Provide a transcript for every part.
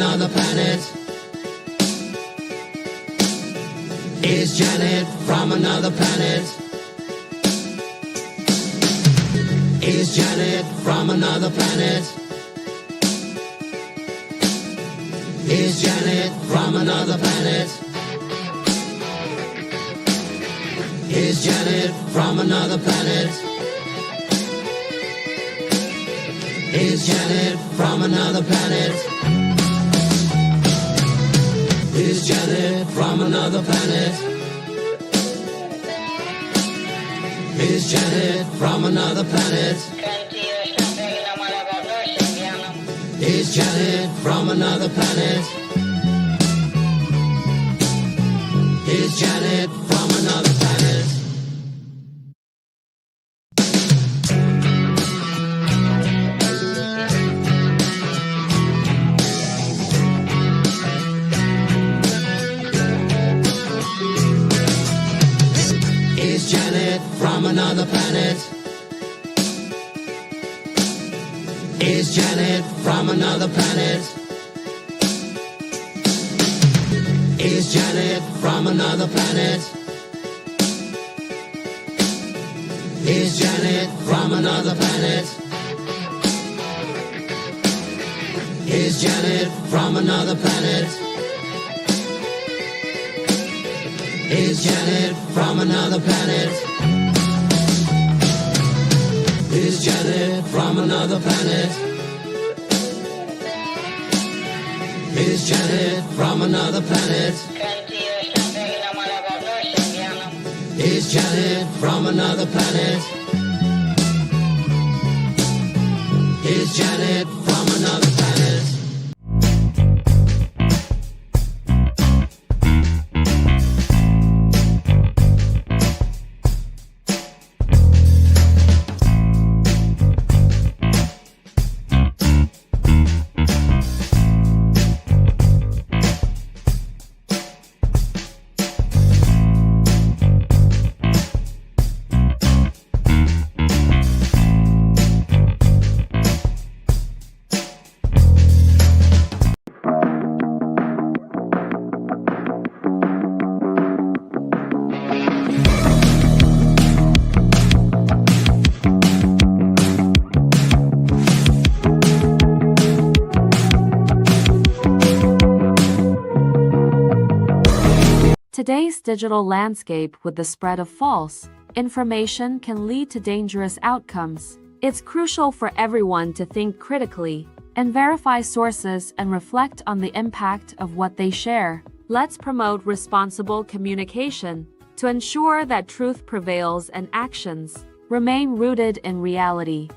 another planet? Is Janet from another planet? Is Janet from another planet? Is Janet from another planet? Is Janet from another planet? Is Janet from another planet? Is Janet from another planet? Is Janet from another planet? Is Janet from another planet? Is Janet from another planet? Is Janet from another planet? Is Janet from another planet? Is Janet from another planet? Is Janet from another planet? Is Janet from another planet? Is Janet from another planet? Is Janet from another planet? Is Janet from another planet? Is Janet from another planet? Is Janet from another planet? Today's digital landscape with the spread of false information can lead to dangerous outcomes. It's crucial for everyone to think critically and verify sources and reflect on the impact of what they share. Let's promote responsible communication to ensure that truth prevails and actions remain rooted in reality.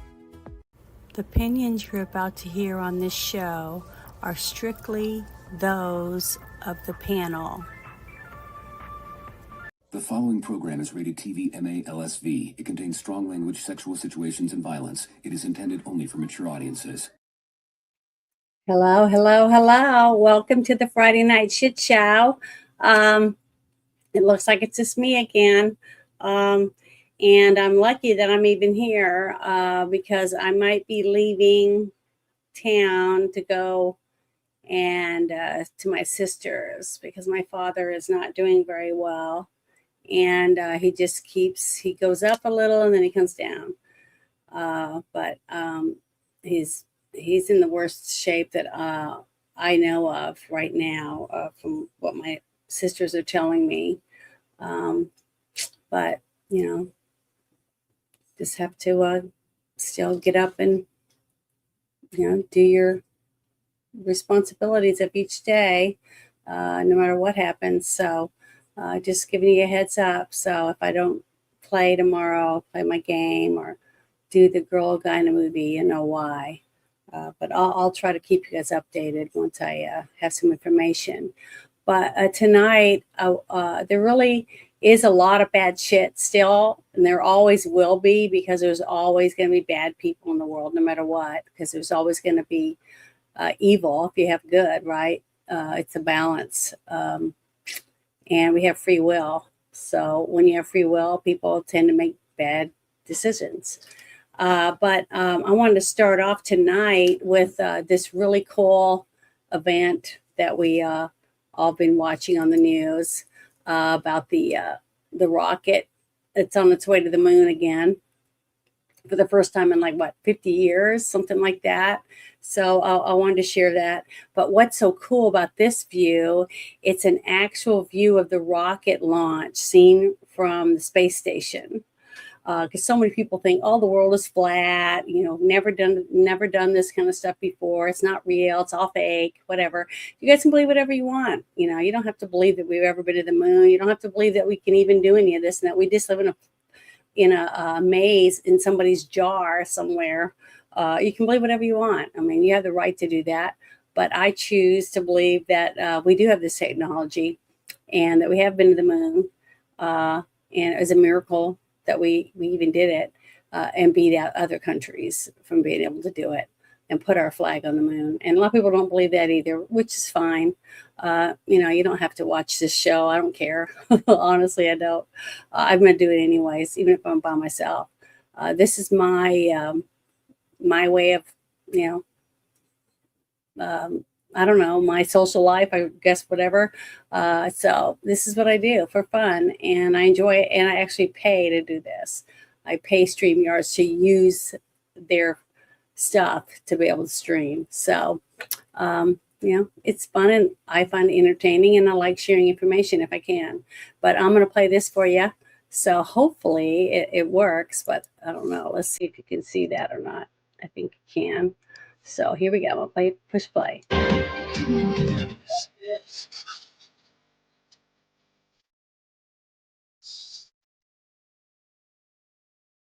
The opinions you're about to hear on this show are strictly those of the panel. The following program is rated TV MA LSV. It contains strong language, sexual situations, and violence. It is intended only for mature audiences. Hello, hello, hello. Welcome to the Friday Night Shit Show. It looks like it's just me again. And I'm lucky that I'm even here because I might be leaving town to go and to my sister's because my father is not doing very well. And he goes up a little and then he comes down. But he's in the worst shape that I know of right now from what my sisters are telling me. But, just have to still get up and, do your responsibilities of each day, no matter what happens. So just giving you a heads up. So if I don't play tomorrow, play my game or do the girl guy in a movie, you know why. But I'll try to keep you guys updated once I have some information. But tonight, there really is a lot of bad shit still, and there always will be because there's always going to be bad people in the world, no matter what, because there's always going to be evil if you have good, right? It's a balance. And we have free will. So when you have free will, people tend to make bad decisions. But I wanted to start off tonight with this really cool event that we all been watching on the news about the rocket that's on its way to the moon again for the first time in 50 years, something like that. So I wanted to share that. But what's so cool about this view, it's an actual view of the rocket launch seen from the space station. Because so many people think, oh, the world is flat, never done this kind of stuff before. It's not real. It's all fake, whatever. You guys can believe whatever you want. You don't have to believe that we've ever been to the moon. You don't have to believe that we can even do any of this and that we just live in a maze in somebody's jar somewhere. You can believe whatever you want. I mean, you have the right to do that. But I choose to believe that we do have this technology and that we have been to the moon. And it was a miracle that we even did it and beat out other countries from being able to do it and put our flag on the moon. And a lot of people don't believe that either, which is fine. You don't have to watch this show. I don't care. Honestly, I don't. I'm going to do it anyways, even if I'm by myself. This is my way of, I don't know, my social life, I guess, whatever. So this is what I do for fun, and I enjoy it, and I actually pay to do this. I pay StreamYards to use their stuff to be able to stream. So, it's fun, and I find it entertaining, and I like sharing information if I can. But I'm going to play this for you. So hopefully it works, but I don't know. Let's see if you can see that or not. I think you can. So here we go. I'll push play.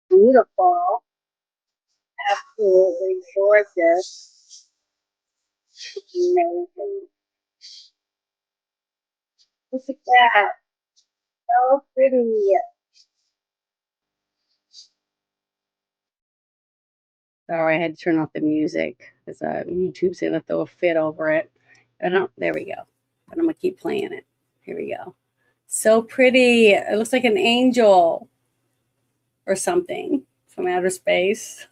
Beautiful. Absolutely gorgeous. Amazing. Look at that. So pretty. Sorry, I had to turn off the music because YouTube's going to throw a fit over it. There we go. But I'm going to keep playing it. Here we go. So pretty. It looks like an angel or something from outer space.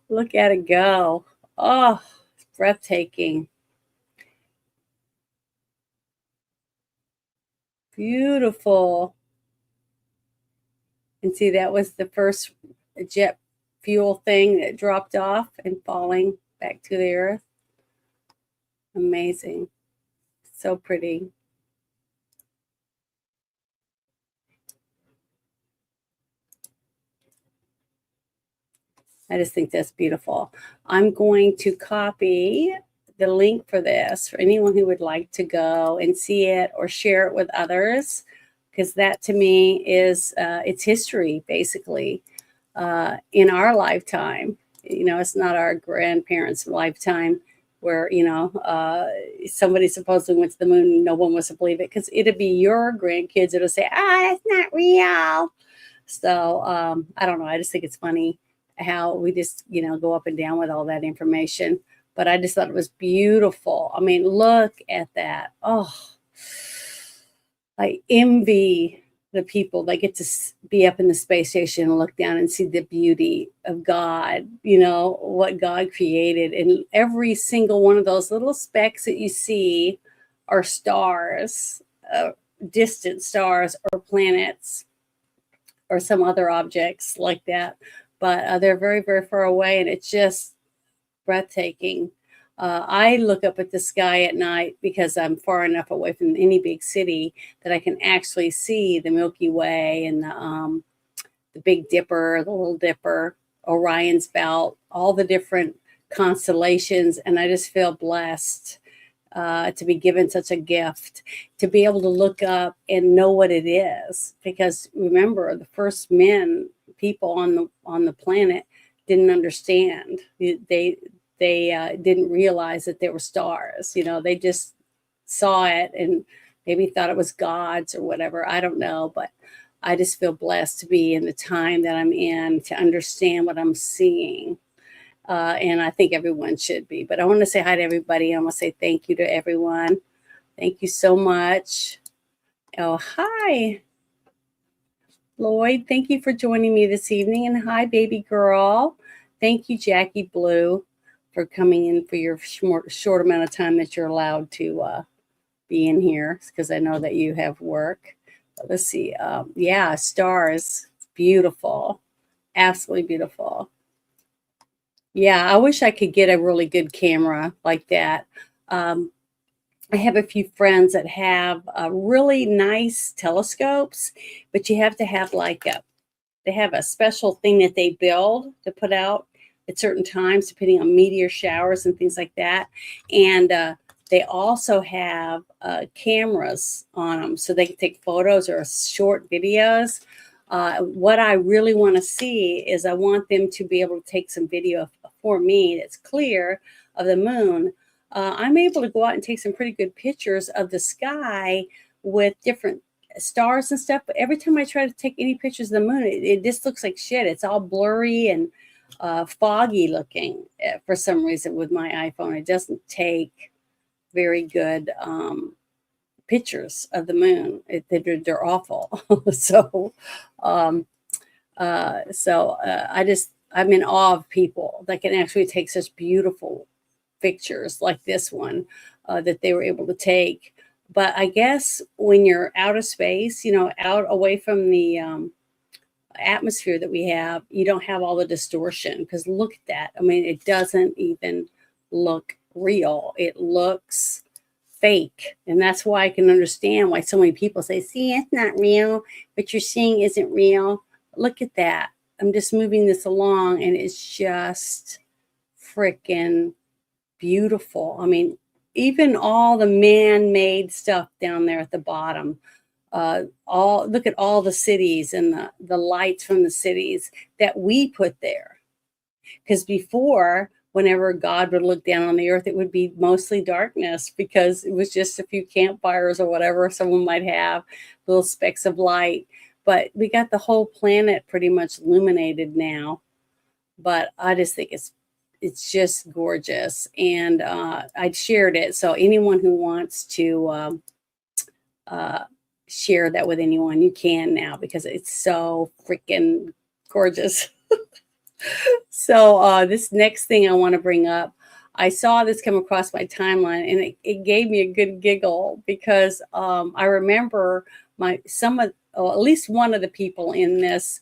Look at it go. Oh, it's breathtaking. Beautiful. And see, that was the first jet fuel thing that dropped off and falling back to the earth. Amazing. So pretty. I just think that's beautiful. I'm going to copy the link for this for anyone who would like to go and see it or share it with others, because that to me is it's history, basically, in our lifetime. It's not our grandparents' lifetime where somebody supposedly went to the moon and no one was to believe it, because it'd be your grandkids that'll say, that's not real. So I don't know. I just think it's funny how we just go up and down with all that information. But I just thought it was beautiful. I mean, look at that. Oh, I envy the people that get to be up in the space station and look down and see the beauty of God, what God created. And every single one of those little specks that you see are stars, distant stars or planets or some other objects like that. But they're very, very far away, and it's just breathtaking. I look up at the sky at night because I'm far enough away from any big city that I can actually see the Milky Way and the Big Dipper, the Little Dipper, Orion's Belt, all the different constellations. And I just feel blessed to be given such a gift, to be able to look up and know what it is. Because remember, the first people on the planet didn't understand. They didn't realize that there were stars. They just saw it and maybe thought it was gods or whatever. I don't know, but I just feel blessed to be in the time that I'm in, to understand what I'm seeing. And I think everyone should be. But I want to say hi to everybody. I want to say thank you to everyone. Thank you so much. Oh, hi, Lloyd. Thank you for joining me this evening. And hi, baby girl. Thank you, Jackie Blue. for coming in for your short amount of time that you're allowed to be in here, because I know that you have work. But let's see. Yeah, stars. Beautiful. Absolutely beautiful. Yeah, I wish I could get a really good camera like that. I have a few friends that have really nice telescopes, but you have to have they have a special thing that they build to put out at certain times, depending on meteor showers and things like that. And they also have cameras on them, so they can take photos or short videos. What I really want to see is I want them to be able to take some video for me that's clear of the moon. I'm able to go out and take some pretty good pictures of the sky with different stars and stuff. But every time I try to take any pictures of the moon, it just looks like shit. It's all blurry and foggy looking for some reason with my iPhone. It doesn't take very good pictures of the moon. They're awful. I'm in awe of people that can actually take such beautiful pictures like this one that they were able to take. But I guess when you're out of space, out away from the atmosphere that we have, you don't have all the distortion, because look at that. I mean, it doesn't even look real. It looks fake. And that's why I can understand why so many people say, see, it's not real. What you're seeing isn't real. Look at that. I'm just moving this along and it's just freaking beautiful. I mean, even all the man-made stuff down there at the bottom, look at all the cities and the lights from the cities that we put there. Because before, whenever God would look down on the earth, it would be mostly darkness, because it was just a few campfires or whatever someone might have, little specks of light. But we got the whole planet pretty much illuminated now. But I just think it's just gorgeous. And I shared it. So anyone who wants to share that with anyone, you can now, because it's so freaking gorgeous. So this next thing I want to bring up, I saw this come across my timeline, and it gave me a good giggle, because I remember at least one of the people in this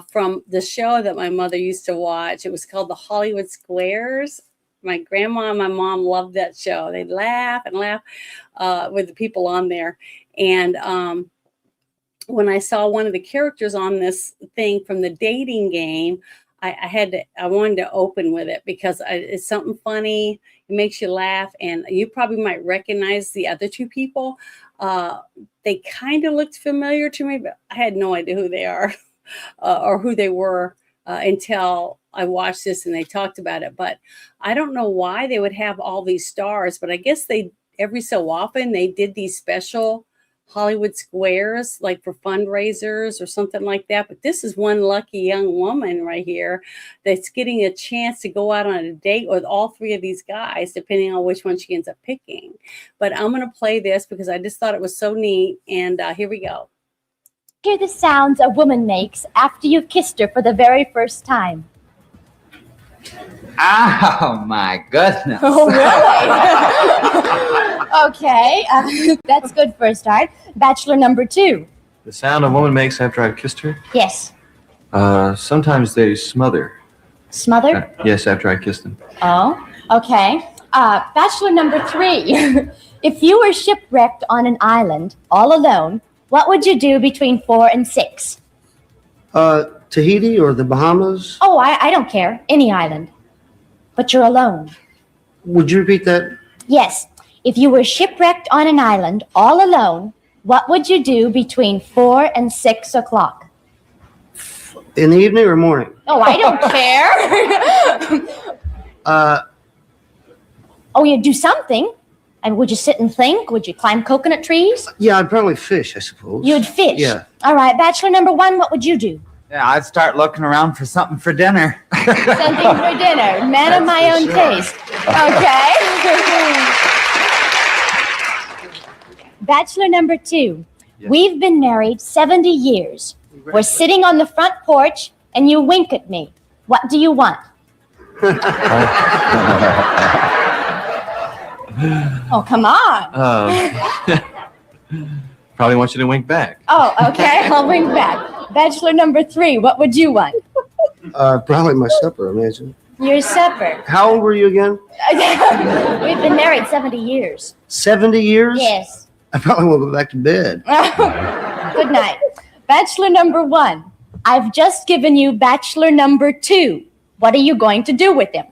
from the show that my mother used to watch. It was called The Hollywood Squares. My grandma and my mom loved that show. They'd laugh and laugh with the people on there. And when I saw one of the characters on this thing from the dating game, I wanted to open with it, because it's something funny. It makes you laugh, and you probably might recognize the other two people. They kind of looked familiar to me, but I had no idea who they are or who they were until I watched this and they talked about it. But I don't know why they would have all these stars, but I guess every so often they did these special Hollywood Squares, like for fundraisers or something like that. But this is one lucky young woman right here that's getting a chance to go out on a date with all three of these guys, depending on which one she ends up picking. But I'm going to play this because I just thought it was so neat. And here we go. Hear the sounds a woman makes after you've kissed her for the very first time. Oh my goodness. Oh, really? Okay, that's good for a start. Bachelor number 2. The sound a woman makes after I've kissed her? Yes. Sometimes they smother. Smother? Yes, after I kiss them. Oh, okay. Bachelor number 3. If you were shipwrecked on an island all alone, what would you do between 4 and 6? Tahiti or the Bahamas? Oh, I don't care. Any island. But you're alone. Would you repeat that? Yes. If you were shipwrecked on an island all alone, what would you do between 4 and 6 o'clock? In the evening or morning? Oh, I don't care. Oh, you'd do something. And would you sit and think? Would you climb coconut trees? Yeah, I'd probably fish, I suppose. You'd fish? Yeah. All right. Bachelor number 1, what would you do? Yeah, I'd start looking around for something for dinner. Something for dinner. Man of my own taste. Okay. Bachelor number 2. Yes. We've been married 70 years. We're sitting on the front porch and you wink at me. What do you want? Oh, come on. Probably want you to wink back. Oh, okay. I'll wink back. Bachelor number 3, what would you want? Probably my supper, I imagine. Your supper. How old were you again? We've been married 70 years. 70 years? Yes. I probably want to go back to bed. Good night. Bachelor number 1, I've just given you bachelor number 2. What are you going to do with him?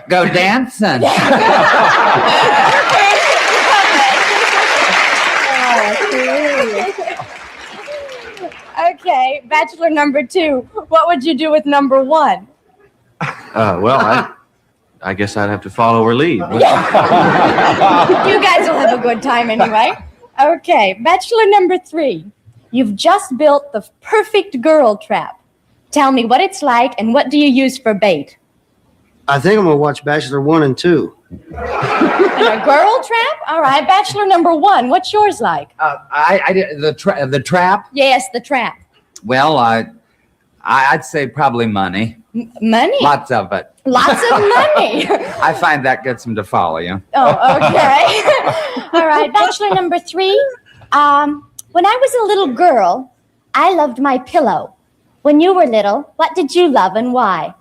Go dancing. Okay, bachelor number 2, what would you do with number 1? Well, I guess I'd have to follow her lead. You guys will have a good time anyway. Okay, bachelor number 3, you've just built the perfect girl trap. Tell me what it's like and what do you use for bait? I think I'm going to watch Bachelor 1 and 2. And a girl trap? All right, bachelor number 1, what's yours like? I did the trap. Yes, the trap. Well, I'd say probably money. Money? Lots of it. Lots of money. I find that gets them to follow you. Oh, okay. All right, bachelor number 3. When I was a little girl, I loved my pillow. When you were little, what did you love and why?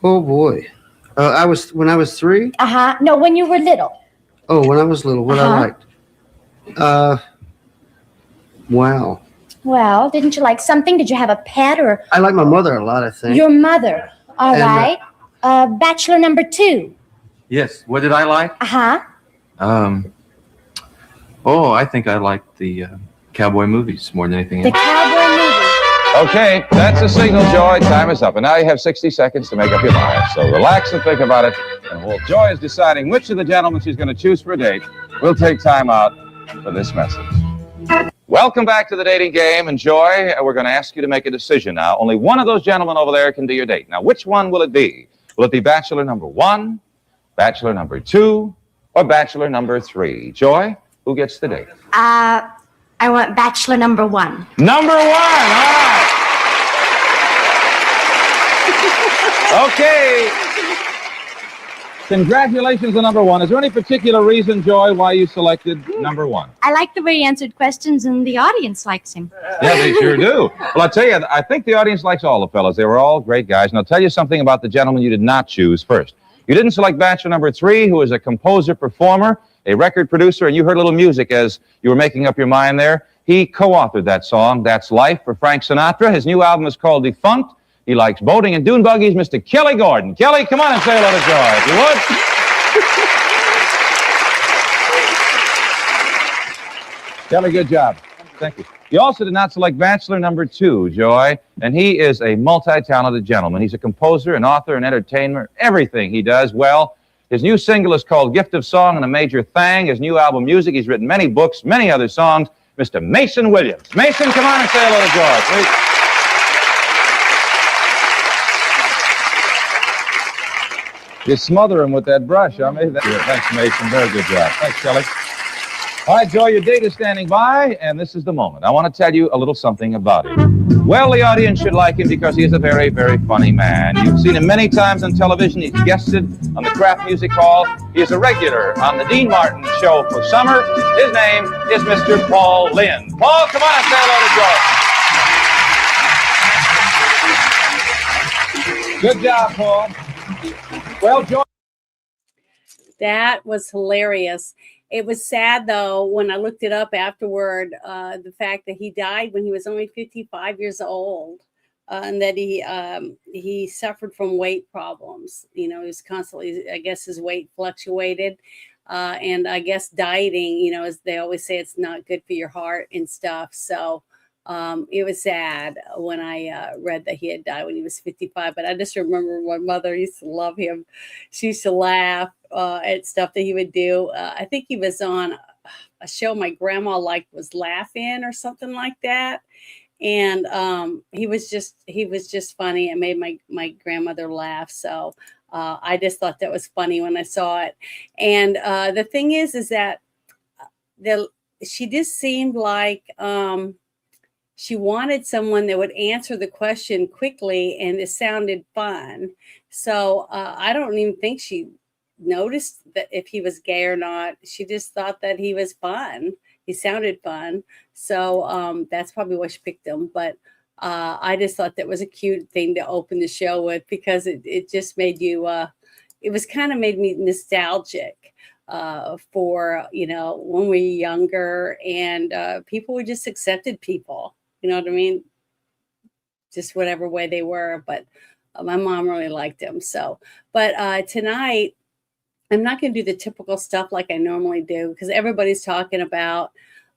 Oh, boy. When I was 3? No, when you were little. Oh, when I was little, what I liked? Wow. Well, didn't you like something? Did you have a pet or I like my mother a lot, I think. your mother? All And, right. Bachelor number 2. Yes. What did I like? I think I liked the cowboy movies more than anything The else. cowboy movie. Okay, that's a signal, Joy. Time is up. And now you have 60 seconds to make up your mind. So relax and think about it. And while Joy is deciding which of the gentlemen she's going to choose for a date, we'll take time out for this message. Welcome back to the dating game. And Joy, we're going to ask you to make a decision now. Only one of those gentlemen over there can be your date. Now, which one will it be? Will it be bachelor number 1, bachelor number 2, or bachelor number 3? Joy, who gets the date? I want bachelor number 1. Number 1, all right. Okay. Congratulations on number 1. Is there any particular reason, Joy, why you selected number 1? I like the way he answered questions and the audience likes him. Yeah, they sure do. Well, I'll tell you, I think the audience likes all the fellas. They were all great guys. And I'll tell you something about the gentleman you did not choose first. You didn't select bachelor number 3, who is a composer, performer, a record producer, and you heard a little music as you were making up your mind there. He co-authored that song, That's Life, for Frank Sinatra. His new album is called Defunct. He likes boating and dune buggies, Mr. Kelly Gordon. Kelly, come on and say hello to Joy, if you would. Kelly, good job. Thank you. You also did not select bachelor number 2, Joy, and he is a multi-talented gentleman. He's a composer, an author, an entertainer, everything he does well. His new single is called Gift of Song and a Major Thang. His new album, Music, he's written many books, many other songs. Mr. Mason Williams. Mason, come on and say hello to Joy, please. You smother him with that brush, huh? Thanks, Mason. Very good job. Thanks, Kelly. All right, Joy, your date is standing by, and this is the moment. I want to tell you a little something about him. Well, the audience should like him because he is a very, very funny man. You've seen him many times on television. He's guested on the Kraft Music Hall. He is a regular on the Dean Martin Show for summer. His name is Mr. Paul Lynde. Paul, come on and say hello to Joy. Good job, Paul. Well, Joy. That was hilarious. It was sad, though, when I looked it up afterward, the fact that he died when he was only 55 years old, and that he suffered from weight problems. You know, he was constantly, I guess his weight fluctuated. And I guess dieting, you know, as they always say, it's not good for your heart and stuff. So it was sad when I read that he had died when he was 55. But I just remember my mother used to love him. She used to laugh at stuff that he would do. I think he was on a show my grandma liked, was Laugh-In or something like that. And he was just funny. It made my grandmother laugh. So I just thought that was funny when I saw it. And the thing is that she just seemed like she wanted someone that would answer the question quickly and it sounded fun. So I don't even think she noticed that if he was gay or not. She just thought that he was fun. He sounded fun. So that's probably why she picked him. But I just thought that was a cute thing to open the show with, because it just made you, it was kind of made me nostalgic for, you know, when we were younger and people were just accepted people, you know what I mean? Just whatever way they were. But my mom really liked him. So, but tonight, I'm not going to do the typical stuff like I normally do, because everybody's talking about,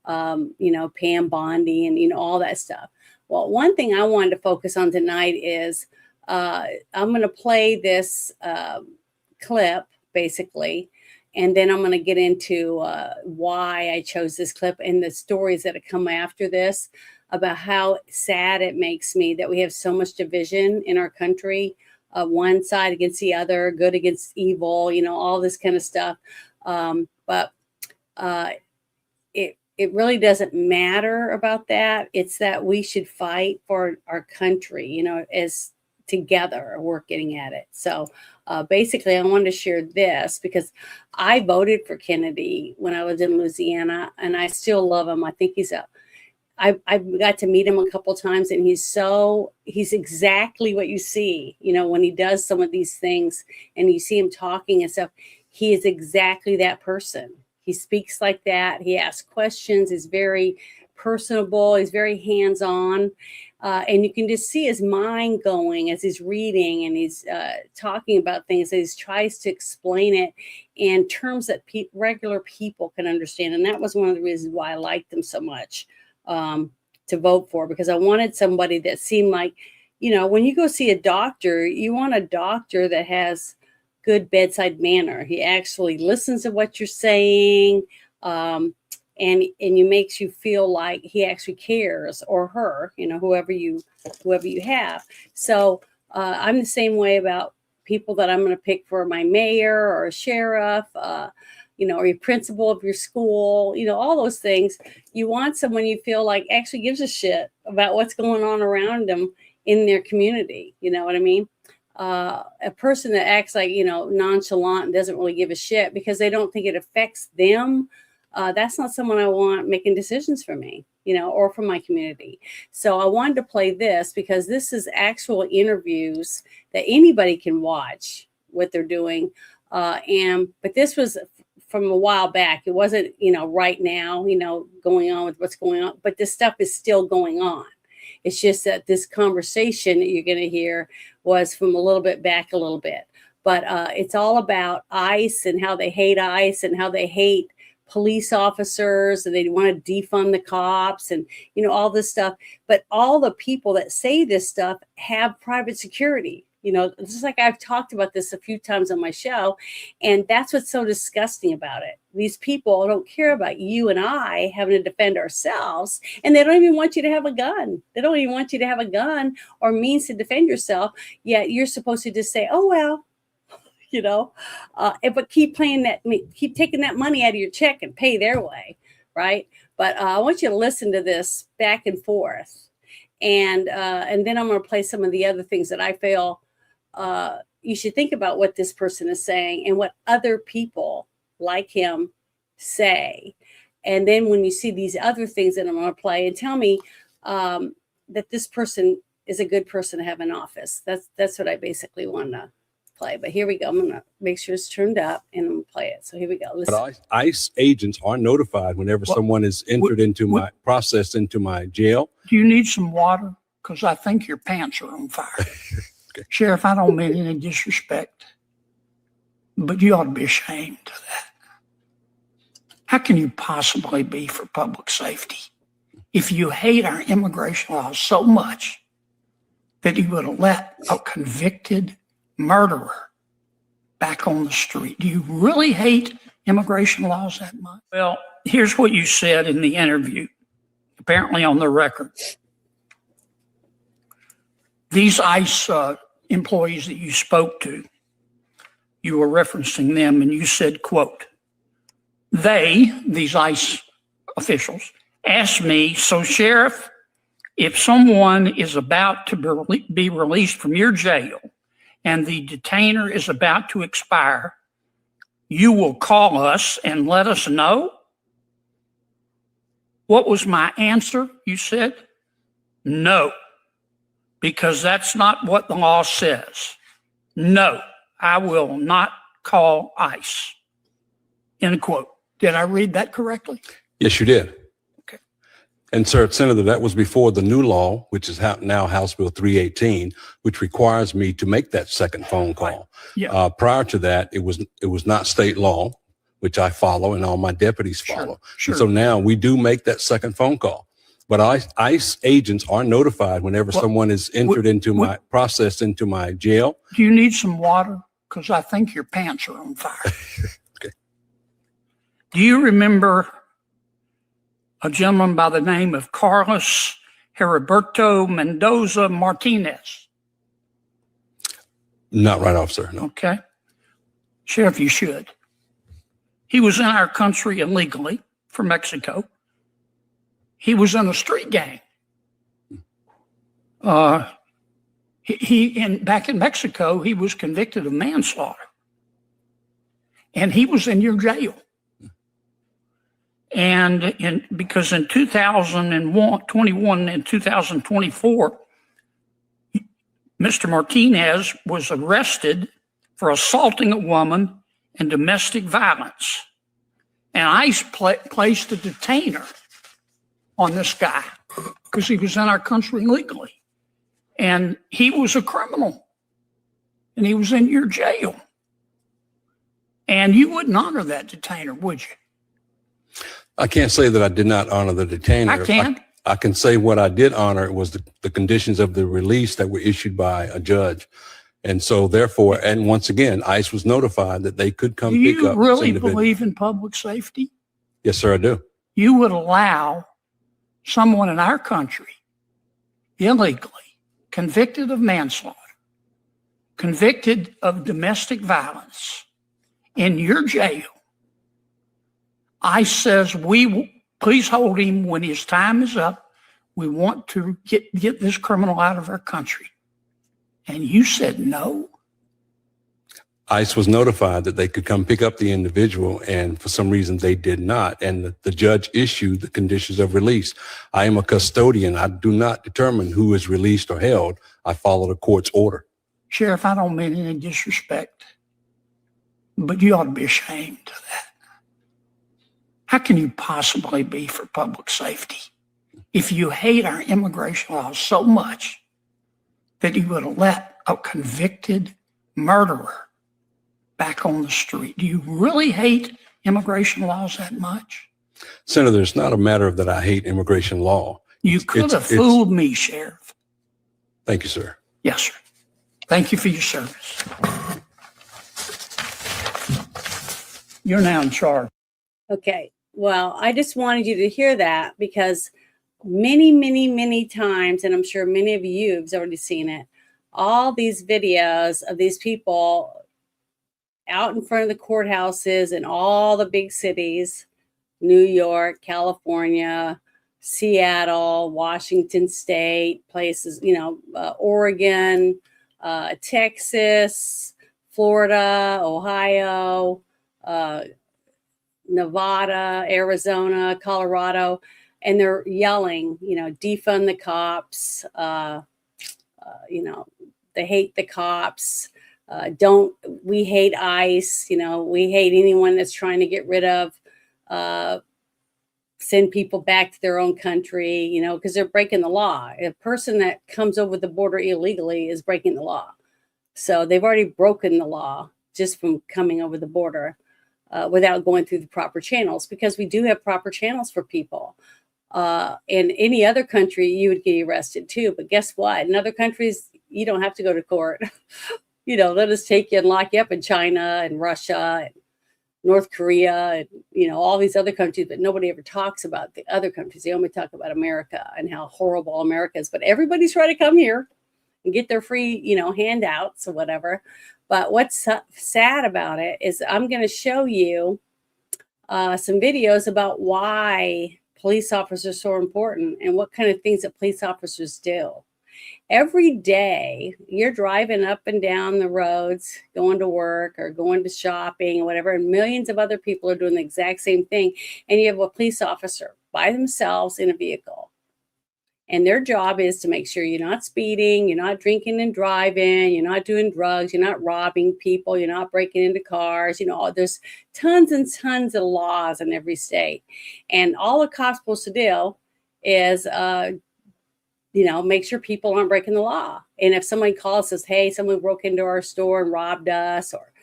you know, Pam Bondi and, you know, all that stuff. Well, one thing I wanted to focus on tonight is I'm going to play this clip, basically, and then I'm going to get into why I chose this clip and the stories that have come after this, about how sad it makes me that we have so much division in our country. One side against the other, good against evil, you know, all this kind of stuff. But it really doesn't matter about that. It's that we should fight for our country, you know, as together we're getting at it. So basically, I wanted to share this because I voted for Kennedy when I was in Louisiana, and I still love him. I think he's I got to meet him a couple times, and he's exactly what you see, you know, when he does some of these things and you see him talking and stuff, he is exactly that person. He speaks like that. He asks questions. He's very personable. He's very hands-on. And you can just see his mind going as he's reading and he's talking about things. He tries to explain it in terms that regular people can understand. And that was one of the reasons why I liked him so much. To vote for, because I wanted somebody that seemed like, you know, when you go see a doctor, you want a doctor that has good bedside manner. He actually listens to what you're saying, and you makes you feel like he actually cares, or her, you know, whoever you have. So I'm the same way about people that I'm going to pick for my mayor or a sheriff, you know, or your principal of your school, you know, all those things. You want someone you feel like actually gives a shit about what's going on around them in their community. You know what I mean? A person that acts like, you know, nonchalant and doesn't really give a shit because they don't think it affects them. That's not someone I want making decisions for me, you know, or for my community. So I wanted to play this because this is actual interviews that anybody can watch what they're doing. But this was from a while back. It wasn't, you know, right now, you know, going on with what's going on, but this stuff is still going on. It's just that this conversation that you're going to hear was from a little bit back a little bit, but it's all about ICE and how they hate ICE and how they hate police officers, and they want to defund the cops and, you know, all this stuff. But all the people that say this stuff have private security. You know, just like I've talked about this a few times on my show, and that's what's so disgusting about it. These people don't care about you and I having to defend ourselves, and they don't even want you to have a gun. They don't even want you to have a gun or means to defend yourself, yet you're supposed to just say, oh, well, you know, but keep taking that money out of your check and pay their way, right? But I want you to listen to this back and forth, and then I'm going to play some of the other things that I feel you should think about what this person is saying and what other people like him say. And then when you see these other things that I'm going to play, and tell me that this person is a good person to have in office. That's what I basically want to play. But here we go. I'm going to make sure it's turned up and I'm going to play it. So here we go. Listen. But ICE agents are notified whenever someone is entered into my jail. Do you need some water? Because I think your pants are on fire. Okay. Sheriff, I don't mean any disrespect, but you ought to be ashamed of that. How can you possibly be for public safety if you hate our immigration laws so much that you would let a convicted murderer back on the street? Do you really hate immigration laws that much? Well, here's what you said in the interview, apparently on the record. These ICE employees that you spoke to, you were referencing them, and you said, quote, these ICE officials, asked me, so Sheriff, If someone is about to be released from your jail and the detainer is about to expire, you will call us and let us know? What was my answer? You said, no, because that's not what the law says. No, I will not call ICE. End quote. Did I read that correctly? Yes, you did. Okay. And sir, Senator, that was before the new law, which is now House Bill 318, which requires me to make that second phone call. Right. Yeah. Prior to that, it was not state law, which I follow and all my deputies follow. Sure. And so now we do make that second phone call. But ICE agents are notified whenever someone is entered into my process into my jail. Do you need some water? Because I think your pants are on fire. Okay. Do you remember a gentleman by the name of Carlos Heriberto Mendoza Martinez? Not right off, sir. No. Okay. Sheriff, you should. He was in our country illegally from Mexico. He was in a street gang. Back in Mexico, he was convicted of manslaughter. And he was in your jail. And because in 2021 and 2024, Mr. Martinez was arrested for assaulting a woman and domestic violence. And ICE placed a detainer on this guy because he was in our country illegally. And he was a criminal. And he was in your jail. And you wouldn't honor that detainer, would you? I can't say that I did not honor the detainer. I can. I can say what I did honor was the conditions of the release that were issued by a judge. And so therefore, and once again, ICE was notified that they could come pick up. Do you really believe in public safety? Yes, sir, I do. You would allow someone in our country illegally convicted of manslaughter, convicted of domestic violence in your jail. ICE says, please hold him when his time is up. We want to get this criminal out of our country. And you said no. ICE was notified that they could come pick up the individual, and for some reason they did not. And the judge issued the conditions of release. I am a custodian. I do not determine who is released or held. I follow the court's order. Sheriff, I don't mean any disrespect, but you ought to be ashamed of that. How can you possibly be for public safety if you hate our immigration laws so much that you would let a convicted murderer back on the street? Do you really hate immigration laws that much? Senator, it's not a matter of that I hate immigration law. You could have fooled me, Sheriff. Thank you, sir. Yes, sir. Thank you for your service. You're now in charge. Okay. Well, I just wanted you to hear that because many, many, many times, and I'm sure many of you have already seen it, all these videos of these people out in front of the courthouses in all the big cities, New York, California, Seattle, Washington State, places, Oregon, Texas, Florida, Ohio, Nevada, Arizona, Colorado, and they're yelling, defund the cops, they hate the cops, we hate ICE, we hate anyone that's trying to get rid of, send people back to their own country, because they're breaking the law. A person that comes over the border illegally is breaking the law. So they've already broken the law just from coming over the border. Without going through the proper channels, because we do have proper channels for people. In any other country, you would get arrested too. But guess what? In other countries, you don't have to go to court. They'll just take you and lock you up in China and Russia and North Korea and, all these other countries. But nobody ever talks about the other countries. They only talk about America and how horrible America is. But everybody's trying to come here and get their free, handouts or whatever. But what's sad about it is I'm going to show you some videos about why police officers are so important and what kind of things that police officers do. Every day you're driving up and down the roads, going to work or going to shopping or whatever, and millions of other people are doing the exact same thing. And you have a police officer by themselves in a vehicle. And their job is to make sure you're not speeding, you're not drinking and driving, you're not doing drugs, you're not robbing people, you're not breaking into cars. You know, there's tons and tons of laws in every state. And all the cop's supposed to do is, make sure people aren't breaking the law. And if somebody calls us, hey, someone broke into our store and robbed us, or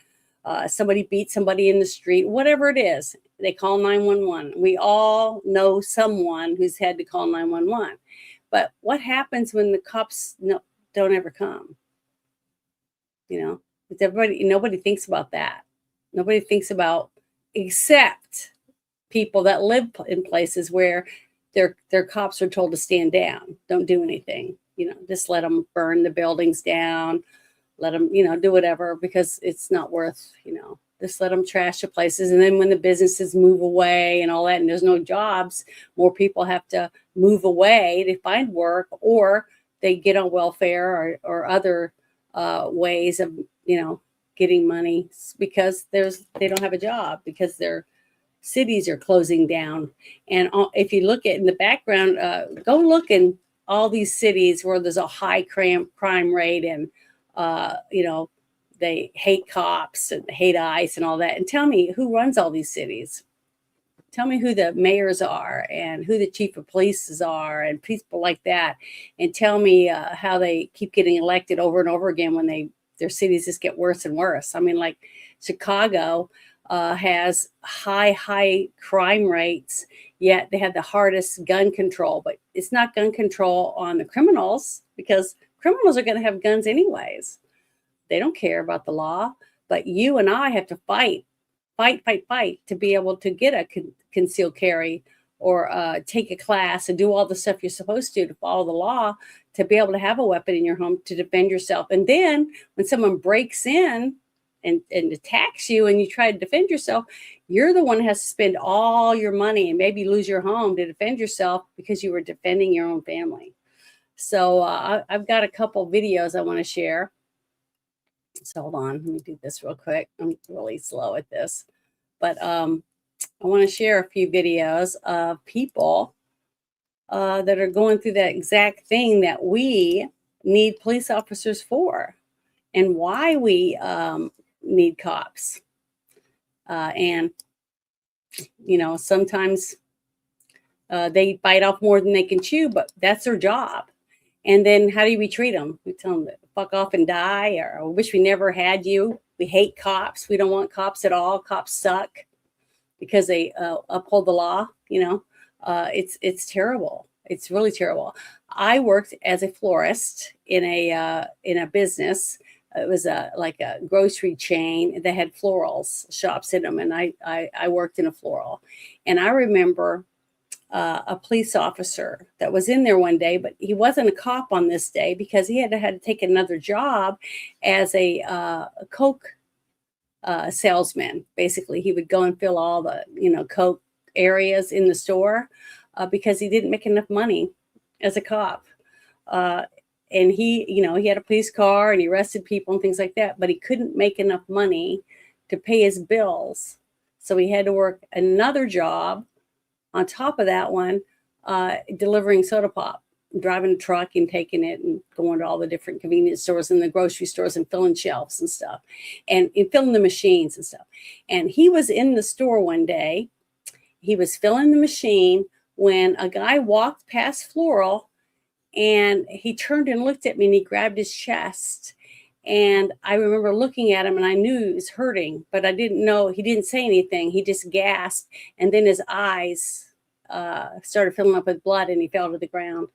somebody beat somebody in the street, whatever it is, they call 911. We all know someone who's had to call 911. But what happens when the cops don't ever come? Nobody thinks about that. Nobody thinks about, except people that live in places where their cops are told to stand down, don't do anything, just let them burn the buildings down, let them, do whatever, because it's not worth, just let them trash the places. And then when the businesses move away and all that, and there's no jobs, more people have to move away to find work, or they get on welfare or other ways of, getting money because they don't have a job because their cities are closing down. And if you look at in the background, go look in all these cities where there's a high crime rate and, they hate cops and hate ICE and all that. And tell me who runs all these cities. Tell me who the mayors are and who the chief of police are and people like that. And tell me how they keep getting elected over and over again when their cities just get worse and worse. I mean, like Chicago has high crime rates, yet they have the hardest gun control. But it's not gun control on the criminals, because criminals are going to have guns anyways. They don't care about the law, but you and I have to fight to be able to get a concealed carry or take a class and do all the stuff you're supposed to follow the law, to be able to have a weapon in your home to defend yourself. And then when someone breaks in and attacks you and you try to defend yourself, you're the one who has to spend all your money and maybe lose your home to defend yourself because you were defending your own family. So I've got a couple videos I want to share. So hold on, let me do this real quick. I'm really slow at this, but I want to share a few videos of people that are going through that exact thing that we need police officers for, and why we need cops. And sometimes they bite off more than they can chew, but that's their job. And then how do we treat them? We tell them to fuck off and die, or I wish we never had you. We hate cops. We don't want cops at all. Cops suck because they uphold the law. It's terrible. It's really terrible. I worked as a florist in a business. It was like a grocery chain that had florals shops in them, and I worked in a floral. And I remember a police officer that was in there one day, but he wasn't a cop on this day because he had to take another job as a Coke salesman. Basically, he would go and fill all the Coke areas in the store because he didn't make enough money as a cop. And he had a police car and he arrested people and things like that, but he couldn't make enough money to pay his bills, so he had to work another job on top of that one, delivering soda pop, driving a truck and taking it and going to all the different convenience stores and the grocery stores and filling shelves and stuff, and filling the machines and stuff. And he was in the store one day. He was filling the machine when a guy walked past Floral, and he turned and looked at me and he grabbed his chest. And I remember looking at him and I knew he was hurting, but I didn't know. He didn't say anything. He just gasped. And then his eyes started filling up with blood and he fell to the ground.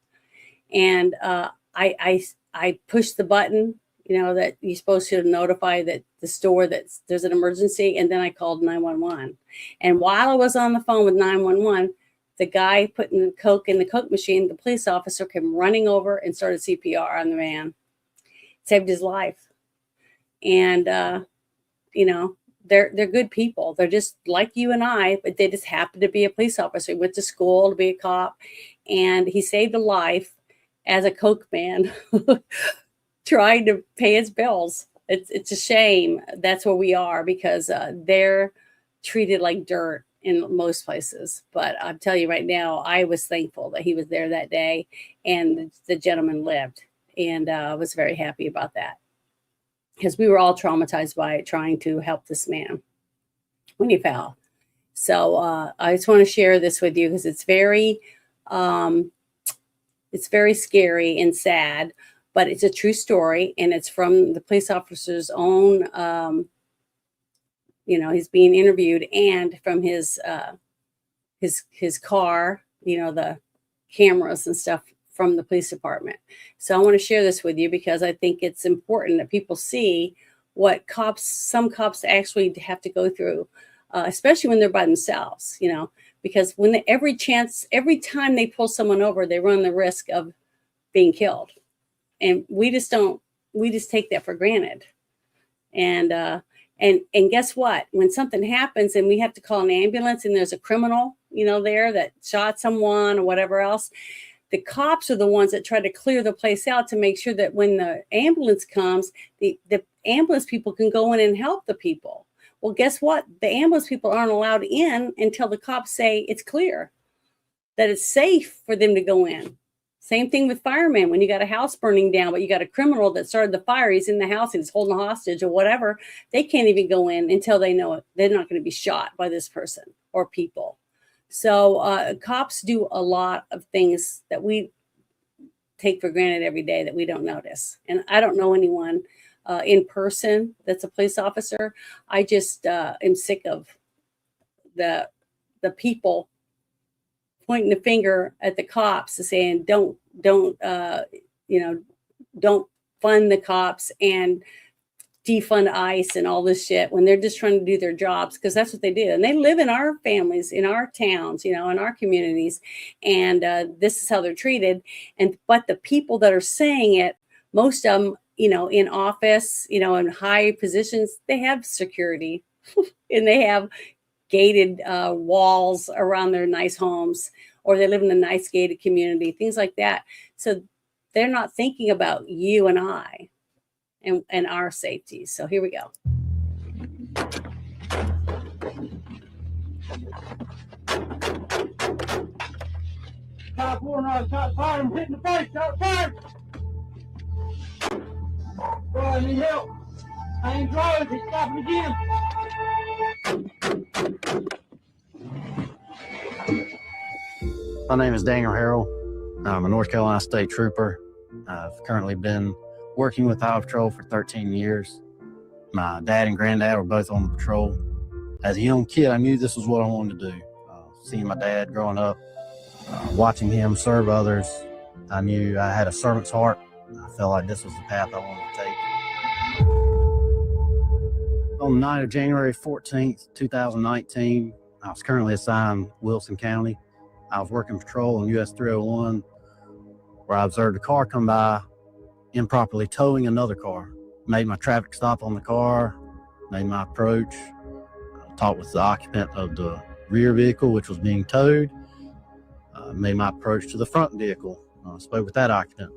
And I pushed the button, that you're supposed to notify that the store that there's an emergency. And then I called 911. And while I was on the phone with 911, the guy putting the Coke in the Coke machine, the police officer came running over and started CPR on the man. Saved his life. And, they're good people. They're just like you and I, but they just happen to be a police officer. He went to school to be a cop, and he saved a life as a coke man trying to pay his bills. It's a shame that's where we are, because they're treated like dirt in most places. But I'll tell you right now, I was thankful that he was there that day and the gentleman lived. And I was very happy about that, because we were all traumatized by it, trying to help this man when he fell. So I just want to share this with you, because it's very scary and sad, but it's a true story, and it's from the police officer's own, he's being interviewed, and from his car, the cameras and stuff from the police department. So I want to share this with you, because I think it's important that people see what some cops actually have to go through, especially when they're by themselves, because every time they pull someone over, they run the risk of being killed. And we just take that for granted. And guess what? When something happens and we have to call an ambulance and there's a criminal, there that shot someone or whatever else, the cops are the ones that try to clear the place out to make sure that when the ambulance comes, the ambulance people can go in and help the people. Well, guess what? The ambulance people aren't allowed in until the cops say it's clear, that it's safe for them to go in. Same thing with firemen. When you got a house burning down, but you got a criminal that started the fire, he's in the house and he's holding a hostage or whatever, they can't even go in until they know they're not going to be shot by this person or people. So cops do a lot of things that we take for granted every day that we don't notice. And I don't know anyone in person that's a police officer. I just am sick of the people pointing the finger at the cops and saying, don't fund the cops and defund ICE and all this shit, when they're just trying to do their jobs, because that's what they do. And they live in our families, in our towns, in our communities. And this is how they're treated. But the people that are saying it, most of them, in office, in high positions, they have security and they have gated walls around their nice homes, or they live in a nice gated community, things like that. So they're not thinking about you and I and our safety. So here we go. Top one on top fire, I'm hitting the face, top fire. Boy, I need help. I ain't driving, it's stopping again. My name is Daniel Harrell. I'm a North Carolina State Trooper. I've currently been working with Highway Patrol for 13 years. My dad and granddad were both on the patrol. As a young kid, I knew this was what I wanted to do. Seeing my dad growing up, watching him serve others, I knew I had a servant's heart. I felt like this was the path I wanted to take. On the night of January 14th, 2019, I was currently assigned Wilson County. I was working patrol on US 301, where I observed a car come by, improperly towing another car. Made my traffic stop on the car, made my approach, talked with the occupant of the rear vehicle, which was being towed, made my approach to the front vehicle, spoke with that occupant.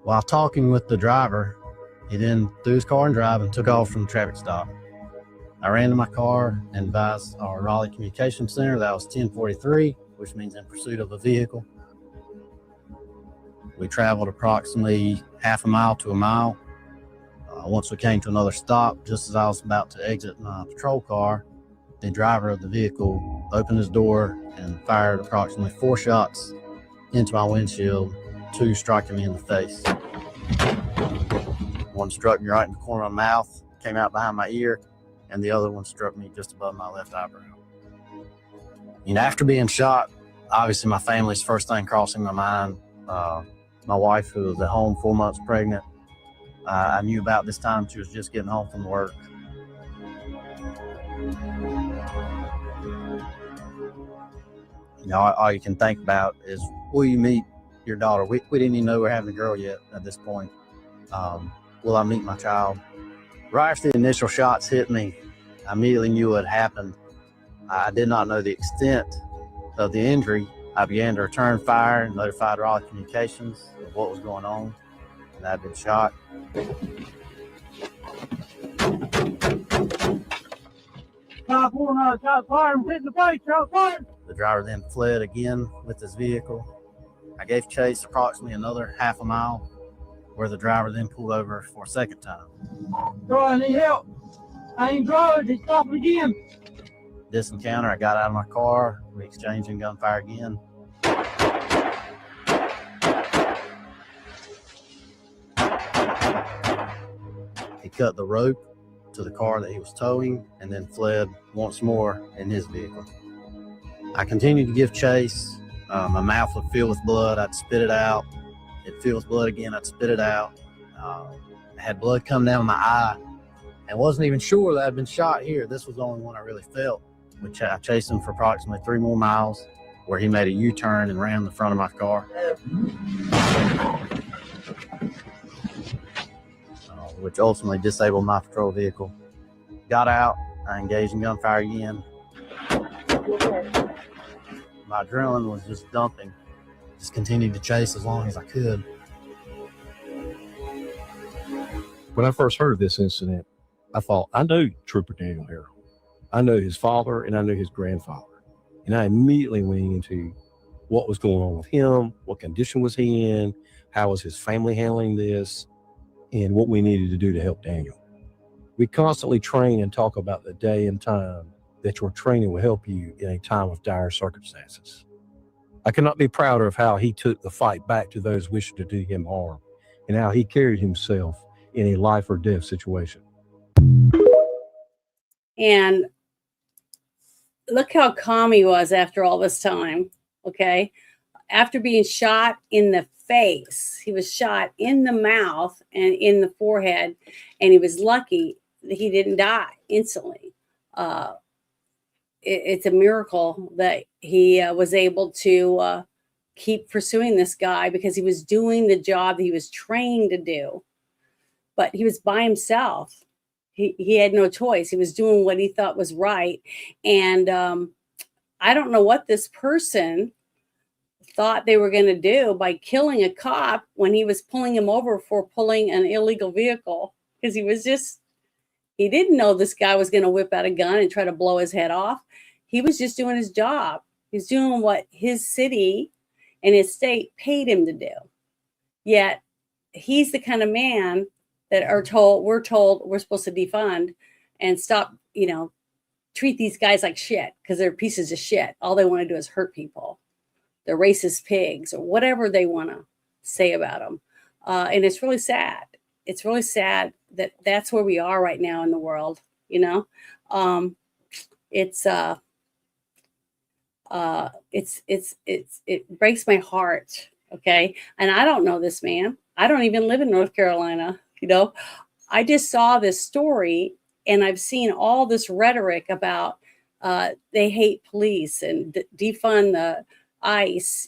While talking with the driver, he then threw his car in drive and took off from the traffic stop. I ran to my car and advised our Raleigh Communications Center that I was 1043, which means in pursuit of a vehicle. We traveled approximately half a mile to a mile. Once we came to another stop, just as I was about to exit my patrol car, the driver of the vehicle opened his door and fired approximately 4 shots into my windshield, 2 striking me in the face. One struck me right in the corner of my mouth, came out behind my ear, and the other one struck me just above my left eyebrow. After being shot, obviously my family's first thing crossing my mind. My wife, who was at home 4 months pregnant, I knew about this time she was just getting home from work. All you can think about is, will you meet your daughter? We didn't even know we were having a girl yet at this point. Will I meet my child? Right after the initial shots hit me, I immediately knew what happened. I did not know the extent of the injury. I began to return fire and notified Raleigh Communications of what was going on, and I had been shot. The driver then fled again with his vehicle. I gave chase approximately another half a mile, where the driver then pulled over for a second time. I need help. I ain't driving. Just stop again. This encounter, I got out of my car. We exchanged gunfire again. He cut the rope to the car that he was towing and then fled once more in his vehicle. I continued to give chase. My mouth would fill with blood. I'd spit it out. It'd fill with blood again. I'd spit it out. I had blood come down my eye and wasn't even sure that I'd been shot here. This was the only one I really felt. I chased him for approximately 3 more miles, where he made a U-turn and ran in the front of my car, which ultimately disabled my patrol vehicle. Got out, I engaged in gunfire again. My adrenaline was just dumping. Just continued to chase as long as I could. When I first heard of this incident, I thought, I know Trooper Daniel Harrell. I know his father and I know his grandfather. And I immediately went into what was going on with him, what condition was he in, how was his family handling this, and what we needed to do to help Daniel. We constantly train and talk about the day and time that your training will help you in a time of dire circumstances. I cannot be prouder of how he took the fight back to those wishing to do him harm and how he carried himself in a life or death situation. And look how calm he was after all this time, okay? After being shot in the face, he was shot in the mouth and in the forehead, and he was lucky that he didn't die instantly. It's a miracle that he was able to keep pursuing this guy, because he was doing the job that he was trained to do. But he was by himself. He had no choice. He was doing what he thought was right. And I don't know what this person thought they were going to do by killing a cop when he was pulling him over for pulling an illegal vehicle, because he didn't know this guy was going to whip out a gun and try to blow his head off. He was just doing his job. He's doing what his city and his state paid him to do. Yet he's the kind of man that we're told we're supposed to defund and stop, treat these guys like shit, because they're pieces of shit. All they want to do is hurt people. They're racist pigs, or whatever they want to say about them. And it's really sad. It's really sad that that's where we are right now in the world. It breaks my heart. Okay. And I don't know this man. I don't even live in North Carolina. I just saw this story, and I've seen all this rhetoric about they hate police and defund the ICE.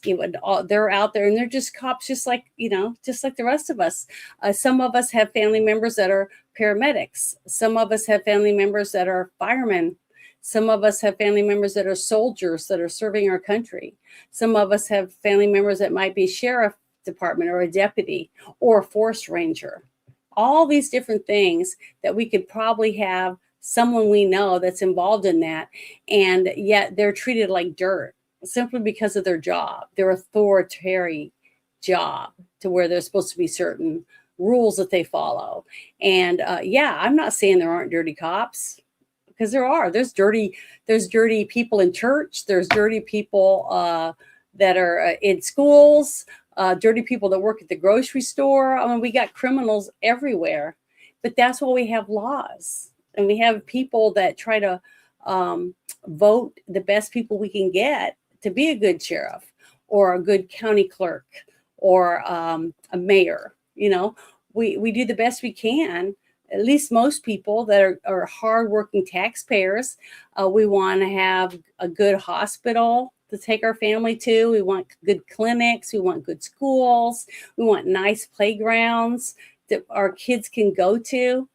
They're out there and they're just cops, just like the rest of us. Some of us have family members that are paramedics. Some of us have family members that are firemen. Some of us have family members that are soldiers that are serving our country. Some of us have family members that might be sheriff department or a deputy or a forest ranger. All these different things that we could probably have someone we know that's involved in that, and yet they're treated like dirt simply because of their job, their authoritarian job, to where there's supposed to be certain rules that they follow. And I'm not saying there aren't dirty cops, because there are. There's dirty people in church. There's dirty people that are in schools. Dirty people that work at the grocery store. I mean, we got criminals everywhere, but that's why we have laws, and we have people that try to vote the best people we can get to be a good sheriff or a good county clerk or a mayor. We do the best we can. At least most people that are hardworking taxpayers. We want to have a good hospital to take our family to. We want good clinics. We want good schools. We want nice playgrounds that our kids can go to.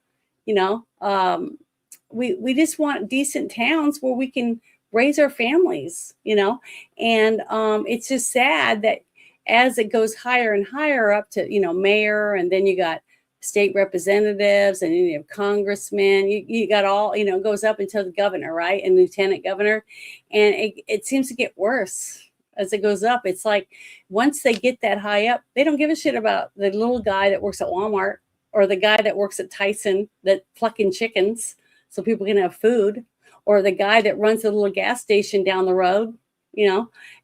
we just want decent towns where we can raise our families, and it's just sad that as it goes higher and higher up to, mayor, and then you got state representatives, and then you have congressmen, you got all, it goes up until the governor, right? And lieutenant governor. And it seems to get worse as it goes up. It's like once they get that high up, they don't give a shit about the little guy that works at Walmart or the guy that works at Tyson that plucking chickens so people can have food, or the guy that runs a little gas station down the road.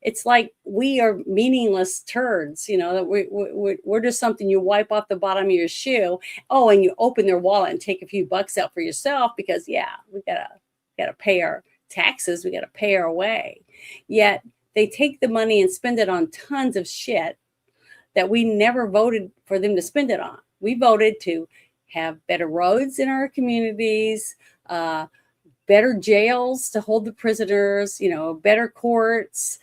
It's like we are meaningless turds, that we're just something you wipe off the bottom of your shoe. Oh, and you open their wallet and take a few bucks out for yourself because, we gotta pay our taxes. We gotta pay our way. Yet they take the money and spend it on tons of shit that we never voted for them to spend it on. We voted to have better roads in our communities, better jails to hold the prisoners, better courts,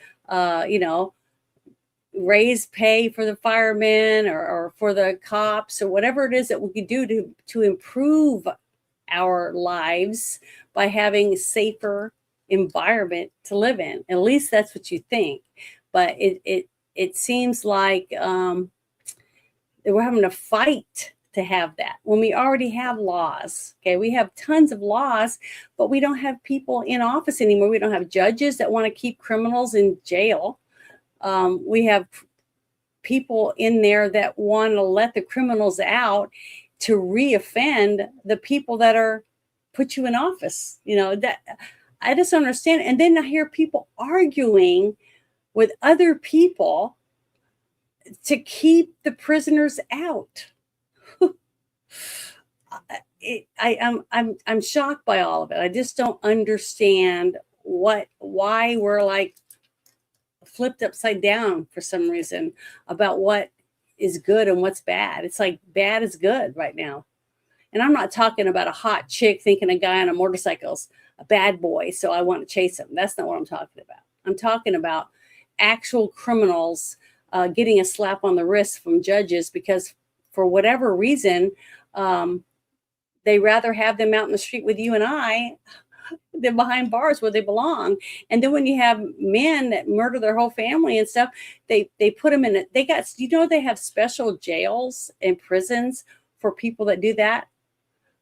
raise pay for the firemen or for the cops or whatever it is that we could do to improve our lives by having a safer environment to live in. At least that's what you think. But it seems like that we're having to fight to have that when we already have laws. Okay, we have tons of laws, but we don't have people in office anymore. We don't have judges that want to keep criminals in jail. We have people in there that want to let the criminals out to reoffend the people that are put you in office. That I just don't understand. And then I hear people arguing with other people to keep the prisoners out. I'm shocked by all of it. I just don't understand why we're like flipped upside down for some reason about what is good and what's bad. It's like bad is good right now. And I'm not talking about a hot chick thinking a guy on a motorcycle's a bad boy, so I want to chase him. That's not what I'm talking about. I'm talking about actual criminals getting a slap on the wrist from judges because for whatever reason, they rather have them out in the street with you and I than behind bars where they belong. And then when you have men that murder their whole family and stuff, they put them in they have special jails and prisons for people that do that.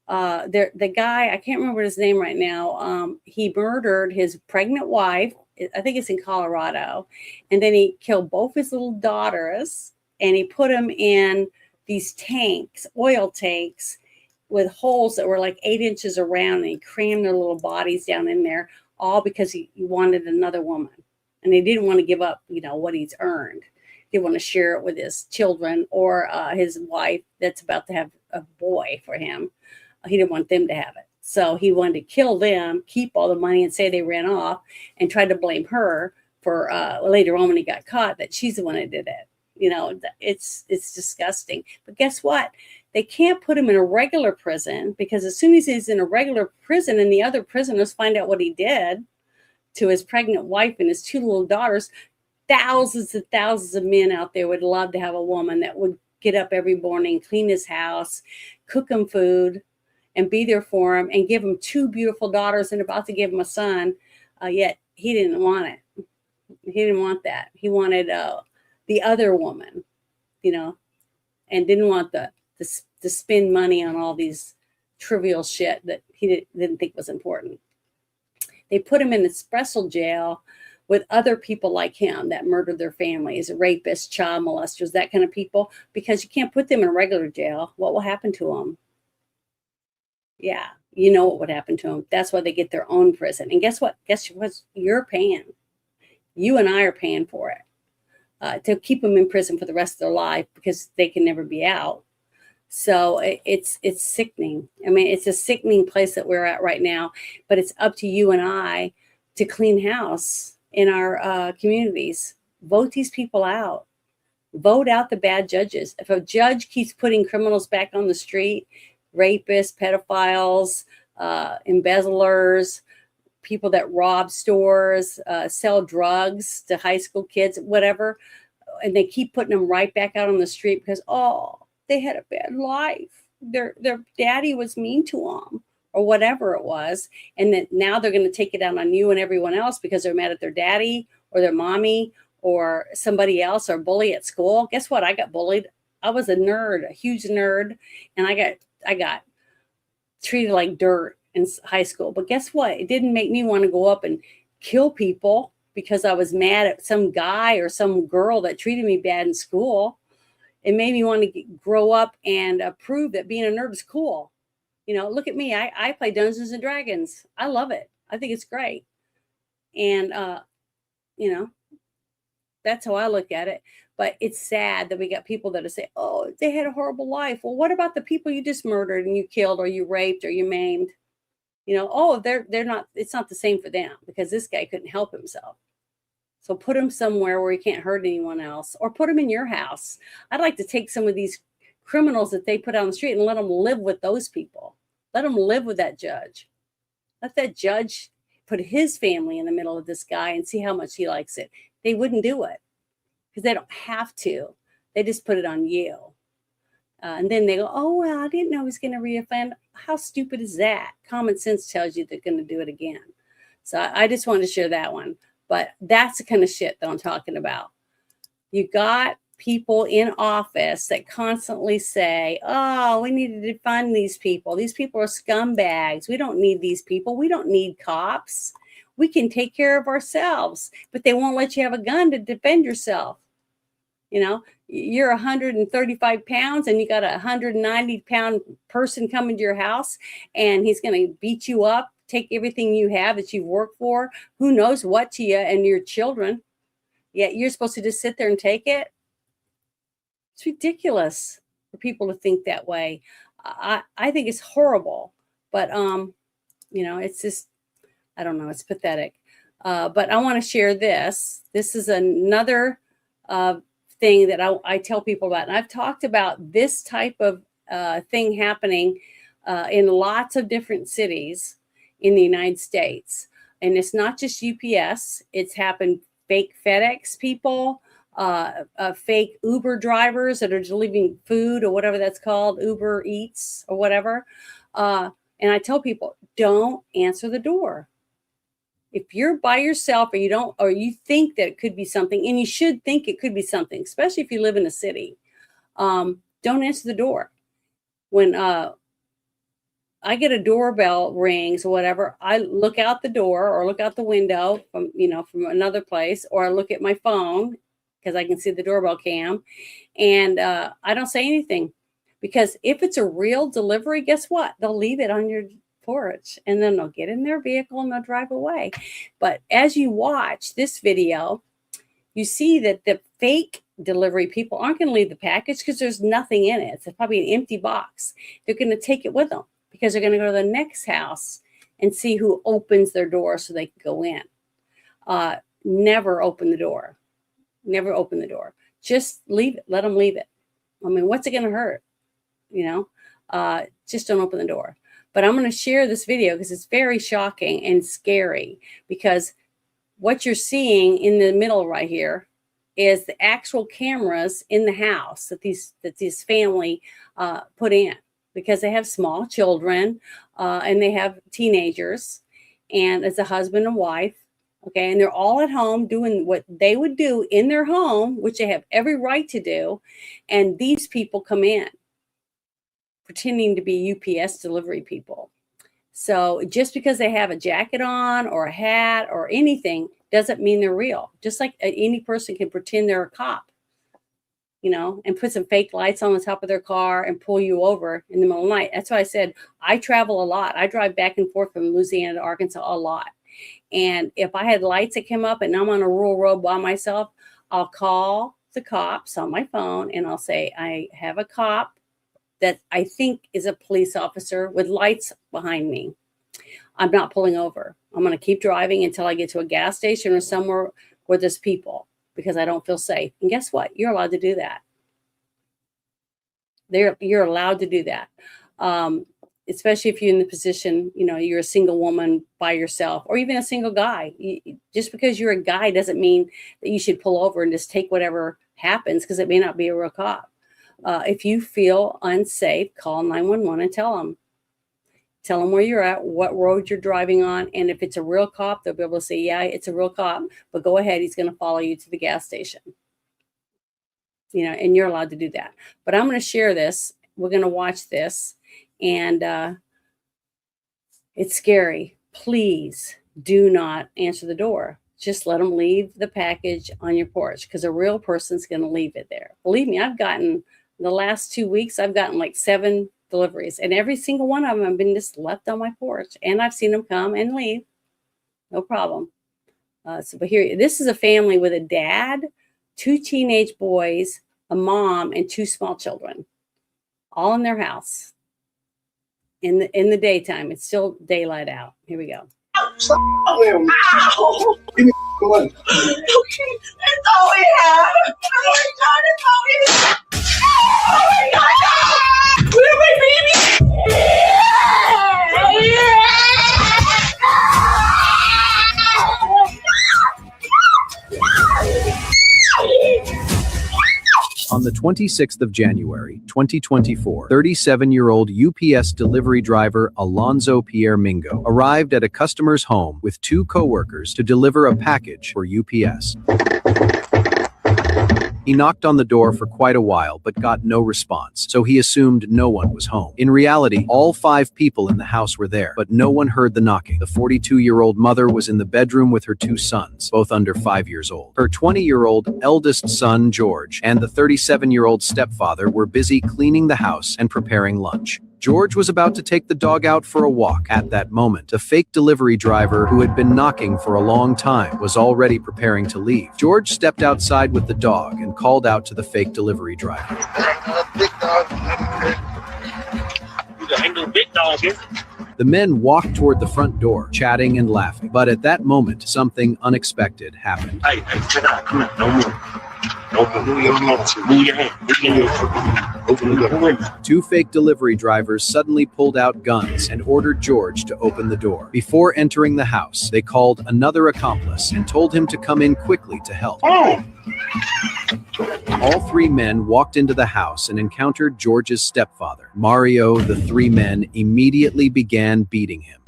The guy, I can't remember his name right now. He murdered his pregnant wife. I think it's in Colorado. And then he killed both his little daughters and he put them in these tanks, oil tanks with holes that were like 8 inches around, and he crammed their little bodies down in there, all because he wanted another woman. And he didn't want to give up, what he's earned. He didn't want to share it with his children or his wife that's about to have a boy for him. He didn't want them to have it. So he wanted to kill them, keep all the money and say they ran off, and tried to blame her for later on when he got caught that she's the one that did it. It's disgusting. But guess what? They can't put him in a regular prison because as soon as he's in a regular prison and the other prisoners find out what he did to his pregnant wife and his 2 little daughters, thousands and thousands of men out there would love to have a woman that would get up every morning, clean his house, cook him food, and be there for him and give him 2 beautiful daughters and about to give him a son. Yet he didn't want it. He didn't want that. He wanted the other woman, and didn't want to spend money on all these trivial shit that he didn't think was important. They put him in a special jail with other people like him that murdered their families, rapists, child molesters, that kind of people, because you can't put them in a regular jail. What will happen to them? Yeah, you know what would happen to them. That's why they get their own prison. And guess what? Guess what? You're paying. You and I are paying for it to keep them in prison for the rest of their life because they can never be out. So it's sickening. I mean, it's a sickening place that we're at right now. But it's up to you and I to clean house in our communities. Vote these people out. Vote out the bad judges. If a judge keeps putting criminals back on the street, rapists, pedophiles, embezzlers, people that rob stores, sell drugs to high school kids, whatever, and they keep putting them right back out on the street because, they had a bad life. Their daddy was mean to them, or whatever it was. And then now they're going to take it out on you and everyone else because they're mad at their daddy or their mommy or somebody else or bully at school. Guess what? I got bullied. I was a nerd, a huge nerd, and I got treated like dirt in high school. But guess what? It didn't make me want to go up and kill people because I was mad at some guy or some girl that treated me bad in school. It made me want to grow up and prove that being a nerd is cool. You know, look at me. I play Dungeons and Dragons. I love it. I think it's great. And, you know, that's how I look at it. But it's sad that we got people that say, oh, they had a horrible life. Well, what about the people you just murdered and you killed or you raped or you maimed? You know, oh, they're not, it's not the same for them because this guy couldn't help himself. So put him somewhere where he can't hurt anyone else, or put him in your house. I'd like to take some of these criminals that they put on the street and let them live with those people. Let them live with that judge. Let that judge put his family in the middle of this guy and see how much he likes it. They wouldn't do it because they don't have to. They just put it on you. And then they go, oh, well, I didn't know he was going to reoffend. How stupid is that? Common sense tells you they're going to do it again. So I just wanted to share that one. But that's the kind of shit that I'm talking about. You got people in office that constantly say, oh, we need to defund these people. These people are scumbags. We don't need these people. We don't need cops. We can take care of ourselves. But they won't let you have a gun to defend yourself. You know, you're 135 pounds and you got a 190-pound person coming to your house and he's going to beat you up, take everything you have that you've worked for, who knows what to you and your children. Yet you're supposed to just sit there and take it. It's ridiculous for people to think that way. I think it's horrible, but you know, it's just, I don't know, it's pathetic. But I want to share this. This is another thing that I tell people about. And I've talked about this type of thing happening in lots of different cities in the United States. And it's not just UPS. It's happened fake FedEx people, fake Uber drivers that are delivering food or whatever that's called, Uber Eats or whatever. And I tell people, don't answer the door. If you're by yourself or you think that it could be something, and you should think it could be something, especially if you live in a city, don't answer the door. When I get a doorbell rings or whatever, I look out the door or look out the window from another place, or I look at my phone because I can see the doorbell cam, and I don't say anything, because if it's a real delivery, guess what? They'll leave it on your porch and then they'll get in their vehicle and they'll drive away. But as you watch this video, you see that the fake delivery people aren't going to leave the package because there's nothing in it. It's probably an empty box. They're going to take it with them because they're going to go to the next house and see who opens their door so they can go in. Never open the door. Never open the door. Just leave it. Let them leave it. I mean, what's it going to hurt? Just don't open the door. But I'm going to share this video because it's very shocking and scary, because what you're seeing in the middle right here is the actual cameras in the house that this family put in, because they have small children and they have teenagers, and it's a husband and wife. Okay. And they're all at home doing what they would do in their home, which they have every right to do. And these people come in pretending to be UPS delivery people. So just because they have a jacket on or a hat or anything doesn't mean they're real. Just like any person can pretend they're a cop, and put some fake lights on the top of their car and pull you over in the middle of the night. That's why I said I travel a lot. I drive back and forth from Louisiana to Arkansas a lot. And if I had lights that came up and I'm on a rural road by myself, I'll call the cops on my phone and I'll say, I have a cop that I think is a police officer with lights behind me. I'm not pulling over. I'm going to keep driving until I get to a gas station or somewhere where there's people, because I don't feel safe. And guess what? You're allowed to do that. You're allowed to do that. Especially if you're in the position, you're a single woman by yourself, or even a single guy. Just because you're a guy doesn't mean that you should pull over and just take whatever happens, because it may not be a real cop. If you feel unsafe, call 911 and tell them. Tell them where you're at, what road you're driving on, and if it's a real cop, they'll be able to say, yeah, it's a real cop, but go ahead, he's going to follow you to the gas station. You know, and you're allowed to do that. But I'm going to share this. We're going to watch this, and it's scary. Please do not answer the door. Just let them leave the package on your porch, because a real person's going to leave it there. Believe me, I've gotten, the last 2 weeks, I've gotten like 7 deliveries, and every single one of them have been just left on my porch, and I've seen them come and leave, no problem. But here, this is a family with a dad, 2 teenage boys, a mom, and 2 small children, all in their house. In the daytime, it's still daylight out. Here we go. That's all we have. Oh my God, that's all we have. Oh my God, no! Where my baby? On the 26th of January, 2024, 37-year-old UPS delivery driver Alonzo Pierre Mingo arrived at a customer's home with 2 coworkers to deliver a package for UPS. He knocked on the door for quite a while but got no response, so he assumed no one was home. In reality, all 5 people in the house were there, but no one heard the knocking. The 42-year-old mother was in the bedroom with her 2 sons, both under 5 years old. Her 20-year-old eldest son, George, and the 37-year-old stepfather were busy cleaning the house and preparing lunch. George was about to take the dog out for a walk. At that moment, the fake delivery driver, who had been knocking for a long time, was already preparing to leave. George stepped outside with the dog and called out to the fake delivery driver. The men walked toward the front door, chatting and laughing. But at that moment, something unexpected happened. Two fake delivery drivers suddenly pulled out guns and ordered George to open the door. Before entering the house, they called another accomplice and told him to come in quickly to help. All 3 men walked into the house and encountered George's stepfather, Mario. The 3 men immediately began beating him.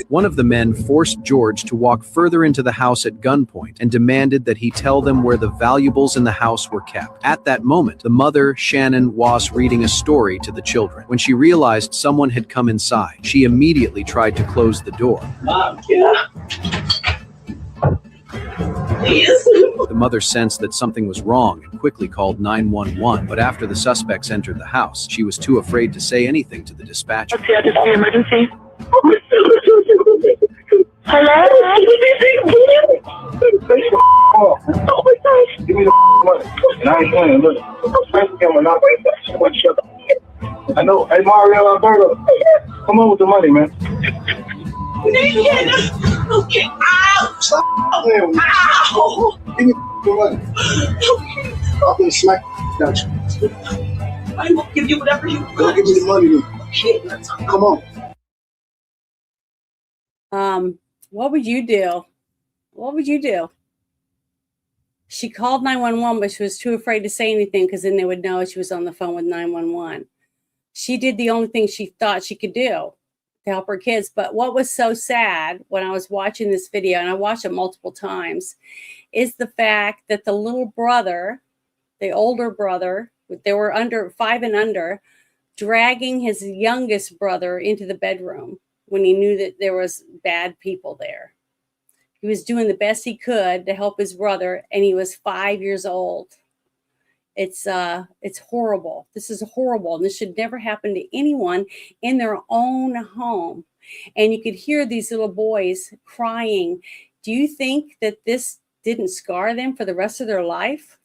One of the men forced George to walk further into the house at gunpoint and demanded that he tell them where the valuables in the house were kept. At that moment, the mother, Shannon, was reading a story to the children. When she realized someone had come inside, she immediately tried to close the door. The mother sensed that something was wrong and quickly called 911, but after the suspects entered the house, she was too afraid to say anything to the dispatcher. Okay, I just need emergency. Hello? Oh my gosh. Give me the money. And I ain't playing. Look, I know. Hey, Mario Alberto, come on with the money, man. Okay. Ow! Ow! Give me the money. I'm gonna smack you. I will give you whatever you want. Go give me the money. Okay, come on. What would you do? What would you do? She called 911, but she was too afraid to say anything because then they would know she was on the phone with 911. She did the only thing she thought she could do to help her kids. But what was so sad when I was watching this video, and I watched it multiple times, is the fact that the little brother, the older brother, they were under 5 and under, dragging his youngest brother into the bedroom when he knew that there was bad people there. He was doing the best he could to help his brother, and he was 5 years old. It's horrible. This is horrible, and this should never happen to anyone in their own home. And you could hear these little boys crying. Do you think that this didn't scar them for the rest of their life?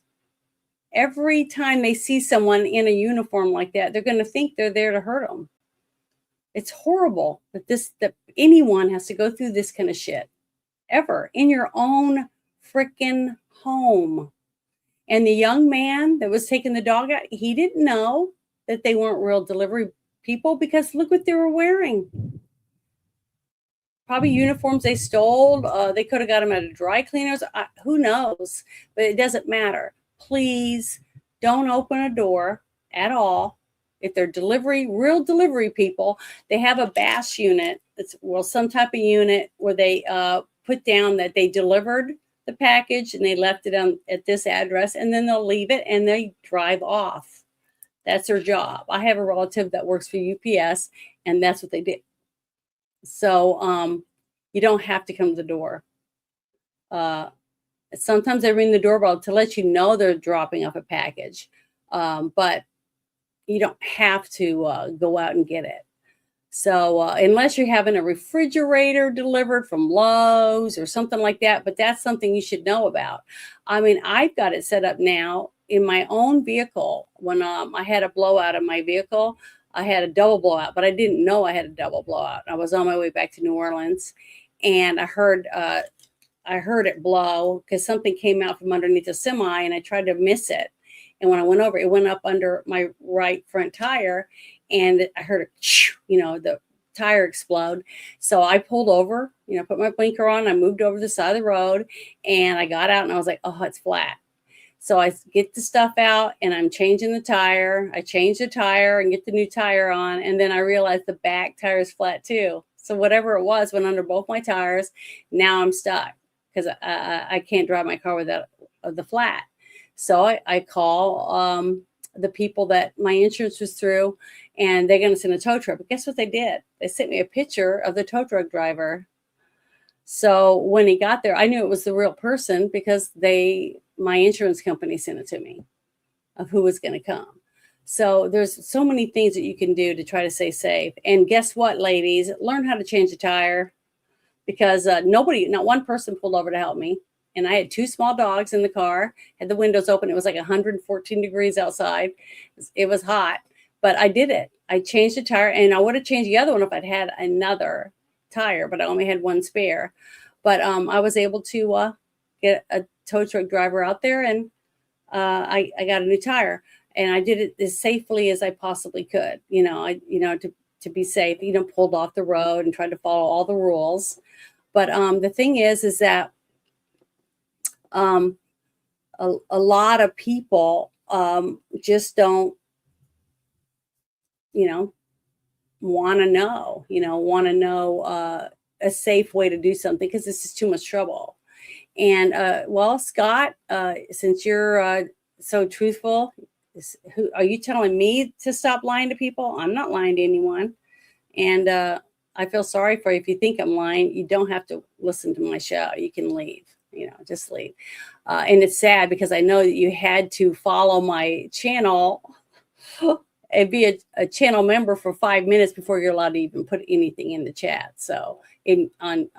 Every time they see someone in a uniform like that, they're going to think they're there to hurt them. It's horrible that anyone has to go through this kind of shit ever in your own freaking home. And the young man that was taking the dog out, he didn't know that they weren't real delivery people because look what they were wearing. Probably uniforms they stole. They could have got them at a dry cleaners. Who knows? But it doesn't matter. Please don't open a door at all. If they're real delivery people, they have a BAS unit. It's some type of unit where they put down that they delivered the package and they left it at this address, and then they'll leave it and they drive off. That's their job. I have a relative that works for UPS, and that's what they did. So you don't have to come to the door. Sometimes they ring the doorbell to let you know they're dropping off a package, but you don't have to go out and get it. So unless you're having a refrigerator delivered from Lowe's or something like that, but that's something you should know about. I mean, I've got it set up now in my own vehicle. When I had a blowout in my vehicle, I had a double blowout, but I didn't know I had a double blowout. I was on my way back to New Orleans, and I heard it blow because something came out from underneath the semi, and I tried to miss it. And when I went over, it went up under my right front tire, and I heard the tire explode. So I pulled over, put my blinker on. I moved over to the side of the road, and I got out, and I was like, oh, it's flat. So I get the stuff out, and I'm changing the tire. I change the tire and get the new tire on, and then I realized the back tire is flat too. So whatever it was went under both my tires. Now I'm stuck because I can't drive my car without the flat. So I call the people that my insurance was through, and they're going to send a tow truck. But guess what they did? They sent me a picture of the tow truck driver. So when he got there, I knew it was the real person because my insurance company sent it to me of who was going to come. So there's so many things that you can do to try to stay safe. And guess what, ladies? Learn how to change a tire, because not one person pulled over to help me. And I had two small dogs in the car, had the windows open. It was like 114 degrees outside. It was hot, but I did it. I changed the tire, and I would have changed the other one if I'd had another tire, but I only had one spare. But I was able to get a tow truck driver out there, and I got a new tire, and I did it as safely as I possibly could. To be safe, pulled off the road and tried to follow all the rules. But the thing is that a lot of people just don't, want to know a safe way to do something, because this is too much trouble. And Scott, since you're so truthful, who are you telling me to stop lying to people? I'm not lying to anyone. And I feel sorry for you. If you think I'm lying, you don't have to listen to my show. You can leave. Just leave. And it's sad because I know that you had to follow my channel and be a channel member for 5 minutes before you're allowed to even put anything in the chat. So on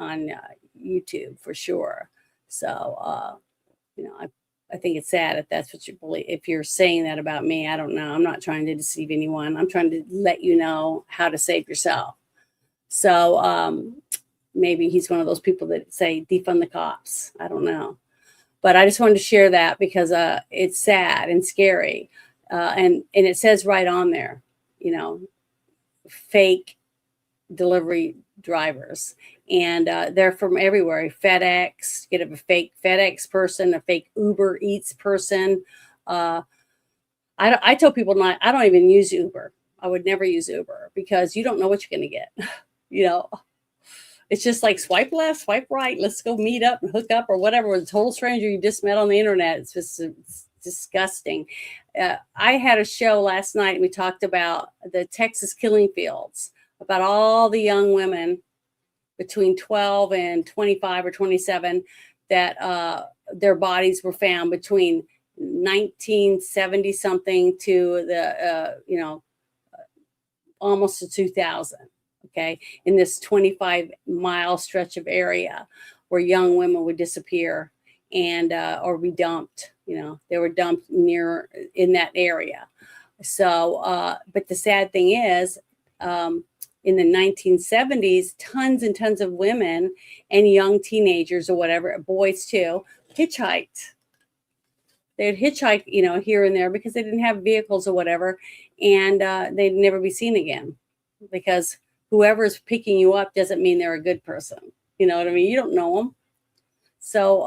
YouTube for sure. So, I think it's sad if that's what you believe. If you're saying that about me, I don't know. I'm not trying to deceive anyone. I'm trying to let you know how to save yourself. So, maybe he's one of those people that say defund the cops. I don't know. But I just wanted to share that because it's sad and scary. And it says right on there, fake delivery drivers. And they're from everywhere. FedEx, get a fake FedEx person, a fake Uber Eats person. I tell people I don't even use Uber. I would never use Uber because you don't know what you're going to get. It's just like swipe left, swipe right. Let's go meet up and hook up or whatever with a total stranger you just met on the internet. It's disgusting. I had a show last night and we talked about the Texas killing fields, about all the young women between 12 and 25 or 27 that their bodies were found between 1970 something to the, almost to 2000. Okay, in this 25-mile stretch of area where young women would disappear and or be dumped. They were dumped near in that area. So, but the sad thing is, in the 1970s, tons and tons of women and young teenagers or whatever, boys too, hitchhiked. They'd hitchhike, here and there because they didn't have vehicles or whatever, and they'd never be seen again because whoever's picking you up doesn't mean they're a good person. You know what I mean? You don't know them. So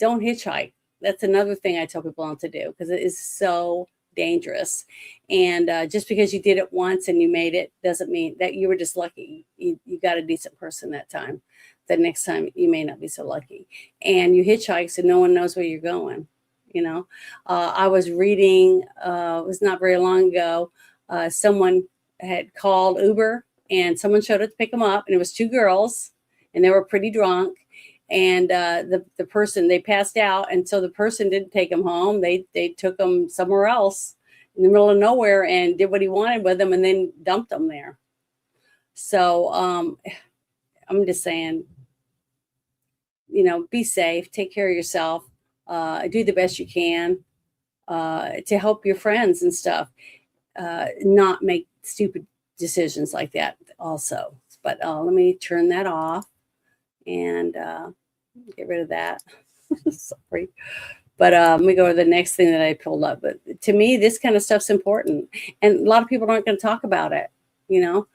don't hitchhike. That's another thing I tell people not to do, because it is so dangerous. And just because you did it once and you made it doesn't mean that you were just lucky. You got a decent person that time. The next time you may not be so lucky. And you hitchhike, so no one knows where you're going. You know, I was reading, it was not very long ago, someone had called Uber and someone showed up to pick them up, and it was two girls and they were pretty drunk. And the person, they passed out, and so the person didn't take them home. They took them somewhere else in the middle of nowhere and did what he wanted with them, and then dumped them there. So I'm just saying, you know, be safe, take care of yourself, do the best you can to help your friends and stuff, not make stupid decisions like that also. But let me turn that off and get rid of that. Sorry. But let me go to the next thing that I pulled up. But to me, this kind of stuff's important. And a lot of people aren't going to talk about it, you know.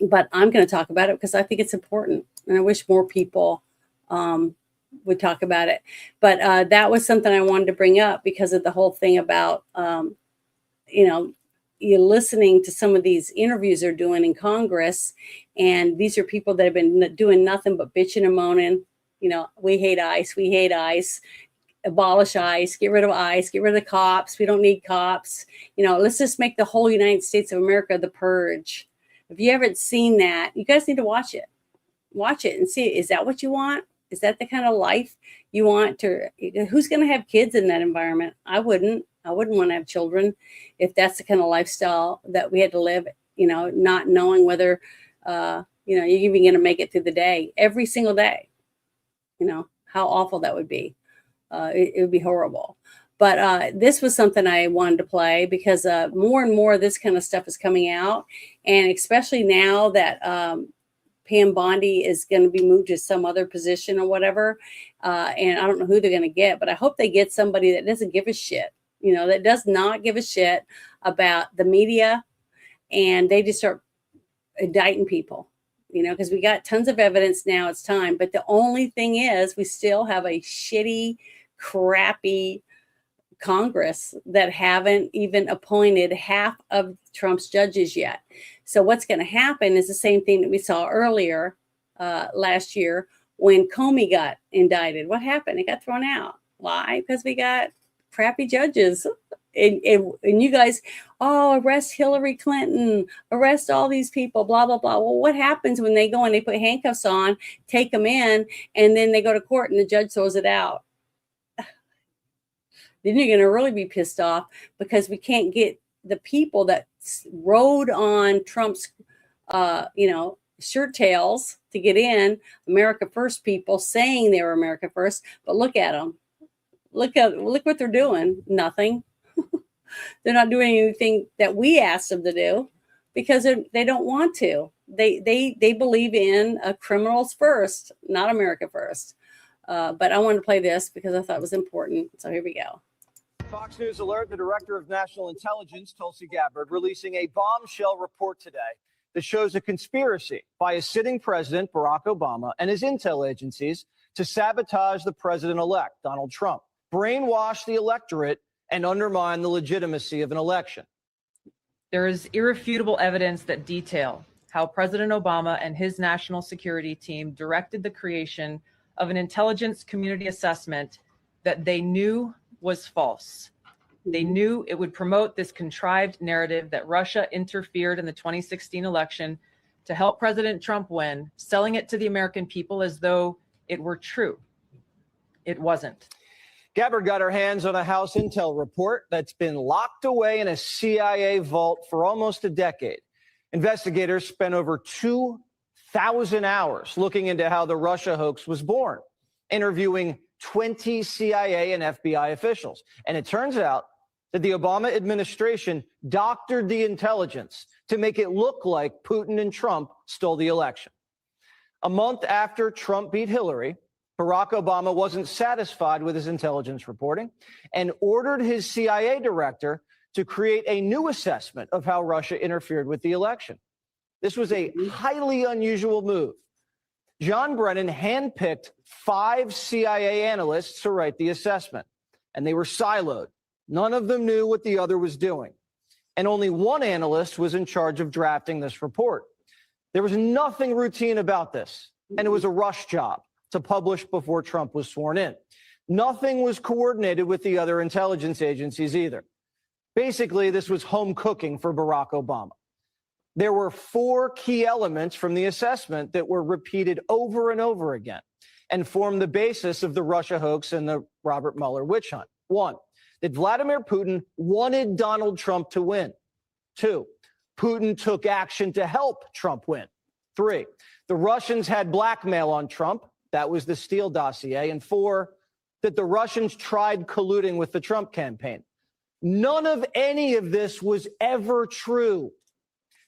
But I'm going to talk about it because I think it's important. And I wish more people would talk about it. But that was something I wanted to bring up because of the whole thing about, you know, you're listening to some of these interviews they're doing in Congress, and these are people that have been doing nothing but bitching and moaning. You know, we hate ICE, we hate ICE, abolish ICE, get rid of ICE, get rid of the cops. We don't need cops. You know, let's just make the whole United States of America the purge. If you haven't seen that, you guys need to watch it. Watch it and see, is that what you want? Is that the kind of life you want to? Who's going to have kids in that environment? I wouldn't want to have children if that's the kind of lifestyle that we had to live, you know, not knowing whether, you know, you're even going to make it through the day, every single day. You know, how awful that would be. It would be horrible. But this was something I wanted to play because more and more of this kind of stuff is coming out. And especially now that Pam Bondi is going to be moved to some other position or whatever. And I don't know who they're going to get, but I hope they get somebody that doesn't give a shit. You know, that does not give a shit about the media, and they just start indicting people, you know, because we got tons of evidence now. It's time. But the only thing is we still have a shitty, crappy Congress that haven't even appointed half of Trump's judges yet. So what's going to happen is the same thing that we saw earlier last year when Comey got indicted. What happened? It got thrown out. Why? Because we got crappy judges. And you guys, oh, arrest Hillary Clinton, arrest all these people, blah, blah, blah. Well, what happens when they go and they put handcuffs on, take them in, and then they go to court and the judge throws it out? Then you're going to really be pissed off because we can't get the people that rode on Trump's, you know, shirt tails to get in, America First people saying they were America First. But look at them. Look what they're doing. Nothing. They're not doing anything that we asked them to do because they don't want to. They believe in criminals first, not America first. But I wanted to play this because I thought it was important. So here we go. Fox News alert, the director of national intelligence, Tulsi Gabbard, releasing a bombshell report today that shows a conspiracy by a sitting president, Barack Obama, and his intel agencies to sabotage the president-elect, Donald Trump, brainwash the electorate, and undermine the legitimacy of an election. There is irrefutable evidence that detail how President Obama and his national security team directed the creation of an intelligence community assessment that they knew was false. They knew it would promote this contrived narrative that Russia interfered in the 2016 election to help President Trump win, selling it to the American people as though it were true. It wasn't. Gabbard got her hands on a House intel report that's been locked away in a CIA vault for almost a decade. Investigators spent over 2,000 hours looking into how the Russia hoax was born, interviewing 20 CIA and FBI officials. And it turns out that the Obama administration doctored the intelligence to make it look like Putin and Trump stole the election. A month after Trump beat Hillary, Barack Obama wasn't satisfied with his intelligence reporting and ordered his CIA director to create a new assessment of how Russia interfered with the election. This was a highly unusual move. John Brennan handpicked 5 CIA analysts to write the assessment, and they were siloed. None of them knew what the other was doing. And only one analyst was in charge of drafting this report. There was nothing routine about this, and it was a rush job to publish before Trump was sworn in. Nothing was coordinated with the other intelligence agencies either. Basically, this was home cooking for Barack Obama. There were 4 key elements from the assessment that were repeated over and over again and formed the basis of the Russia hoax and the Robert Mueller witch hunt. 1, that Vladimir Putin wanted Donald Trump to win. 2, Putin took action to help Trump win. 3, the Russians had blackmail on Trump. That was the Steele dossier. And 4, that the Russians tried colluding with the Trump campaign. None of any of this was ever true.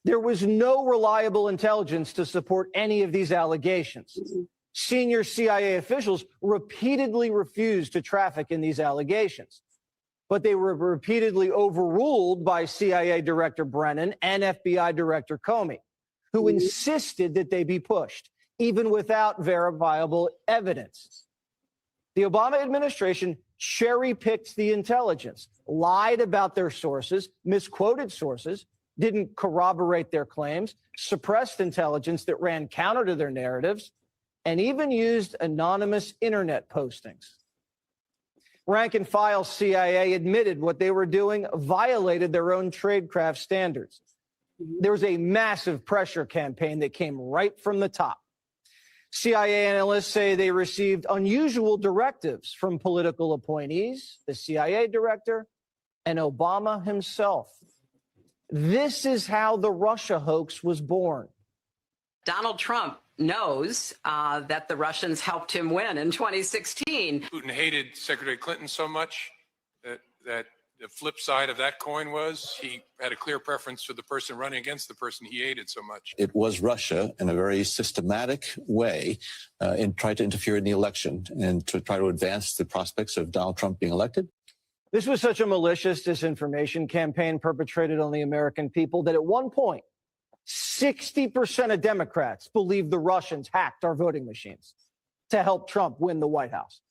There was no reliable intelligence to support any of these allegations. Senior CIA officials repeatedly refused to traffic in these allegations, but they were repeatedly overruled by CIA Director Brennan and FBI Director Comey, who insisted that they be pushed, even without verifiable evidence. The Obama administration cherry-picked the intelligence, lied about their sources, misquoted sources, didn't corroborate their claims, suppressed intelligence that ran counter to their narratives, and even used anonymous internet postings. Rank and file CIA admitted what they were doing violated their own tradecraft standards. There was a massive pressure campaign that came right from the top. CIA analysts say they received unusual directives from political appointees, the CIA director, and Obama himself. This is how the Russia hoax was born. Donald Trump knows that the Russians helped him win in 2016. Putin hated Secretary Clinton so much that the flip side of that coin was he had a clear preference for the person running against the person he hated so much. It was Russia in a very systematic way in trying to interfere in the election and to try to advance the prospects of Donald Trump being elected. This was such a malicious disinformation campaign perpetrated on the American people that at one point, 60% of Democrats believed the Russians hacked our voting machines to help Trump win the White House.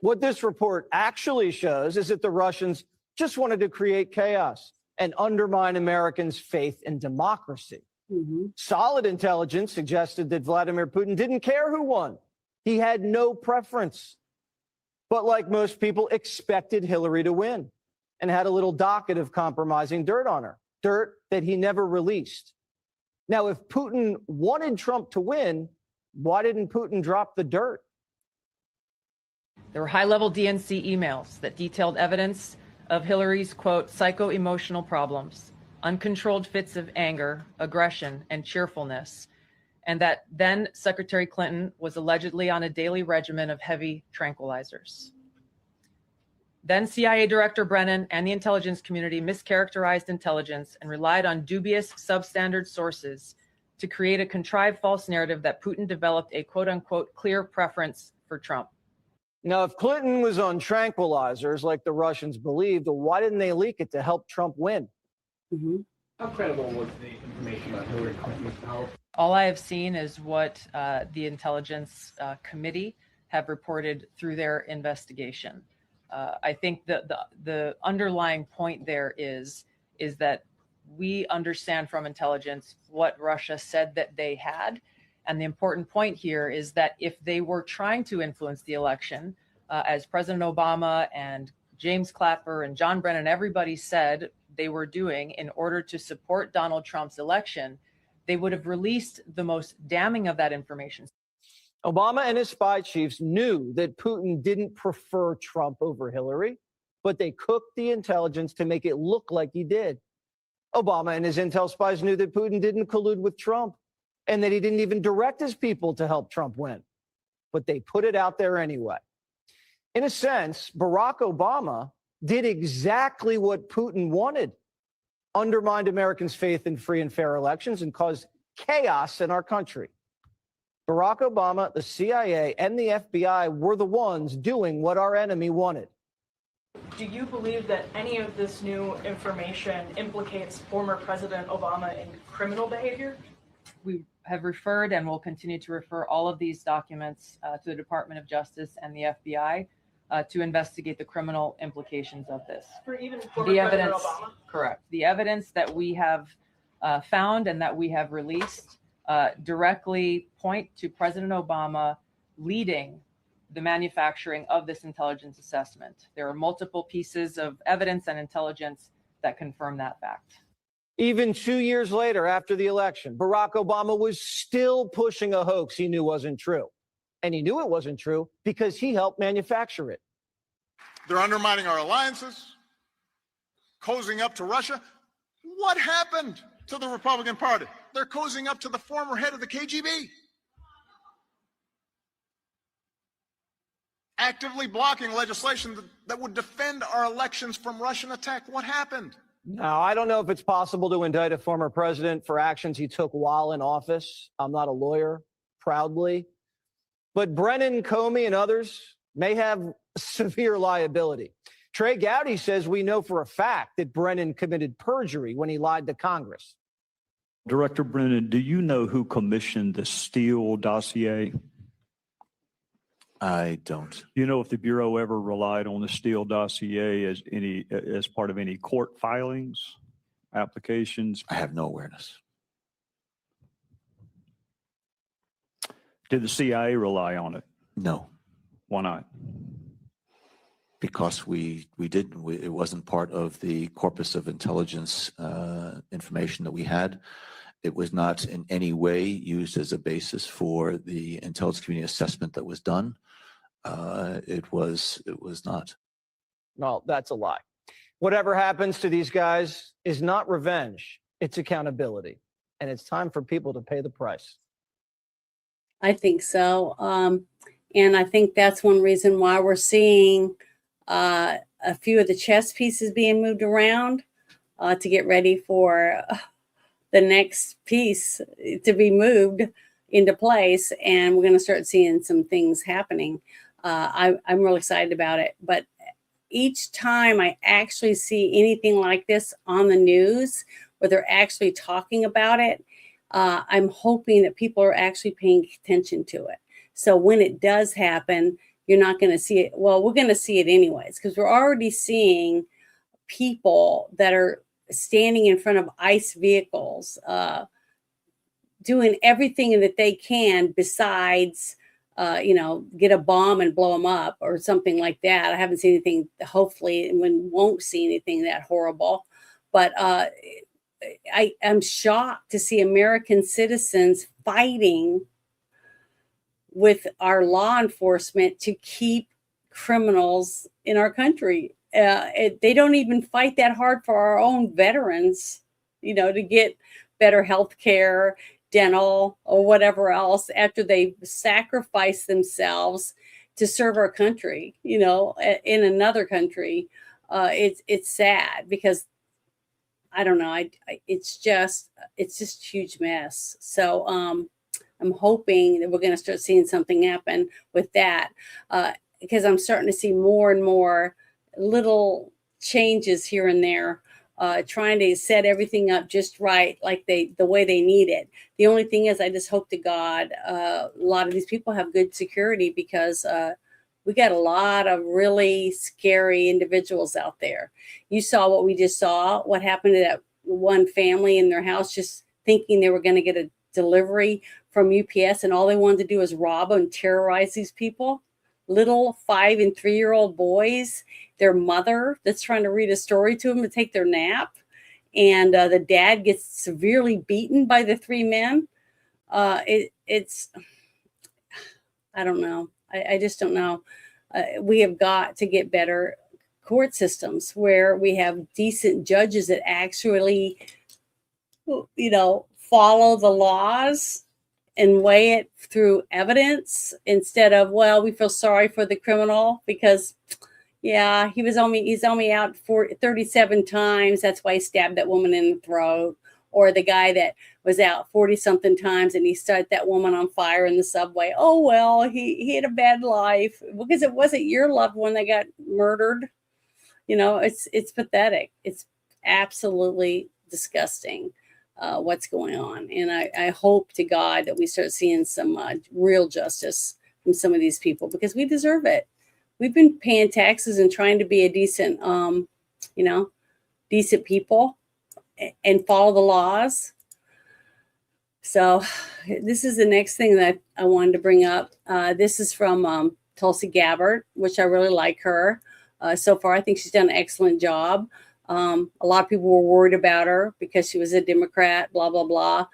What this report actually shows is that the Russians just wanted to create chaos and undermine Americans' faith in democracy. Solid intelligence suggested that Vladimir Putin didn't care who won. He had no preference. But like most people, expected Hillary to win and had a little docket of compromising dirt on her, dirt that he never released. Now, if Putin wanted Trump to win, why didn't Putin drop the dirt? There were high-level DNC emails that detailed evidence of Hillary's, quote, psycho-emotional problems, uncontrolled fits of anger, aggression, and cheerfulness, and that then Secretary Clinton was allegedly on a daily regimen of heavy tranquilizers. Then CIA Director Brennan and the intelligence community mischaracterized intelligence and relied on dubious substandard sources to create a contrived false narrative that Putin developed a quote-unquote clear preference for Trump. Now, if Clinton was on tranquilizers like the Russians believed, why didn't they leak it to help Trump win? How credible was the information about Hillary Clinton's power? All I have seen is what the Intelligence Committee have reported through their investigation. I think that the underlying point there is that we understand from intelligence what Russia said that they had. And the important point here is that if they were trying to influence the election, as President Obama and James Clapper and John Brennan, everybody said they were doing in order to support Donald Trump's election, they would have released the most damning of that information. Obama and his spy chiefs knew that Putin didn't prefer Trump over Hillary, but they cooked the intelligence to make it look like he did. Obama and his intel spies knew that Putin didn't collude with Trump and that he didn't even direct his people to help Trump win, but they put it out there anyway. In a sense, Barack Obama did exactly what Putin wanted, undermined Americans' faith in free and fair elections and caused chaos in our country. Barack Obama, the CIA, and the FBI were the ones doing what our enemy wanted. Do you believe that any of this new information implicates former President Obama in criminal behavior? we have referred and will continue to refer all of these documents to the Department of Justice and the FBI to investigate the criminal implications of this. For even The former President evidence, Obama? correct. The evidence that we have found and that we have released directly point to President Obama leading the manufacturing of this intelligence assessment. There are multiple pieces of evidence and intelligence that confirm that fact. Even 2 years later, after the election, Barack Obama was still pushing a hoax he knew wasn't true. And he knew it wasn't true because he helped manufacture it. They're undermining our alliances, cozying up to Russia. What happened to the Republican Party? They're cozying up to the former head of the KGB. Actively blocking legislation that would defend our elections from Russian attack. What happened? Now, I don't know if it's possible to indict a former president for actions he took while in office. I'm not a lawyer, proudly. But Brennan, Comey, and others may have severe liability. Trey Gowdy says we know for a fact that Brennan committed perjury when he lied to Congress. Director Brennan, do you know who commissioned the Steele dossier? I don't. Do you know if the Bureau ever relied on the Steele dossier as part of any court filings, applications? I have no awareness. Did the CIA rely on it? No. Why not? Because we didn't. It wasn't part of the corpus of intelligence information that we had. It was not in any way used as a basis for the intelligence community assessment that was done. It was not. Well, that's a lie. Whatever happens to these guys is not revenge. It's accountability. And it's time for people to pay the price. I think so. And I think that's one reason why we're seeing a few of the chess pieces being moved around to get ready for the next piece to be moved into place. And we're going to start seeing some things happening. I'm really excited about it. But each time I actually see anything like this on the news, where they're actually talking about it, I'm hoping that people are actually paying attention to it. So when it does happen, you're not going to see it. Well, we're going to see it anyways, because we're already seeing people that are standing in front of ICE vehicles, doing everything that they can besides, get a bomb and blow them up or something like that. I haven't seen anything, hopefully, and won't see anything that horrible. But I am shocked to see American citizens fighting with our law enforcement to keep criminals in our country. They don't even fight that hard for our own veterans, to get better health care, dental, or whatever else after they sacrifice themselves to serve our country, in another country. It's sad because I don't know. It's just a huge mess. So I'm hoping that we're going to start seeing something happen with that, because I'm starting to see more and more little changes here and there, trying to set everything up just right, like the way they need it. The only thing is, I just hope to God a lot of these people have good security, because we got a lot of really scary individuals out there. You saw what we just saw, what happened to that one family in their house, just thinking they were going to get a delivery from UPS, and all they wanted to do was rob and terrorize these people. Little 5 and 3-year-old boys, their mother that's trying to read a story to them to take their nap. And the dad gets severely beaten by the 3 men. It's, I don't know. I just don't know. We have got to get better court systems where we have decent judges that actually, follow the laws and weigh it through evidence, instead of, well, we feel sorry for the criminal because, yeah, he's only out for 37 times. That's why he stabbed that woman in the throat. Or the guy that was out 40 something times and he started that woman on fire in the subway. Oh, well, he had a bad life because it wasn't your loved one that got murdered. It's pathetic. It's absolutely disgusting. what's going on. And I hope to God that we start seeing some real justice from some of these people, because we deserve it. We've been paying taxes and trying to be a decent, decent people and follow the laws. So this is the next thing that I wanted to bring up. This is from Tulsi Gabbard, which I really like her. So far, I think she's done an excellent job. A lot of people were worried about her because she was a Democrat, blah, blah, blah.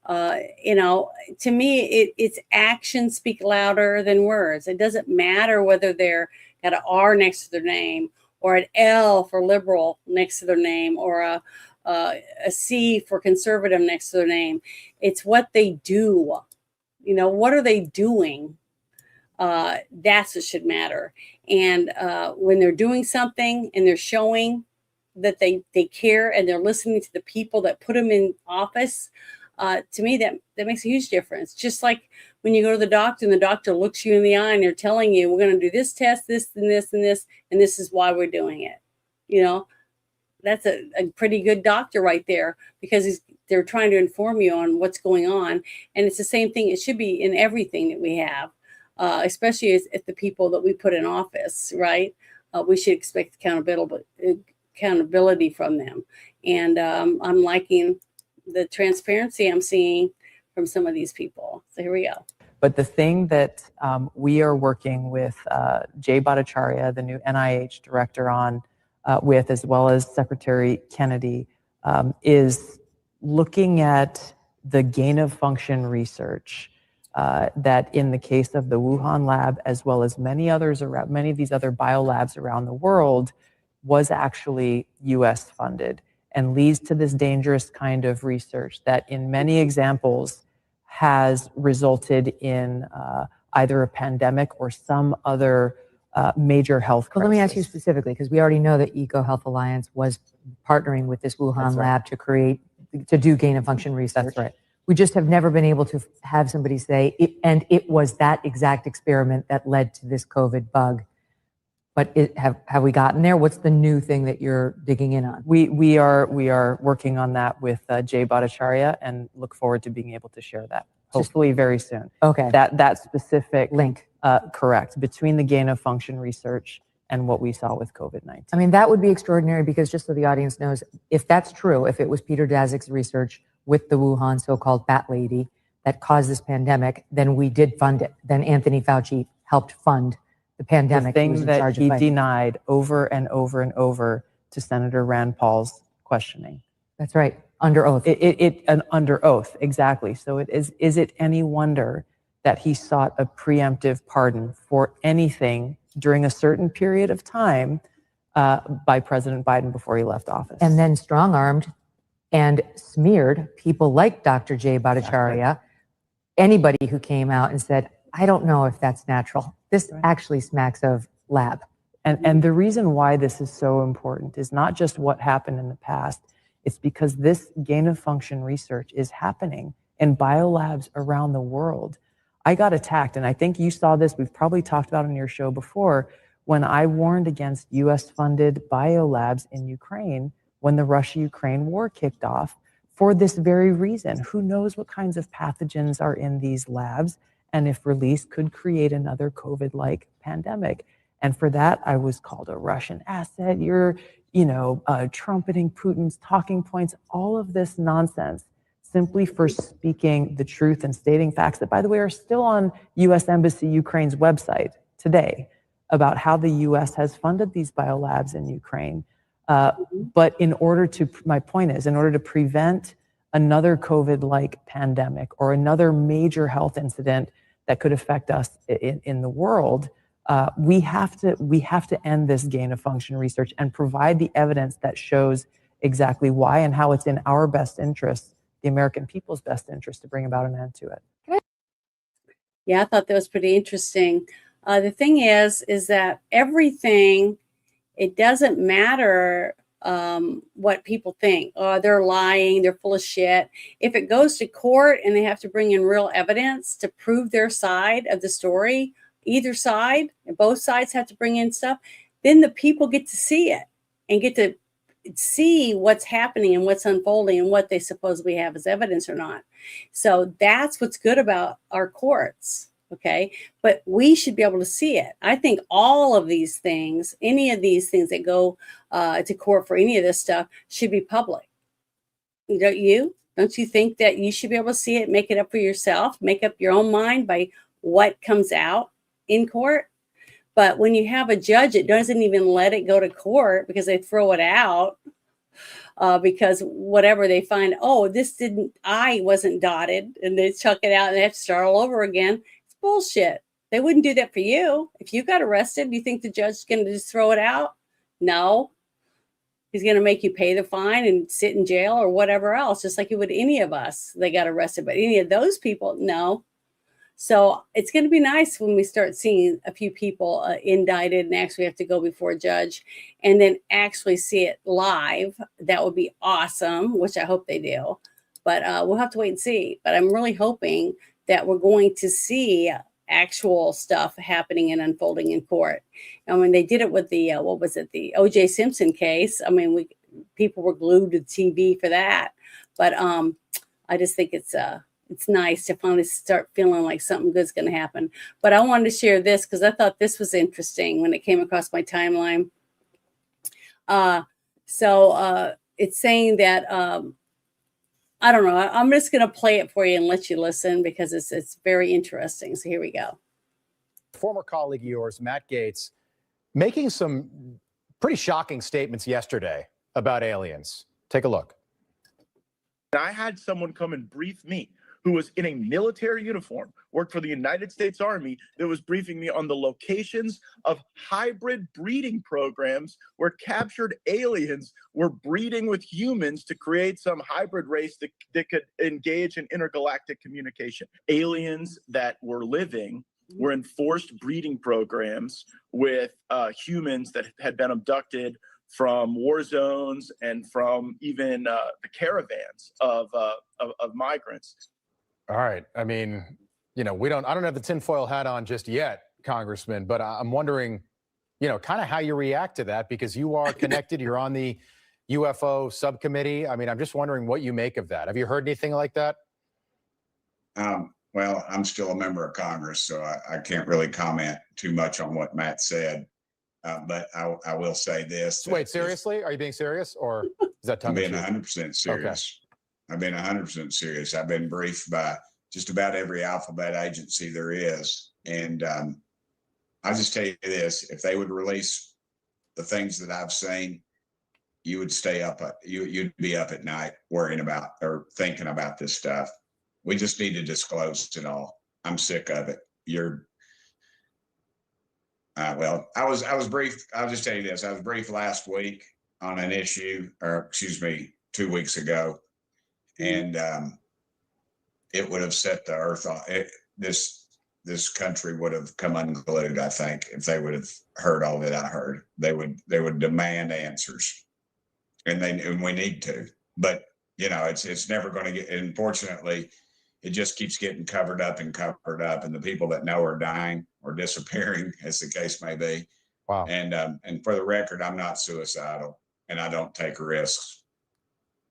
To me, it's actions speak louder than words. It doesn't matter whether they're got an R next to their name or an L for liberal next to their name or a C for conservative next to their name. It's what they do. What are they doing? That's what should matter. And when they're doing something and they're showing that they care and they're listening to the people that put them in office, to me, that makes a huge difference. Just like when you go to the doctor and the doctor looks you in the eye and they're telling you, we're going to do this test, this and this and this, and this is why we're doing it. That's a pretty good doctor right there, because they're trying to inform you on what's going on. And it's the same thing. It should be in everything that we have, especially as the people that we put in office, right? We should expect accountability from them. And I'm liking the transparency I'm seeing from some of these people. So here we go. But the thing that we are working with Jay Bhattacharya, the new NIH director, on with, as well as Secretary Kennedy, is looking at the gain of function research that in the case of the Wuhan lab, as well as many of these other biolabs around the world, was actually US funded and leads to this dangerous kind of research that in many examples has resulted in either a pandemic or some other major health crisis. Well, let me ask you specifically, because we already know that EcoHealth Alliance was partnering with this Wuhan lab to do gain of function research. That's right. We just have never been able to have somebody say, it was that exact experiment that led to this COVID bug. But have we gotten there? What's the new thing that you're digging in on? We are working on that with Jay Bhattacharya and look forward to being able to share that hopefully very soon. Okay. That specific link. Correct, between the gain of function research and what we saw with COVID-19. I mean, that would be extraordinary, because just so the audience knows, if that's true, if it was Peter Daszak's research with the Wuhan so-called bat lady that caused this pandemic, then we did fund it. Then Anthony Fauci helped fund the pandemic. The thing that he denied over and over and over to Senator Rand Paul's questioning. That's right, under oath. Under oath, exactly. So is it any wonder that he sought a preemptive pardon for anything during a certain period of time by President Biden before he left office? And then strong-armed and smeared people like Dr. Jay Bhattacharya, anybody who came out and said, I don't know if that's natural. This actually smacks of lab. And the reason why this is so important is not just what happened in the past. It's because this gain of function research is happening in biolabs around the world. I got attacked, and I think you saw this. We've probably talked about it on your show before, when I warned against US-funded biolabs in Ukraine when the Russia-Ukraine war kicked off for this very reason. Who knows what kinds of pathogens are in these labs, and if released, could create another COVID-like pandemic. And for that, I was called a Russian asset. You're, trumpeting Putin's talking points, all of this nonsense, simply for speaking the truth and stating facts that, by the way, are still on U.S. Embassy Ukraine's website today about how the U.S. has funded these biolabs in Ukraine. But my point is, in order to prevent another COVID-like pandemic or another major health incident that could affect us in the world, we have to end this gain of function research and provide the evidence that shows exactly why and how it's in our best interest, the American people's best interest, to bring about an end to it. Yeah, I thought that was pretty interesting. The thing is that everything, it doesn't matter what people think. Oh, they're lying, they're full of shit. If it goes to court and they have to bring in real evidence to prove their side of the story, either side, both sides have to bring in stuff, then the people get to see it and get to see what's happening and what's unfolding and what they supposedly have as evidence or not. So that's what's good about our courts. Okay. But we should be able to see it. I think all of these things, any of these things that go to court for any of this stuff should be public. Don't you? Don't you think that you should be able to see it, make it up for yourself, make up your own mind by what comes out in court? But when you have a judge, it doesn't even let it go to court because they throw it out because whatever they find, oh, I wasn't dotted, and they chuck it out and they have to start all over again. It's bullshit. They wouldn't do that for you. If you got arrested, do you think the judge is going to just throw it out? No. He's going to make you pay the fine and sit in jail or whatever else, just like he would any of us. They got arrested, but any of those people, no. So it's going to be nice when we start seeing a few people indicted and actually have to go before a judge and then actually see it live. That would be awesome, which I hope they do. But we'll have to wait and see. But I'm really hoping that we're going to see actual stuff happening and unfolding in court. And when they did it with the, the O.J. Simpson case, I mean, people were glued to the TV for that. But I just think it's nice to finally start feeling like something good's going to happen. But I wanted to share this because I thought this was interesting when it came across my timeline. So it's saying that, I don't know, I'm just going to play it for you and let you listen because it's very interesting. So here we go. Former colleague of yours, Matt Gaetz, making some pretty shocking statements yesterday about aliens. Take a look. I had someone come and brief me who was in a military uniform, worked for the United States Army, that was briefing me on the locations of hybrid breeding programs where captured aliens were breeding with humans to create some hybrid race that could engage in intergalactic communication. Aliens that were living were in forced breeding programs with humans that had been abducted from war zones and from even the caravans of migrants. All right. I mean, I don't have the tinfoil hat on just yet, Congressman, but I'm wondering, kind of how you react to that because you are connected. You're on the UFO subcommittee. I mean, I'm just wondering what you make of that. Have you heard anything like that? Well, I'm still a member of Congress, so I can't really comment too much on what Matt said. But I will say this. Wait, seriously? Are you being serious or is that tongue in cheek? I'm being 100% serious. I've been 100% serious. I've been briefed by just about every alphabet agency there is. And I'll just tell you this, if they would release the things that I've seen, you would stay up, you'd be up at night worrying about or thinking about this stuff. We just need to disclose it all. I'm sick of it. Well, I was briefed. I'll just tell you this. I was briefed last week on an issue, or excuse me, 2 weeks ago. And it would have set the earth on it. This country would have come unglued, I think, if they would have heard all that I heard. They would demand answers, and we need to. But it's never going to get. Unfortunately, it just keeps getting covered up, and the people that know are dying or disappearing, as the case may be. Wow. And for the record, I'm not suicidal, and I don't take risks.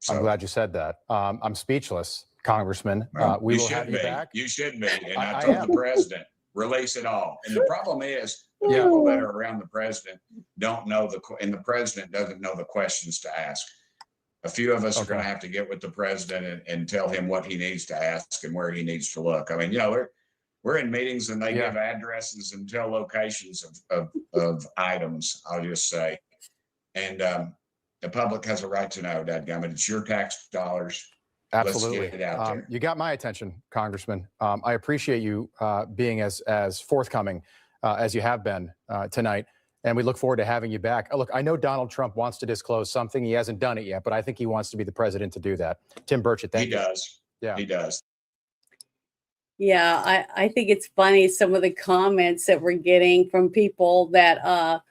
So, I'm glad you said that. I'm speechless, Congressman. We will have you back. You should be. And I told the president, release it all. And the problem is, the people that are around the president don't know and the president doesn't know the questions to ask. A few of us are going to have to get with the president and tell him what he needs to ask and where he needs to look. I mean, we're in meetings and they give addresses and tell locations of items, I'll just say. And the public has a right to know, dadgummit. It's your tax dollars. Absolutely. Let's get it out there. You got my attention, Congressman. I appreciate you being as forthcoming as you have been tonight. And we look forward to having you back. Look, I know Donald Trump wants to disclose something. He hasn't done it yet, but I think he wants to be the president to do that. Tim Burchett, thank you. He does. Yeah. He does. Yeah, I think it's funny, some of the comments that we're getting from people that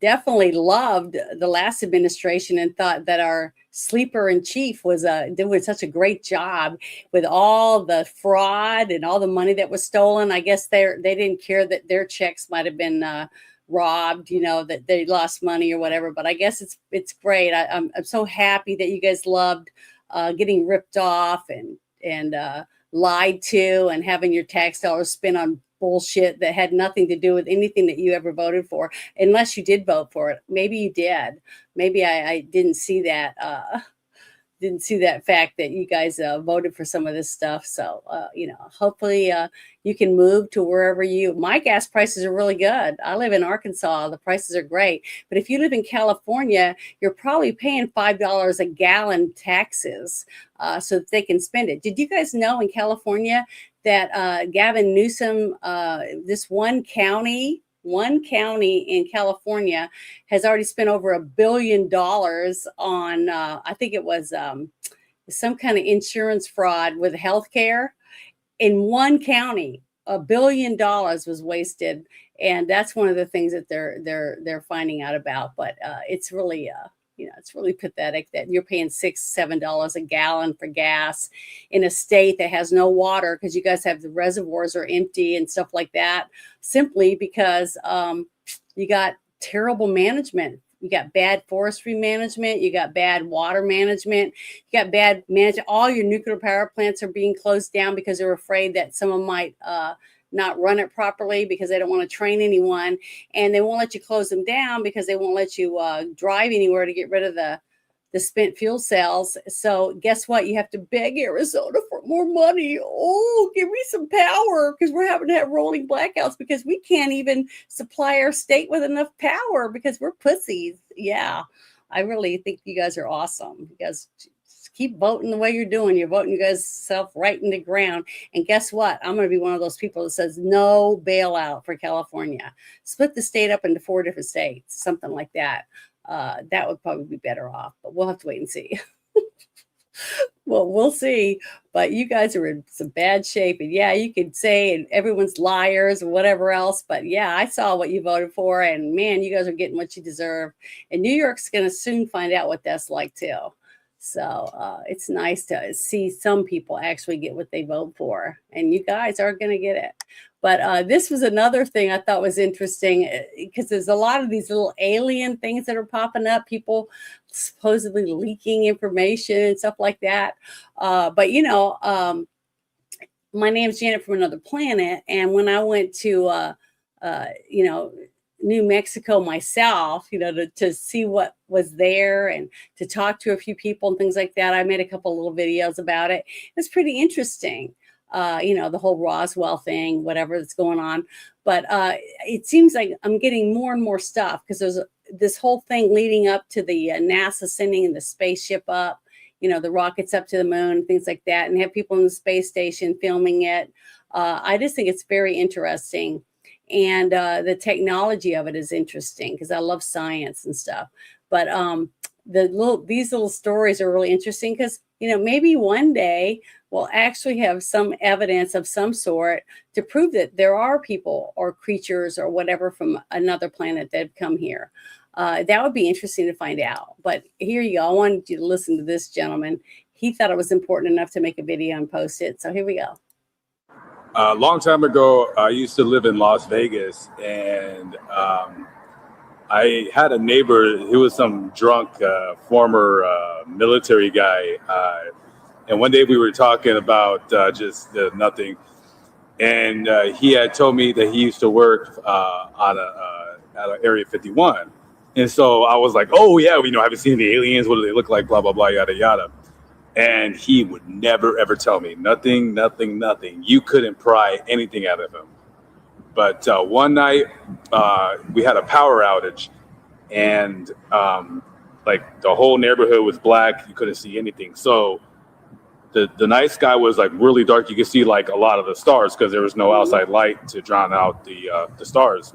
definitely loved the last administration and thought that our sleeper in chief was doing such a great job with all the fraud and all the money that was stolen. I guess they didn't care that their checks might have been robbed, that they lost money or whatever. But I guess it's great. I'm so happy that you guys loved getting ripped off and lied to and having your tax dollars spent on bullshit that had nothing to do with anything that you ever voted for, unless you did vote for it. Maybe you did. Maybe I didn't see that. Didn't see that fact that you guys voted for some of this stuff. So, hopefully you can move to wherever my gas prices are really good. I live in Arkansas. The prices are great. But if you live in California, you're probably paying $5 a gallon taxes so that they can spend it. Did you guys know in California that Gavin Newsom, this one county in California has already spent over $1 billion on, I think it was some kind of insurance fraud with healthcare in one county. $1 billion was wasted, and that's one of the things that they're finding out about. But it's really it's really pathetic that you're paying $6-7 a gallon for gas in a state that has no water because you guys have the reservoirs are empty and stuff like that, simply because you got terrible management. You got bad forestry management. You got bad water management. You got bad management. All your nuclear power plants are being closed down because they're afraid that someone might not run it properly because they don't want to train anyone, and they won't let you close them down because they won't let you drive anywhere to get rid of the spent fuel cells. So guess what? You have to beg Arizona for more money. Oh, give me some power, because we're having to have rolling blackouts because we can't even supply our state with enough power because we're pussies. Yeah, I really think you guys are awesome. You guys keep voting the way you're doing. You're voting you guys self right in the ground. And guess what? I'm going to be one of those people that says no bailout for California. Split the state up into 4 different states, something like that. That would probably be better off, but we'll have to wait and see. Well, we'll see. But you guys are in some bad shape. And yeah, you could say and everyone's liars or whatever else. But yeah, I saw what you voted for. And man, you guys are getting what you deserve. And New York's going to soon find out what that's like too. So it's nice to see some people actually get what they vote for, and you guys are going to get it. But this was another thing I thought was interesting, because there's a lot of these little alien things that are popping up, people supposedly leaking information and stuff like that. But my name's Janet from Another Planet. And when I went to, New Mexico myself, to see what was there and to talk to a few people and things like that. I made a couple little videos about it. It's pretty interesting. The whole Roswell thing, whatever that's going on. But it seems like I'm getting more and more stuff, because there's this whole thing leading up to the NASA sending the spaceship up, the rockets up to the moon and things like that, and have people in the space station filming it. I just think it's very interesting. And the technology of it is interesting, because I love science and stuff. But these little stories are really interesting, because maybe one day we'll actually have some evidence of some sort to prove that there are people or creatures or whatever from another planet that have come here. That would be interesting to find out. But here you go. I wanted you to listen to this gentleman. He thought it was important enough to make a video and post it. So here we go. A long time ago, I used to live in Las Vegas, and I had a neighbor who was some drunk former military guy. And one day we were talking about just nothing. And he had told me that he used to work at Area 51. And so I was like, oh, yeah, haven't seen the aliens. What do they look like? Blah, blah, blah, yada, yada. And he would never, ever tell me nothing. You couldn't pry anything out of him. But one night we had a power outage, and the whole neighborhood was black. You couldn't see anything. So the night sky was really dark. You could see a lot of the stars, because there was no outside light to drown out the stars.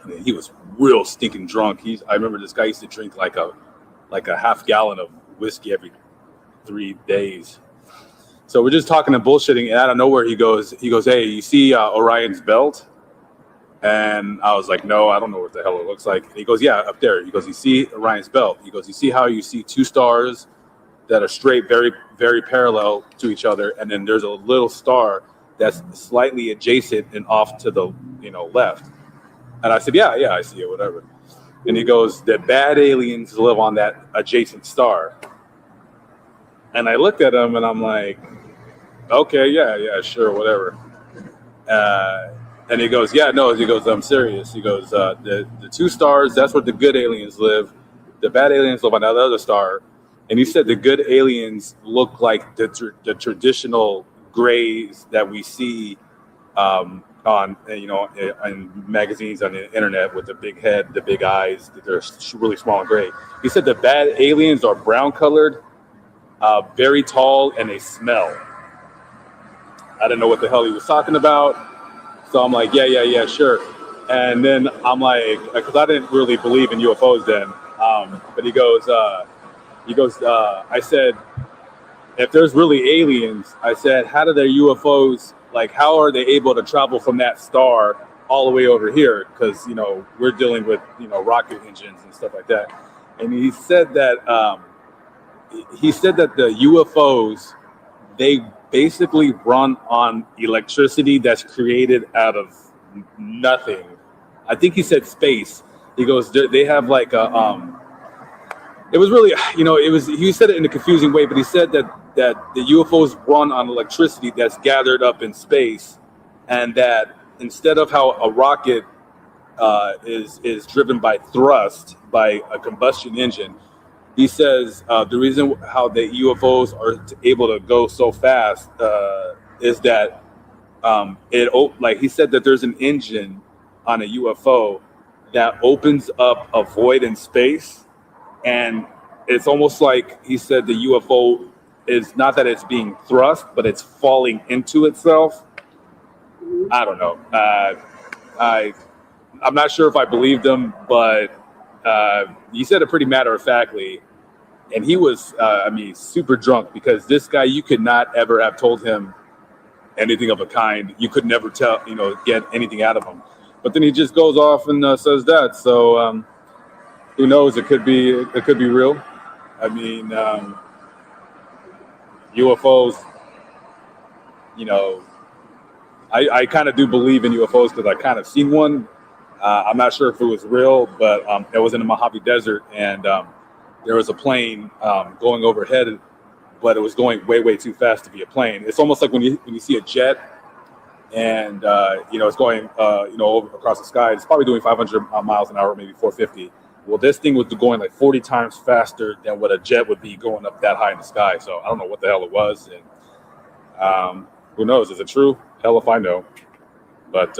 And he was real stinking drunk. I remember this guy used to drink like a half gallon of whiskey every 3 days. So we're just talking and bullshitting, and out of nowhere he goes, hey, you see Orion's belt? And I was like, no, I don't know what the hell it looks like. And he goes, yeah, up there. He goes, you see Orion's belt? He goes, you see how you see 2 stars that are straight, very, very parallel to each other, and then there's a little star that's slightly adjacent and off to the left. And I said, yeah, I see it, whatever. And he goes, the bad aliens live on that adjacent star. And I looked at him and I'm like, okay, yeah, sure, whatever. And he goes, yeah, no, he goes, I'm serious. He goes, the two stars, that's where the good aliens live. The bad aliens live on that other star. And he said the good aliens look like the traditional grays that we see on, in magazines on the internet with the big head, the big eyes, they're really small and gray. He said the bad aliens are brown colored, very tall, and they smell. I didn't know what the hell he was talking about. So I'm like, yeah, sure. And then I'm like, because I didn't really believe in UFOs then. But he goes, I said, if there's really aliens, I said, how do their UFOs, like, how are they able to travel from that star all the way over here? Because, we're dealing with, rocket engines and stuff like that. And he said that the UFOs, they basically run on electricity that's created out of nothing. I think he said space. He goes, they have like it was really, he said it in a confusing way, but he said that the UFOs run on electricity that's gathered up in space, and that instead of how a rocket is driven by thrust, by a combustion engine, he says the reason how the UFOs are able to go so fast is that he said that there's an engine on a UFO that opens up a void in space, and it's almost like he said the UFO is not that it's being thrust, but it's falling into itself. I don't know. I'm not sure if I believed him, but he said it pretty matter-of-factly. And he was, super drunk, because this guy, you could not ever have told him anything of a kind. You could never get anything out of him. But then he just goes off and says that. So who knows? It could be real. UFOs, I kind of do believe in UFOs because I kind of seen one. I'm not sure if it was real, but it was in the Mojave Desert, and there was a plane going overhead, but it was going way, way too fast to be a plane. It's almost like when you see a jet, and it's going over across the sky. It's probably doing 500 miles an hour, maybe 450. Well, this thing was going like 40 times faster than what a jet would be going up that high in the sky. So I don't know what the hell it was, and who knows? Is it true? Hell if I know. But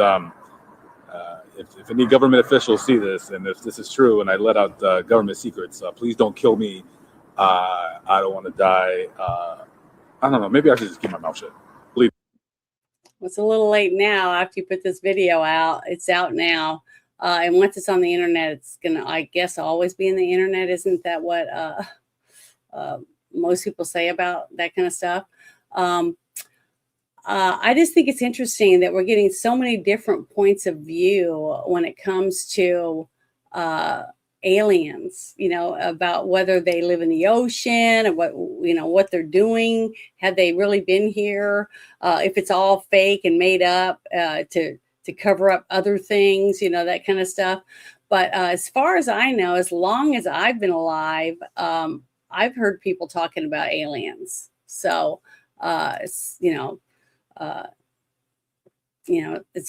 if any government officials see this, and if this is true, and I let out government secrets, please don't kill me. I don't want to die. I don't know. Maybe I should just keep my mouth shut. Believe. It's a little late now after you put this video out. It's out now. And once it's on the internet, it's going to, I guess, always be in the internet. Isn't that what most people say about that kind of stuff? I just think it's interesting that we're getting so many different points of view when it comes to aliens, about whether they live in the ocean, or what they're doing. Have they really been here? If it's all fake and made up to cover up other things, that kind of stuff. But as far as I know, as long as I've been alive, I've heard people talking about aliens. So, as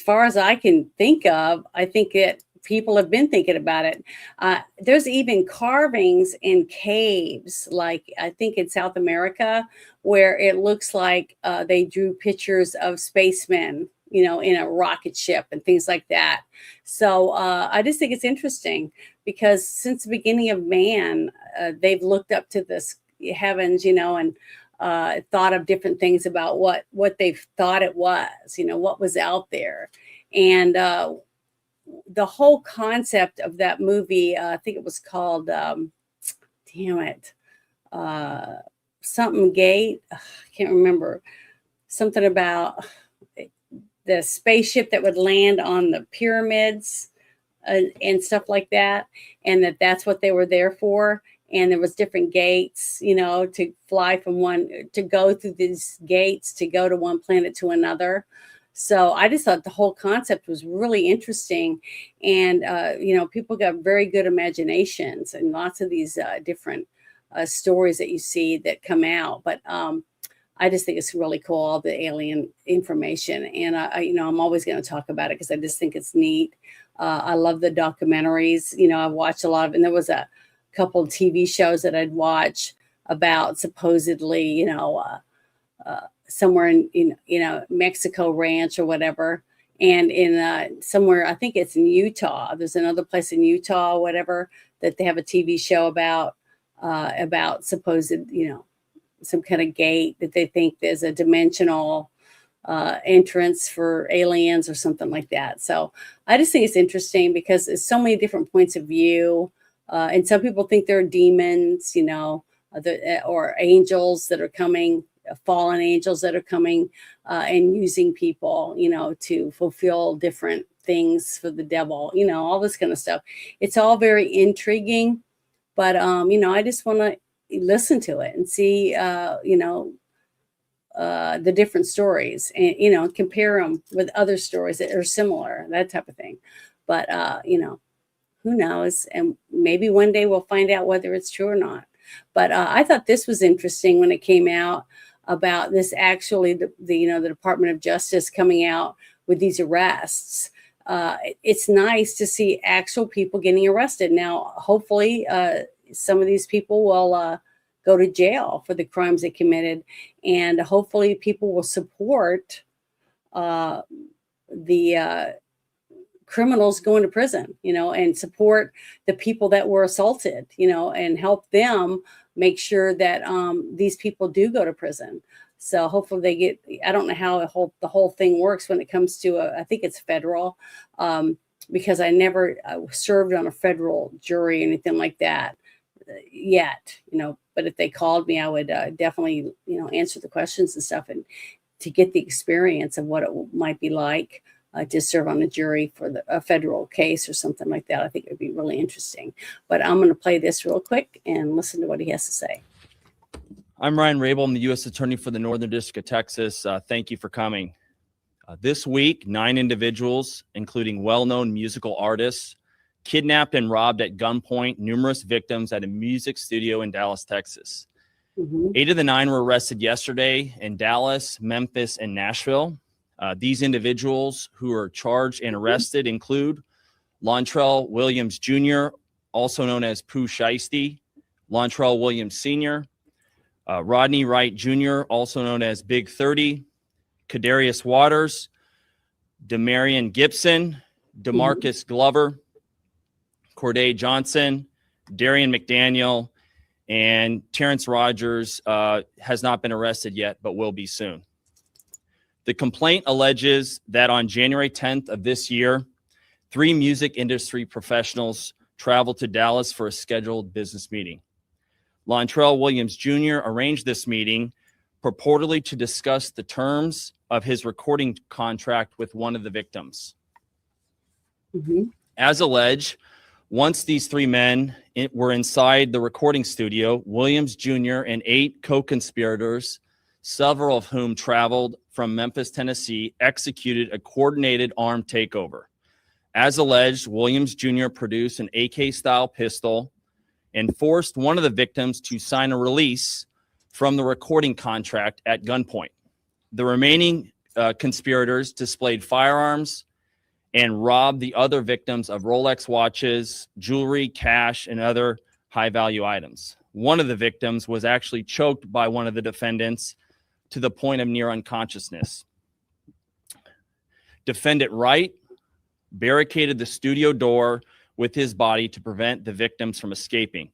far as I can think of, I think that people have been thinking about it. There's even carvings in caves, like I think in South America, where it looks like they drew pictures of spacemen, in a rocket ship and things like that. So I just think it's interesting because since the beginning of man, they've looked up to the heavens, and thought of different things about what they thought it was, what was out there. And the whole concept of that movie, I think it was called, something Gate. I can't remember. Something about the spaceship that would land on the pyramids and stuff like that. And that's what they were there for. And there was different gates, to fly from to go through these gates to go to one planet to another. So I just thought the whole concept was really interesting. And, people got very good imaginations and lots of these different stories that you see that come out. But I just think it's really cool, all the alien information. And, I'm always going to talk about it because I just think it's neat. I love the documentaries. I've watched a lot of, and there was a couple of TV shows that I'd watch about supposedly, somewhere in Mexico Ranch or whatever. And in somewhere, I think it's in Utah. There's another place in Utah or whatever that they have a TV show about supposed, some kind of gate that they think there's a dimensional entrance for aliens or something like that. So I just think it's interesting because there's so many different points of view. And some people think they're demons, or angels that are coming, fallen angels that are coming and using people, to fulfill different things for the devil, all this kind of stuff. It's all very intriguing, but, I just want to listen to it and see, the different stories and, compare them with other stories that are similar, that type of thing. But, who knows? And maybe one day we'll find out whether it's true or not. But I thought this was interesting when it came out about this, actually, the Department of Justice coming out with these arrests. It's nice to see actual people getting arrested. Now, hopefully, some of these people will go to jail for the crimes they committed. And hopefully people will support the criminals going to prison, and support the people that were assaulted, and help them make sure that these people do go to prison. So hopefully they get, I don't know how the whole thing works when it comes to, I think it's federal, because I never served on a federal jury or anything like that yet, but if they called me, I would definitely, answer the questions and stuff, and to get the experience of what it might be like to serve on a jury for a federal case or something like that. I think it would be really interesting. But I'm going to play this real quick and listen to what he has to say. I'm Ryan Rabel. I'm the U.S. Attorney for the Northern District of Texas. Thank you for coming. This week, 9 individuals, including well-known musical artists, kidnapped and robbed at gunpoint numerous victims at a music studio in Dallas, Texas. 8 of the 9 were arrested yesterday in Dallas, Memphis, and Nashville. These individuals who are charged and arrested include Lontrell Williams Jr., also known as Pooh Shiesty, Lontrell Williams Sr., Rodney Wright Jr., also known as Big 30, Kadarius Waters, Demarion Gibson, DeMarcus Glover, Corday Johnson, Darian McDaniel, and Terrence Rogers has not been arrested yet, but will be soon. The complaint alleges that on January 10th of this year, 3 music industry professionals traveled to Dallas for a scheduled business meeting. Lontrell Williams Jr. arranged this meeting purportedly to discuss the terms of his recording contract with one of the victims. As alleged, once these 3 men were inside the recording studio, Williams Jr. and 8 co-conspirators, several of whom traveled from Memphis, Tennessee, executed a coordinated armed takeover. As alleged, Williams Jr. produced an AK-style pistol and forced one of the victims to sign a release from the recording contract at gunpoint. The remaining conspirators displayed firearms and robbed the other victims of Rolex watches, jewelry, cash, and other high-value items. One of the victims was actually choked by one of the defendants to the point of near unconsciousness. Defendant Wright barricaded the studio door with his body to prevent the victims from escaping.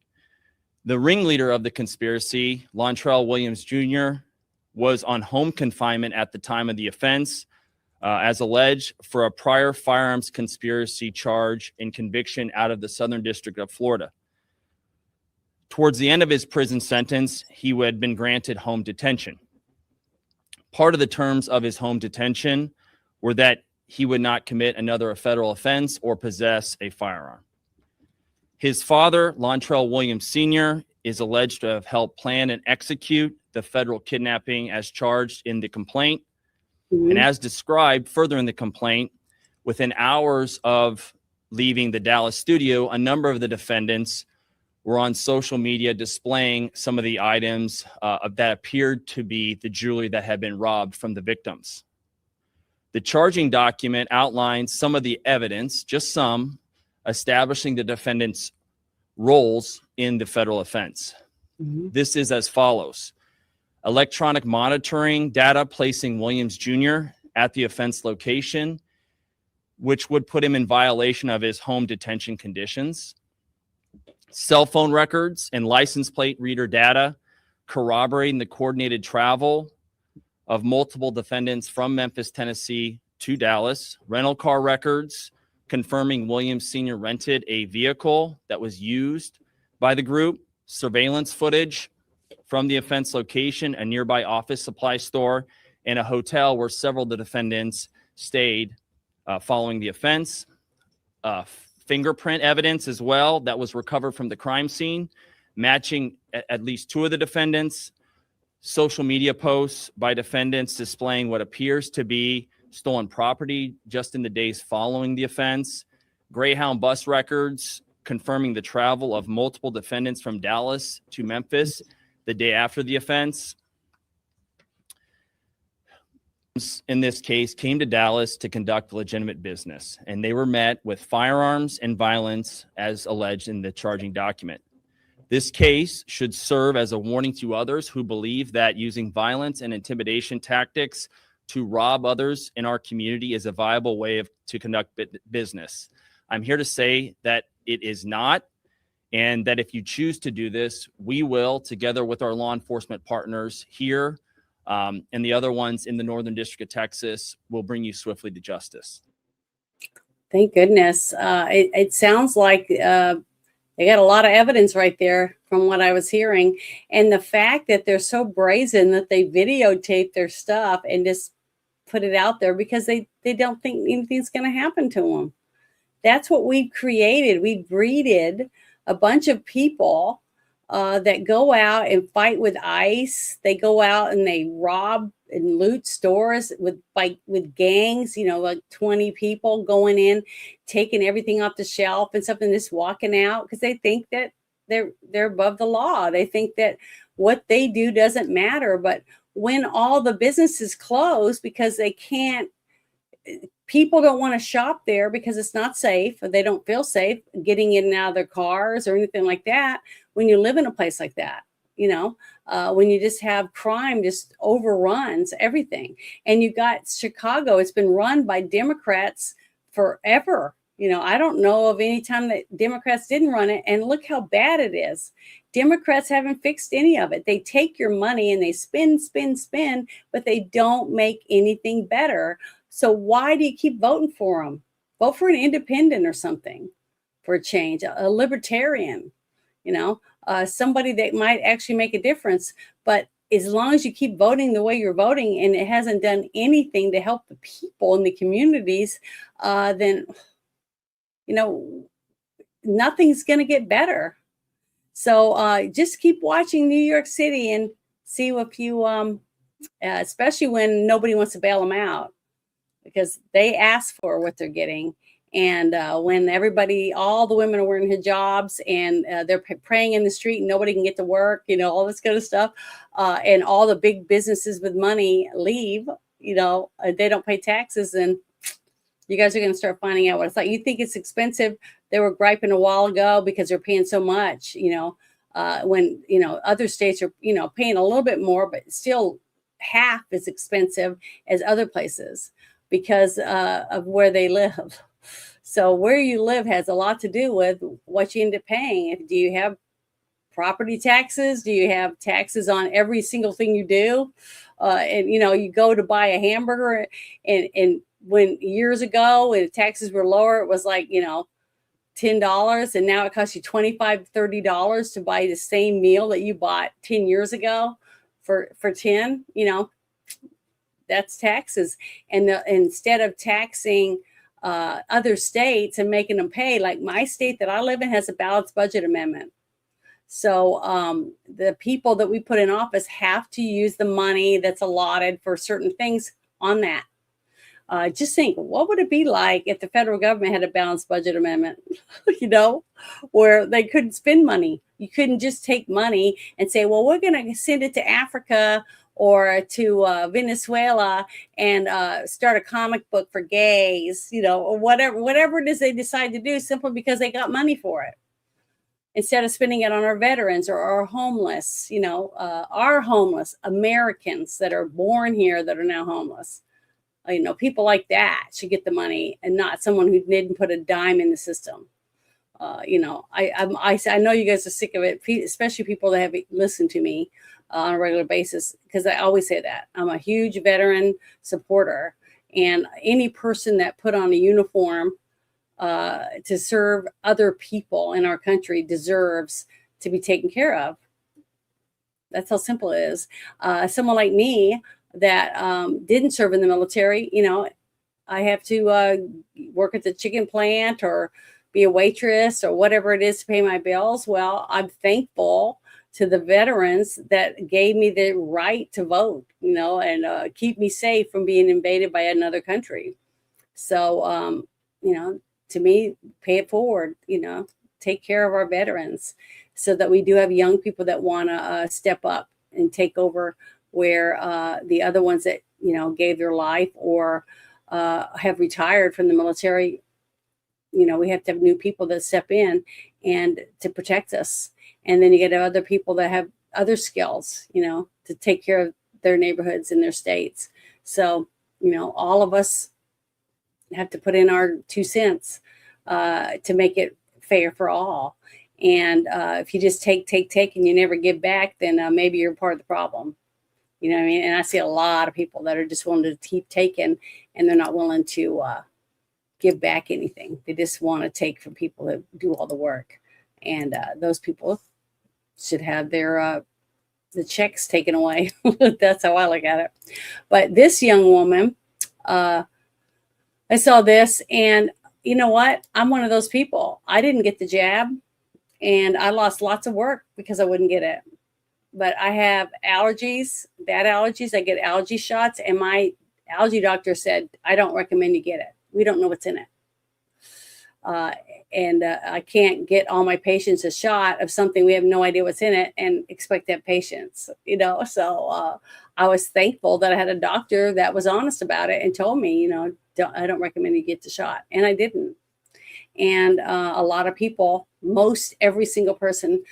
The ringleader of the conspiracy, Lontrell Williams Jr., was on home confinement at the time of the offense, as alleged, for a prior firearms conspiracy charge and conviction out of the Southern District of Florida. Towards the end of his prison sentence, he had been granted home detention. Part of the terms of his home detention were that he would not commit another federal offense or possess a firearm. His father, Lontrell Williams Sr., is alleged to have helped plan and execute the federal kidnapping as charged in the complaint. And as described further in the complaint, within hours of leaving the Dallas studio, a number of the defendants were on social media displaying some of the items that appeared to be the jewelry that had been robbed from the victims. The charging document outlines some of the evidence, just some, establishing the defendants' roles in the federal offense. This is as follows: electronic monitoring data placing Williams Jr. at the offense location, which would put him in violation of his home detention conditions. Cell phone records and license plate reader data corroborating the coordinated travel of multiple defendants from Memphis, Tennessee to Dallas. Rental car records confirming Williams Sr. rented a vehicle that was used by the group. Surveillance footage from the offense location, a nearby office supply store, and a hotel where several of the defendants stayed following the offense. Fingerprint evidence as well that was recovered from the crime scene, matching at least two of the defendants. Social media posts by defendants displaying what appears to be stolen property just in the days following the offense. Greyhound bus records confirming the travel of multiple defendants from Dallas to Memphis the day after the offense. In this case, came to Dallas to conduct legitimate business, and they were met with firearms and violence as alleged in the charging document. This case should serve as a warning to others who believe that using violence and intimidation tactics to rob others in our community is a viable way to conduct business. I'm here to say that it is not, and that if you choose to do this, we will, together with our law enforcement partners here, and the other ones in the Northern District of Texas, will bring you swiftly to justice. Thank goodness. It sounds like they got a lot of evidence right there from what I was hearing. And the fact that they're so brazen that they videotape their stuff and just put it out there because they don't think anything's going to happen to them. That's what we've created. We breeded a bunch of people that go out and fight with ICE. They go out and they rob and loot stores with gangs, like 20 people going in, taking everything off the shelf and stuff and just walking out because they think that they're above the law. They think that what they do doesn't matter. But when all the businesses close because they can't, people don't want to shop there because it's not safe, or they don't feel safe getting in and out of their cars or anything like that. When you live in a place like that, when you just have crime just overruns everything. And you got Chicago, it's been run by Democrats forever. I don't know of any time that Democrats didn't run it. And look how bad it is. Democrats haven't fixed any of it. They take your money and they spend, but they don't make anything better. So why do you keep voting for them? Vote for an independent or something for a change, a libertarian, somebody that might actually make a difference. But as long as you keep voting the way you're voting and it hasn't done anything to help the people in the communities, then, nothing's going to get better. So just keep watching New York City and see if you, especially when nobody wants to bail them out, because they ask for what they're getting. And when all the women are wearing hijabs and they're praying in the street and nobody can get to work, all this kind of stuff. And all the big businesses with money leave, they don't pay taxes. And you guys are going to start finding out what it's like. You think it's expensive. They were griping a while ago because they're paying so much, when, other states are, paying a little bit more, but still half as expensive as other places because of where they live. So where you live has a lot to do with what you end up paying. Do you have property taxes? Do you have taxes on every single thing you do? And, you go to buy a hamburger and when years ago, when taxes were lower, it was like, $10. And now it costs you $25, $30 to buy the same meal that you bought 10 years ago for 10, that's taxes. And instead of taxing other states and making them pay, like my state that I live in has a balanced budget amendment. So the people that we put in office have to use the money that's allotted for certain things on that. Just think, what would it be like if the federal government had a balanced budget amendment, where they couldn't spend money? You couldn't just take money and say, well, we're going to send it to Africa or to Venezuela and start a comic book for gays, or whatever it is they decide to do, simply because they got money for it, instead of spending it on our veterans or our homeless, our homeless Americans that are born here that are now homeless. People like that should get the money, and not someone who didn't put a dime in the system. I know you guys are sick of it, especially people that have listened to me on a regular basis, because I always say that I'm a huge veteran supporter, and any person that put on a uniform to serve other people in our country deserves to be taken care of. That's how simple it is. Someone like me that didn't serve in the military, I have to work at the chicken plant or be a waitress or whatever it is to pay my bills. Well, I'm thankful to the veterans that gave me the right to vote, and keep me safe from being invaded by another country. So, to me, pay it forward, take care of our veterans, so that we do have young people that want to step up and take over where the other ones that, gave their life or have retired from the military, we have to have new people that step in and to protect us. And then you get other people that have other skills, to take care of their neighborhoods and their states. So, all of us have to put in our 2 cents to make it fair for all. And if you just take, and you never give back, then maybe you're part of the problem. You know what I mean? And I see a lot of people that are just willing to keep taking, and they're not willing to give back anything. They just want to take from people that do all the work. And those people should have their the checks taken away. That's how I look at it. But this young woman, I saw this, and you know what? I'm one of those people. I didn't get the jab, and I lost lots of work because I wouldn't get it. But I have allergies, bad allergies. I get allergy shots, and my allergy doctor said, I don't recommend you get it. We don't know what's in it. And I can't get all my patients a shot of something we have no idea what's in it and expect to have patients, So I was thankful that I had a doctor that was honest about it and told me, I don't recommend you get the shot. And I didn't. And a lot of people, every single person,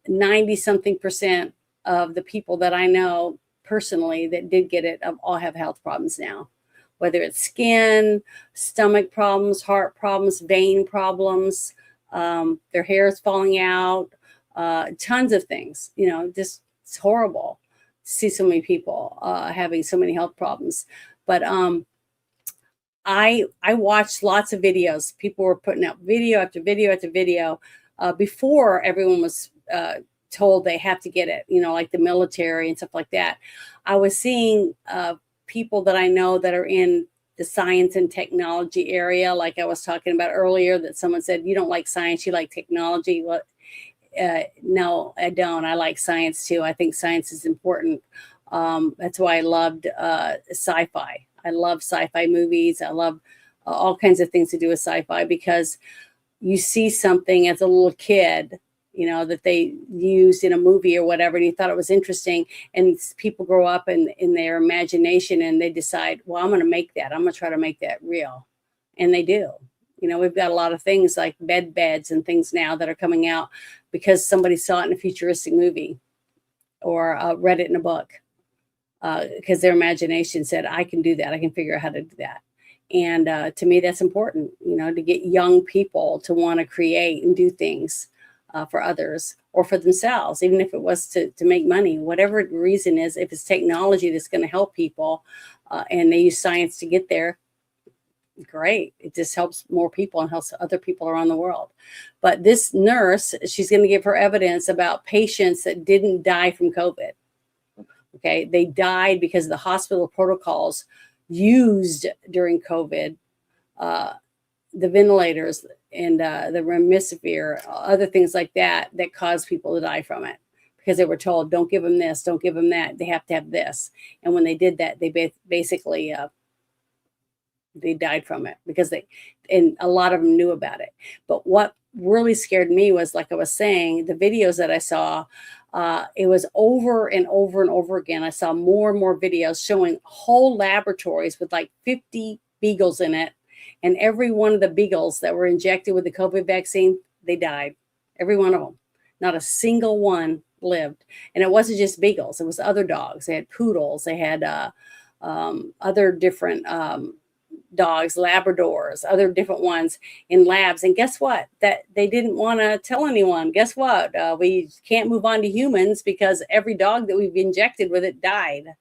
90-something% of the people that I know personally that did get it all have health problems now. Whether it's skin, stomach problems, heart problems, vein problems, their hair is falling out, tons of things. Just it's horrible to see so many people having so many health problems. But I watched lots of videos. People were putting out video after video after video before everyone was told they have to get it, like the military and stuff like that. I was seeing people that I know that are in the science and technology area, like I was talking about earlier, that someone said, you don't like science, you like technology. Well, no, I don't. I like science too. I think science is important. That's why I loved sci-fi. I love sci-fi movies. I love all kinds of things to do with sci-fi, because you see something as a little kid, that they used in a movie or whatever, and you thought it was interesting, and people grow up in their imagination and they decide, well, I'm going to make that. I'm going to try to make that real. And they do. We've got a lot of things like beds and things now that are coming out because somebody saw it in a futuristic movie or read it in a book, because their imagination said, I can do that. I can figure out how to do that. And to me, that's important, to get young people to want to create and do things for others or for themselves, even if it was to make money, whatever the reason is. If it's technology that's going to help people and they use science to get there, great. It just helps more people and helps other people around the world. But this nurse, she's going to give her evidence about patients that didn't die from COVID. Okay. They died because of the hospital protocols used during COVID, the ventilators and the remdesivir, other things like that cause people to die from it because they were told, don't give them this, don't give them that. They have to have this. And when they did that, they basically they died from it because and a lot of them knew about it. But what really scared me was, like I was saying, the videos that I saw, it was over and over and over again. I saw more and more videos showing whole laboratories with like 50 beagles in it. And every one of the beagles that were injected with the COVID vaccine, they died. Every one of them. Not a single one lived. And it wasn't just beagles. It was other dogs. They had poodles. They had other different dogs, Labradors, other different ones in labs. And guess what? That they didn't want to tell anyone. Guess what? We can't move on to humans because every dog that we've injected with it died.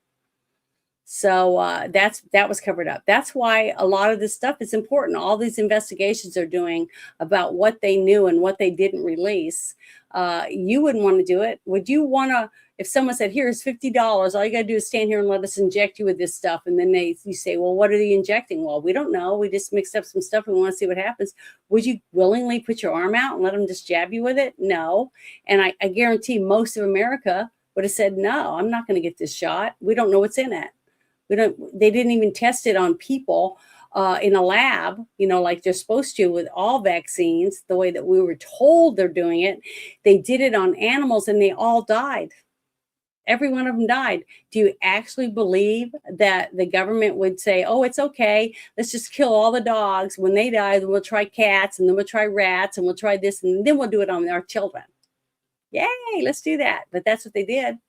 So that was covered up. That's why a lot of this stuff is important. All these investigations are doing about what they knew and what they didn't release. You wouldn't want to do it. Would you want to, if someone said, here's $50, all you got to do is stand here and let us inject you with this stuff. And then you say, well, what are they injecting? Well, we don't know. We just mixed up some stuff. We want to see what happens. Would you willingly put your arm out and let them just jab you with it? No. And I guarantee most of America would have said, no, I'm not going to get this shot. We don't know what's in it. They didn't even test it on people in a lab, like they're supposed to with all vaccines, the way that we were told they're doing it. They did it on animals and they all died. Every one of them died. Do you actually believe that the government would say, oh, it's okay, let's just kill all the dogs. When they die, then we'll try cats, and then we'll try rats, and we'll try this, and then we'll do it on our children. Yay, let's do that. But that's what they did.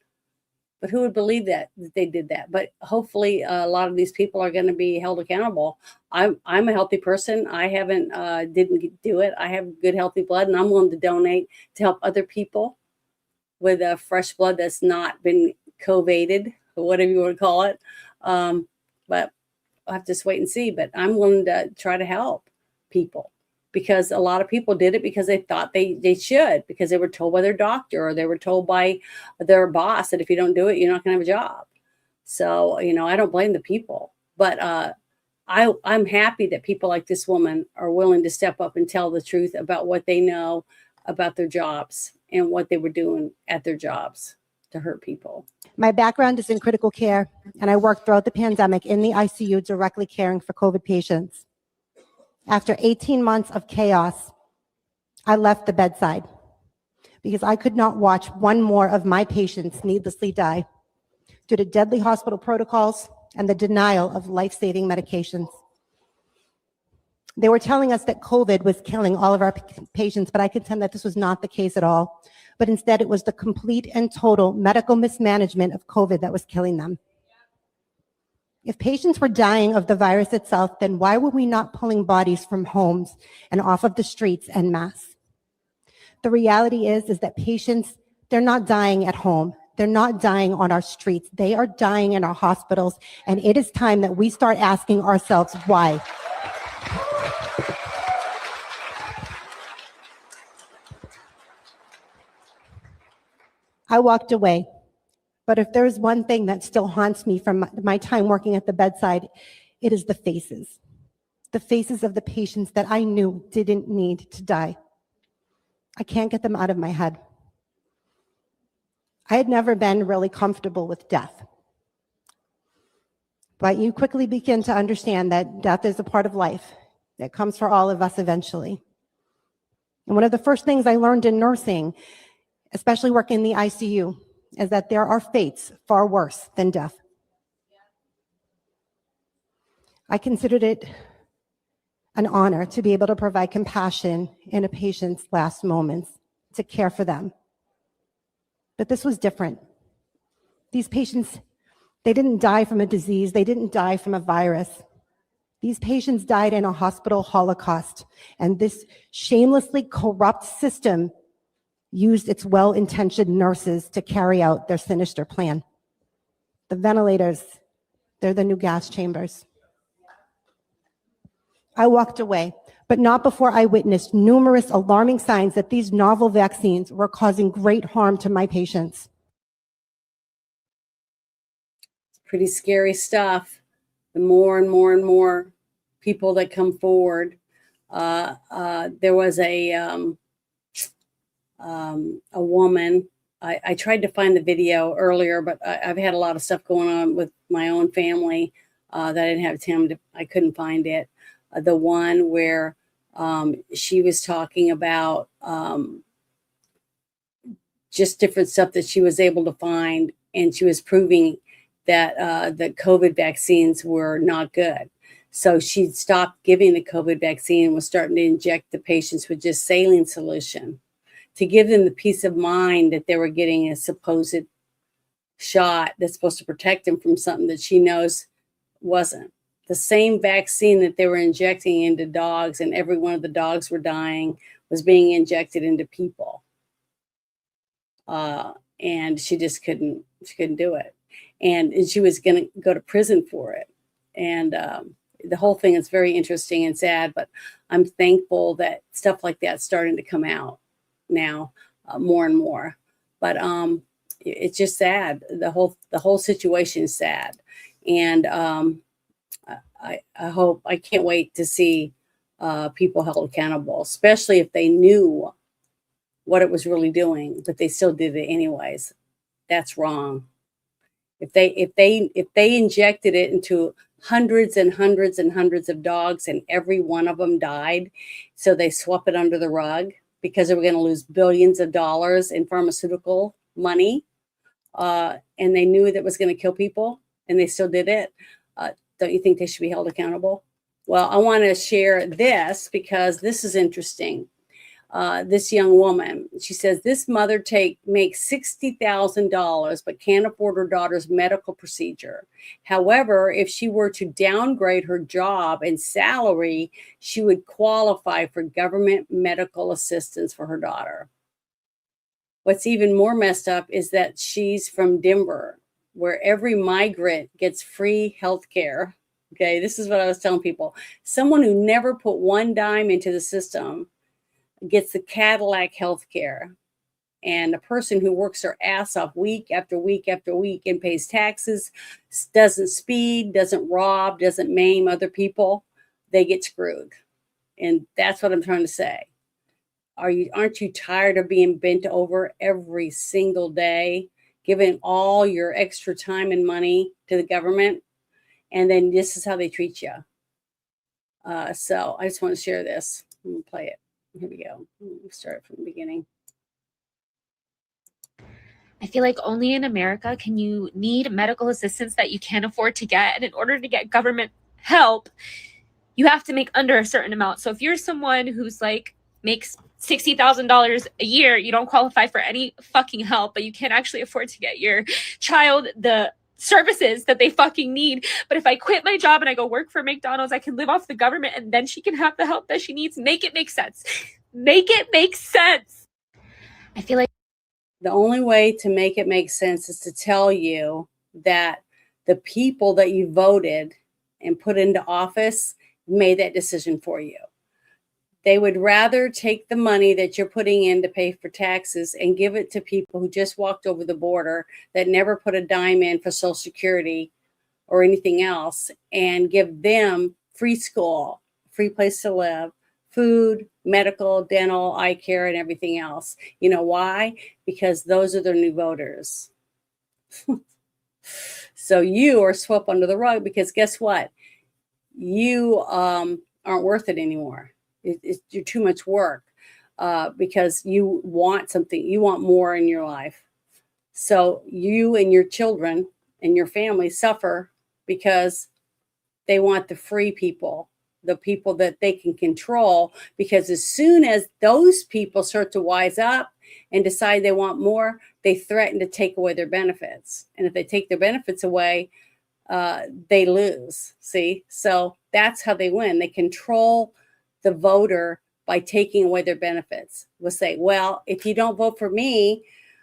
But who would believe that they did that? But hopefully a lot of these people are going to be held accountable. I'm a healthy person. I didn't do it. I have good, healthy blood, and I'm willing to donate to help other people with fresh blood that's not been COVIDed, or whatever you want to call it. But I'll have to just wait and see. But I'm willing to try to help people, because a lot of people did it because they thought they should, because they were told by their doctor or they were told by their boss that if you don't do it, you're not going to have a job. So, I don't blame the people. But I'm happy that people like this woman are willing to step up and tell the truth about what they know about their jobs and what they were doing at their jobs to hurt people. My background is in critical care, and I worked throughout the pandemic in the ICU directly caring for COVID patients. After 18 months of chaos, I left the bedside because I could not watch one more of my patients needlessly die due to deadly hospital protocols and the denial of life-saving medications. They were telling us that COVID was killing all of our patients, but I contend that this was not the case at all. But instead, it was the complete and total medical mismanagement of COVID that was killing them. If patients were dying of the virus itself, then why were we not pulling bodies from homes and off of the streets en masse? The reality is that patients, they're not dying at home. They're not dying on our streets. They are dying in our hospitals. And it is time that we start asking ourselves why. I walked away. But if there's one thing that still haunts me from my time working at the bedside, it is the faces of the patients that I knew didn't need to die. I can't get them out of my head. I had never been really comfortable with death. But you quickly begin to understand that death is a part of life that comes for all of us eventually. And one of the first things I learned in nursing, especially working in the ICU, is that there are fates far worse than death. I considered it an honor to be able to provide compassion in a patient's last moments, to care for them. But this was different. These patients, they didn't die from a disease. They didn't die from a virus. These patients died in a hospital holocaust, and this shamelessly corrupt system used its well-intentioned nurses to carry out their sinister plan. The ventilators, they're the new gas chambers. I walked away, but not before I witnessed numerous alarming signs that these novel vaccines were causing great harm to my patients. Pretty scary stuff. The more and more and more people that come forward. There was a woman I tried to find the video earlier, but I've had a lot of stuff going on with my own family that I didn't have time to, I couldn't find it. The one where she was talking about just different stuff that she was able to find, and she was proving that the COVID vaccines were not good. So she stopped giving the COVID vaccine and was starting to inject the patients with just saline solution to give them the peace of mind that they were getting a supposed shot that's supposed to protect them from something that she knows wasn't. The same vaccine that they were injecting into dogs, and every one of the dogs were dying, was being injected into people. And she just couldn't do it. And she was going to go to prison for it. And the whole thing is very interesting and sad, but I'm thankful that stuff like that's starting to come out now more and more. But it's just sad. The whole situation is sad. And I hope, I can't wait to see people held accountable, especially if they knew what it was really doing, but they still did it anyways. That's wrong. If they injected it into hundreds and hundreds and hundreds of dogs and every one of them died, so they swept it under the rug because they were going to lose billions of dollars in pharmaceutical money, and they knew that was going to kill people, and they still did it. Don't you think they should be held accountable? Well, I want to share this because this is interesting. This young woman, she says, this mother makes $60,000 but can't afford her daughter's medical procedure. However, if she were to downgrade her job and salary, she would qualify for government medical assistance for her daughter. What's even more messed up is that she's from Denver, where every migrant gets free health care. Okay, this is what I was telling people. Someone who never put one dime into the system gets the Cadillac health care. And a person who works their ass off week after week after week and pays taxes, doesn't speed, doesn't rob, doesn't maim other people, they get screwed. And that's what I'm trying to say. Aren't you tired of being bent over every single day, giving all your extra time and money to the government? And then this is how they treat you. So I just want to share this. I'm going to play it. Here we go. We'll start from the beginning. I feel like only in America can you need medical assistance that you can't afford to get. And in order to get government help, you have to make under a certain amount. So if you're someone who's like makes $60,000 a year, you don't qualify for any fucking help, but you can't actually afford to get your child the services that they fucking need. But if I quit my job and I go work for McDonald's, I can live off the government and then she can have the help that she needs. Make it make sense. Make it make sense. I feel like the only way to make it make sense is to tell you that the people that you voted and put into office made that decision for you. They would rather take the money that you're putting in to pay for taxes and give it to people who just walked over the border, that never put a dime in for Social Security or anything else, and give them free school, free place to live, food, medical, dental, eye care, and everything else. You know why? Because those are their new voters. So you are swept under the rug because guess what? You aren't worth it anymore. You're too much work because you want something, you want more in your life. So you and your children and your family suffer because they want the free people, the people that they can control, because as soon as those people start to wise up and decide they want more, they threaten to take away their benefits. And if they take their benefits away, they lose. See? So that's how they win. They control the voter by taking away their benefits. We'll say, well, if you don't vote for me,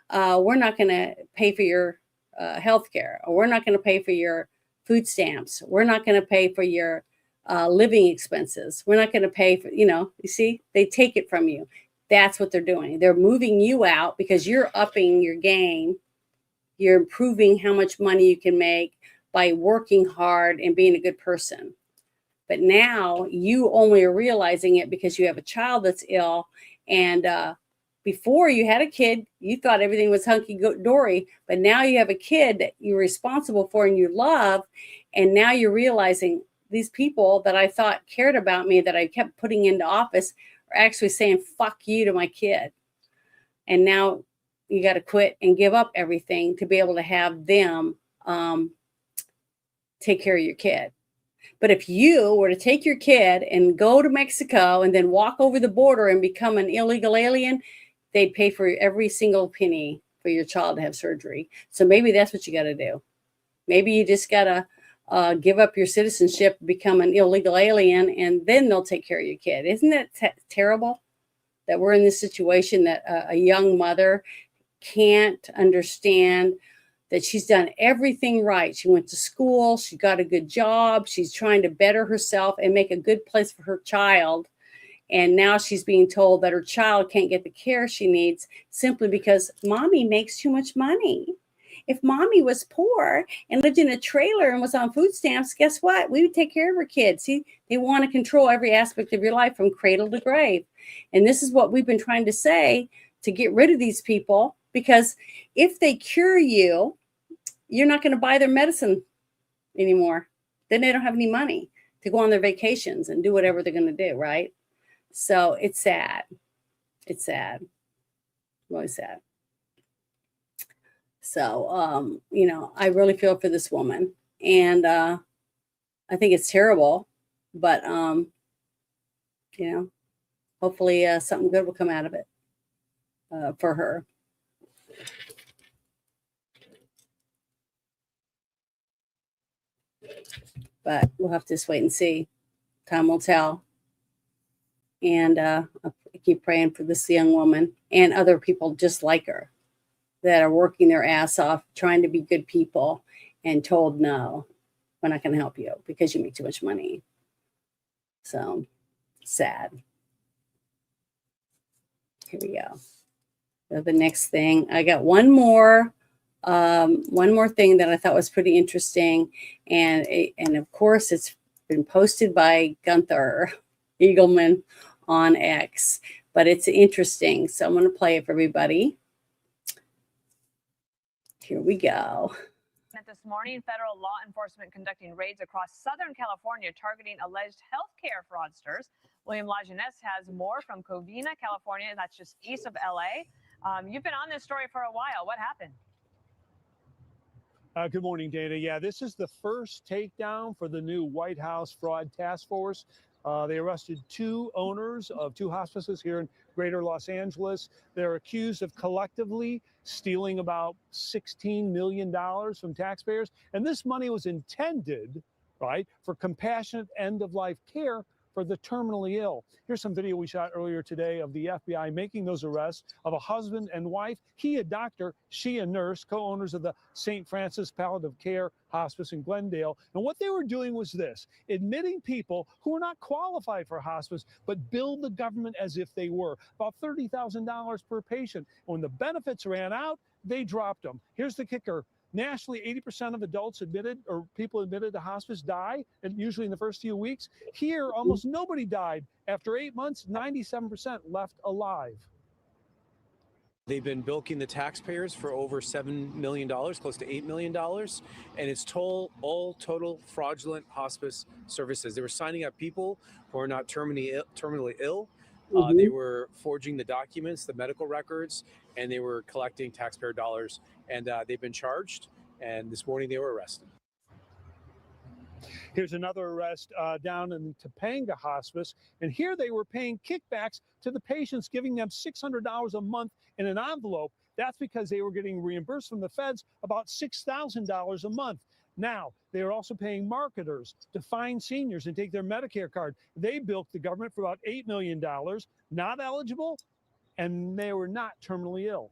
we're not going to pay for your health care, or we're not going to pay for your food stamps. We're not going to pay for your living expenses. We're not going to pay for, you see, they take it from you. That's what they're doing. They're moving you out because you're upping your game. You're improving how much money you can make by working hard and being a good person. But now you only are realizing it because you have a child that's ill and before you had a kid, you thought everything was hunky-dory, but now you have a kid that you're responsible for and you love, and now you're realizing these people that I thought cared about me, that I kept putting into office, are actually saying fuck you to my kid. And now you got to quit and give up everything to be able to have them take care of your kid. But if you were to take your kid and go to Mexico and then walk over the border and become an illegal alien, they'd pay for every single penny for your child to have surgery. So maybe that's what you got to do. Maybe you just got to give up your citizenship, become an illegal alien, and then they'll take care of your kid. Isn't that terrible that we're in this situation, that a young mother can't understand that she's done everything right. She went to school, she got a good job, she's trying to better herself and make a good place for her child. And now she's being told that her child can't get the care she needs simply because mommy makes too much money. If mommy was poor and lived in a trailer and was on food stamps, guess what? We would take care of her kids. See, they want to control every aspect of your life from cradle to grave. And this is what we've been trying to say, to get rid of these people, because if they cure you, you're not going to buy their medicine anymore. Then they don't have any money to go on their vacations and do whatever they're going to do, right? So it's sad. It's sad. Really sad. So, you know, I really feel for this woman. And I think it's terrible. But, you know, hopefully something good will come out of it for her. But we'll have to just wait and see. Time will tell. And I keep praying for this young woman and other people just like her that are working their ass off, trying to be good people, and told, no, we're not going to help you because you make too much money. So sad. Here we go. So the next thing, I got one more thing that I thought was pretty interesting. And of course, it's been posted by Gunther Eagleman on X, but it's interesting. So I'm going to play it for everybody. Here we go. This morning, federal law enforcement conducting raids across Southern California targeting alleged healthcare fraudsters. William Lajeunesse has more from Covina, California. That's just east of LA. You've been on this story for a while. What happened? Good morning, Dana. Yeah, this is the first takedown for the new White House Fraud Task Force. They arrested two owners of two hospices here in greater Los Angeles. They're accused of collectively stealing about $16 million from taxpayers. And this money was intended, right, for compassionate end-of-life care for the terminally ill. Here's some video we shot earlier today of the FBI making those arrests of a husband and wife, he a doctor, she a nurse, co-owners of the St. Francis Palliative Care Hospice in Glendale. And what they were doing was this: admitting people who were not qualified for hospice, but billed the government as if they were, about $30,000 per patient. When the benefits ran out, they dropped them. Here's the kicker. Nationally, 80% of adults admitted or people admitted to hospice die, and usually in the first few weeks. Here, almost nobody died. After 8 months, 97% left alive. They've been bilking the taxpayers for over $7 million, close to $8 million, and it's all total fraudulent hospice services. They were signing up people who are not terminally ill. They were forging the documents, the medical records, and they were collecting taxpayer dollars. And they've been charged, and this morning they were arrested. Here's another arrest down in Topanga Hospice, and here they were paying kickbacks to the patients, giving them $600 a month in an envelope. That's because they were getting reimbursed from the feds about $6,000 a month. Now, they are also paying marketers to find seniors and take their Medicare card. They bilked the government for about $8 million, not eligible, and they were not terminally ill.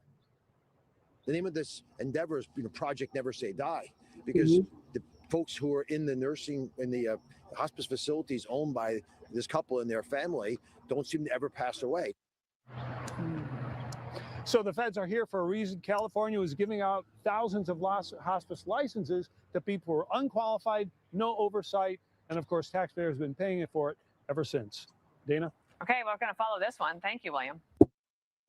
The name of this endeavor is Project Never Say Die, because the folks who are in the nursing and the hospice facilities owned by this couple and their family don't seem to ever pass away. So the feds are here for a reason. California was giving out thousands of hospice licenses to people who are unqualified, no oversight, and of course taxpayers have been paying for it ever since. Dana? Okay, we're going to follow this one. Thank you, William.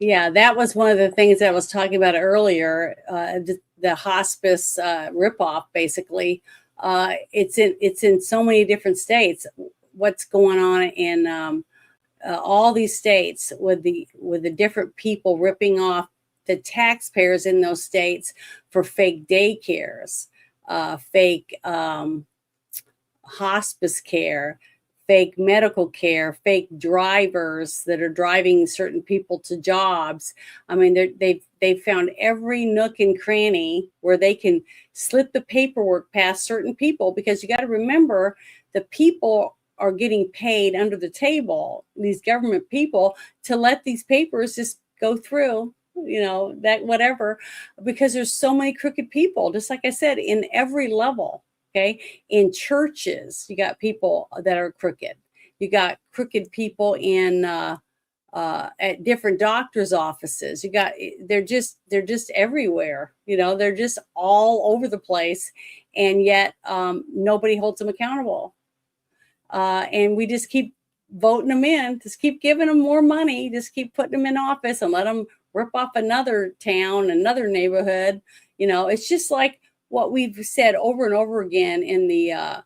Yeah, that was one of the things that I was talking about earlier. The hospice ripoff, basically. It's in so many different states. What's going on in all these states with the different people ripping off the taxpayers in those states for fake daycares, fake hospice care, fake medical care, fake drivers that are driving certain people to jobs. I mean, they've found every nook and cranny where they can slip the paperwork past certain people, because you got to remember, the people are getting paid under the table, these government people, to let these papers just go through, that whatever, because there's so many crooked people, just like I said, in every level. Okay. In churches, you got people that are crooked. You got crooked people in at different doctors' offices. They're just everywhere. They're just all over the place, and yet nobody holds them accountable. And we just keep voting them in, just keep giving them more money, just keep putting them in office and let them rip off another town, another neighborhood. It's just like what we've said over and over again in the,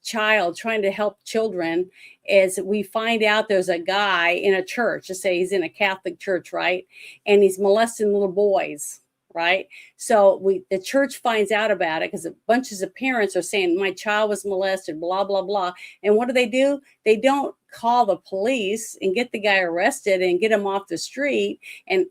child trying to help children, is we find out there's a guy in a church, let's say he's in a Catholic church, right? And he's molesting little boys, right? So the church finds out about it because bunches of parents are saying, my child was molested, blah, blah, blah. And what do? They don't call the police and get the guy arrested and get him off the street and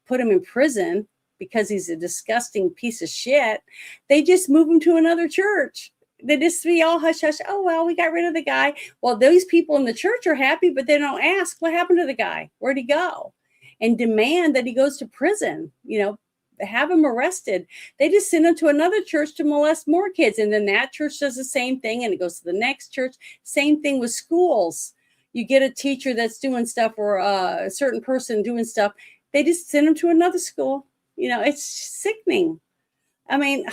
put him in prison because he's a disgusting piece of shit. They just move him to another church. They just be all hush hush. Oh, well, we got rid of the guy. Well, those people in the church are happy, but they don't ask what happened to the guy. Where'd he go? And demand that he goes to prison, have him arrested. They just send him to another church to molest more kids. And then that church does the same thing, and it goes to the next church. Same thing with schools. You get a teacher that's doing stuff, or a certain person doing stuff. They just send them to another school. It's sickening. I mean,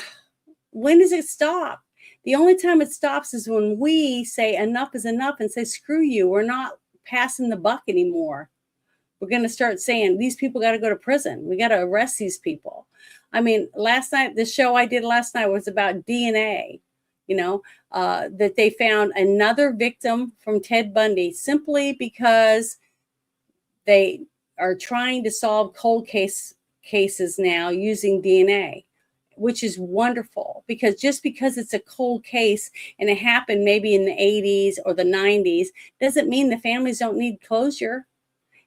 when does it stop? The only time it stops is when we say enough is enough and say, screw you. We're not passing the buck anymore. We're going to start saying these people got to go to prison. We got to arrest these people. I mean, last night, the show I did last night was about DNA, that they found another victim from Ted Bundy simply because they are trying to solve cold cases now using DNA, which is wonderful, because just because it's a cold case and it happened maybe in the 80s or the 90s doesn't mean the families don't need closure.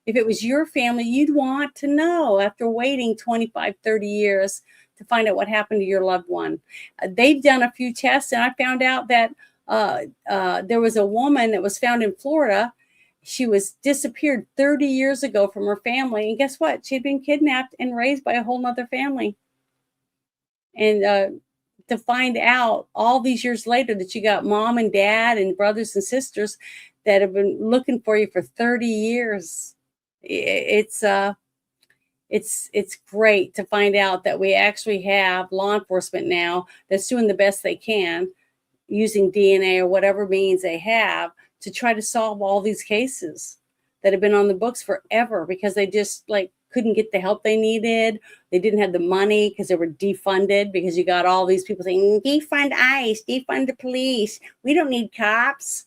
If it was your family, you'd want to know after waiting 25, 30 years to find out what happened to your loved one. They've done a few tests, and I found out that there was a woman that was found in Florida. She was disappeared 30 years ago from her family. And guess what? She'd been kidnapped and raised by a whole nother family. And to find out all these years later that you got mom and dad and brothers and sisters that have been looking for you for 30 years. It's great to find out that we actually have law enforcement now that's doing the best they can using DNA or whatever means they have to try to solve all these cases that have been on the books forever, because they just couldn't get the help they needed. They didn't have the money because they were defunded, because you got all these people saying, defund ICE, defund the police. We don't need cops.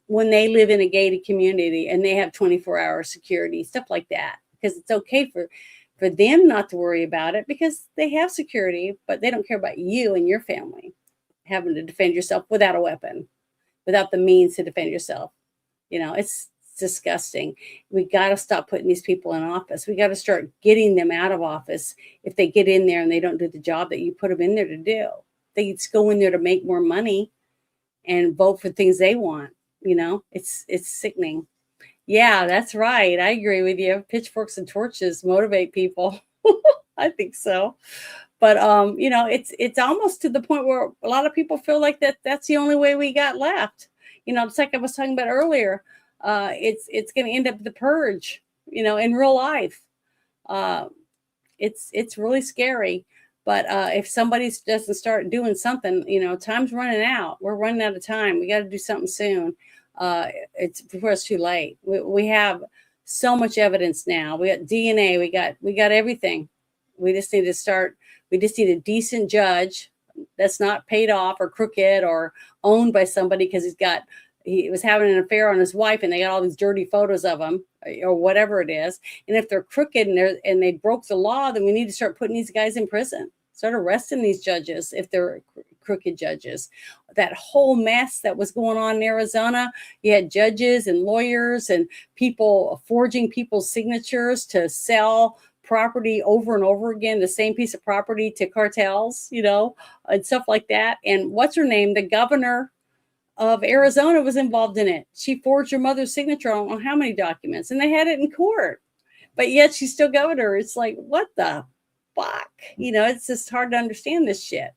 When they live in a gated community and they have 24-hour security, stuff like that, because it's okay for them not to worry about it because they have security, but they don't care about you and your family having to defend yourself without a weapon, without the means to defend yourself. It's disgusting. We got to stop putting these people in office. We got to start getting them out of office if they get in there and they don't do the job that you put them in there to do. They just go in there to make more money and vote for things they want. It's sickening. Yeah, that's right. I agree with you. Pitchforks and torches motivate people. I think so. But it's almost to the point where a lot of people feel like that's the only way we got left. It's like I was talking about earlier. It's going to end up the purge, in real life. It's really scary. But if somebody doesn't start doing something, time's running out. We're running out of time. We got to do something soon. It's before it's too late. We have so much evidence now. We got DNA, we got everything. We just need a decent judge that's not paid off or crooked or owned by somebody because he was having an affair on his wife and they got all these dirty photos of him or whatever it is. And if they're crooked and they broke the law, then we need to start putting these guys in prison, start arresting these judges if they're crooked judges. That whole mess that was going on in Arizona, you had judges and lawyers and people forging people's signatures to sell property over and over again, the same piece of property to cartels, and stuff like that. And what's her name? The governor of Arizona was involved in it. She forged her mother's signature on how many documents, and they had it in court, but yet she's still governor. It's like, what the fuck? It's just hard to understand this shit.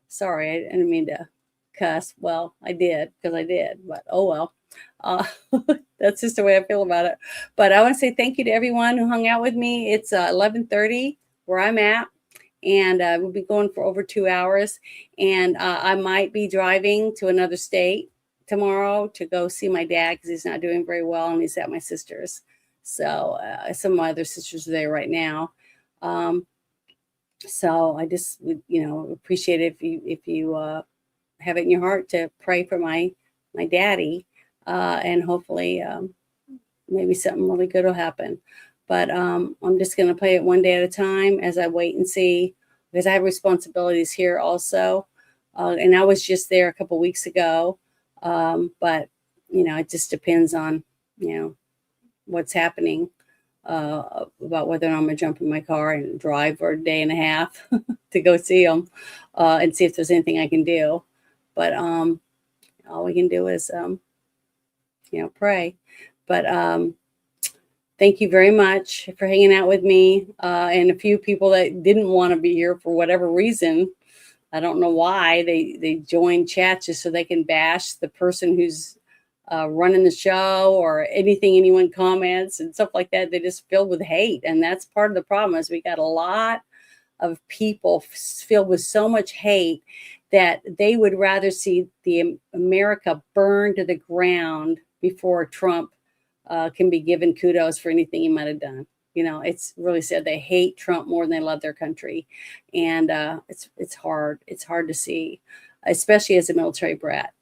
Sorry, I didn't mean to cuss. Well, I did because I did, but oh well. That's just the way I feel about it. But I want to say thank you to everyone who hung out with me. It's 11:30 where I'm at, and we'll be going for over 2 hours. And I might be driving to another state tomorrow to go see my dad because he's not doing very well, and he's at my sister's. So some of my other sisters are there right now. So I just appreciate it if you have it in your heart to pray for my daddy. And hopefully maybe something really good will happen. But I'm just going to play it one day at a time as I wait and see, because I have responsibilities here also. And I was just there a couple weeks ago. But, it just depends on, what's happening about whether or not I'm going to jump in my car and drive for a day and a half to go see them and see if there's anything I can do. But all we can do is pray. But thank you very much for hanging out with me, and a few people that didn't want to be here for whatever reason. I don't know why they joined chat just so they can bash the person who's running the show or anyone comments and stuff like that. They just filled with hate, and that's part of the problem. Is we got a lot of people filled with so much hate that they would rather see the America burn to the ground before Trump can be given kudos for anything he might have done. It's really sad. They hate Trump more than they love their country. And it's hard. It's hard to see, especially as a military brat,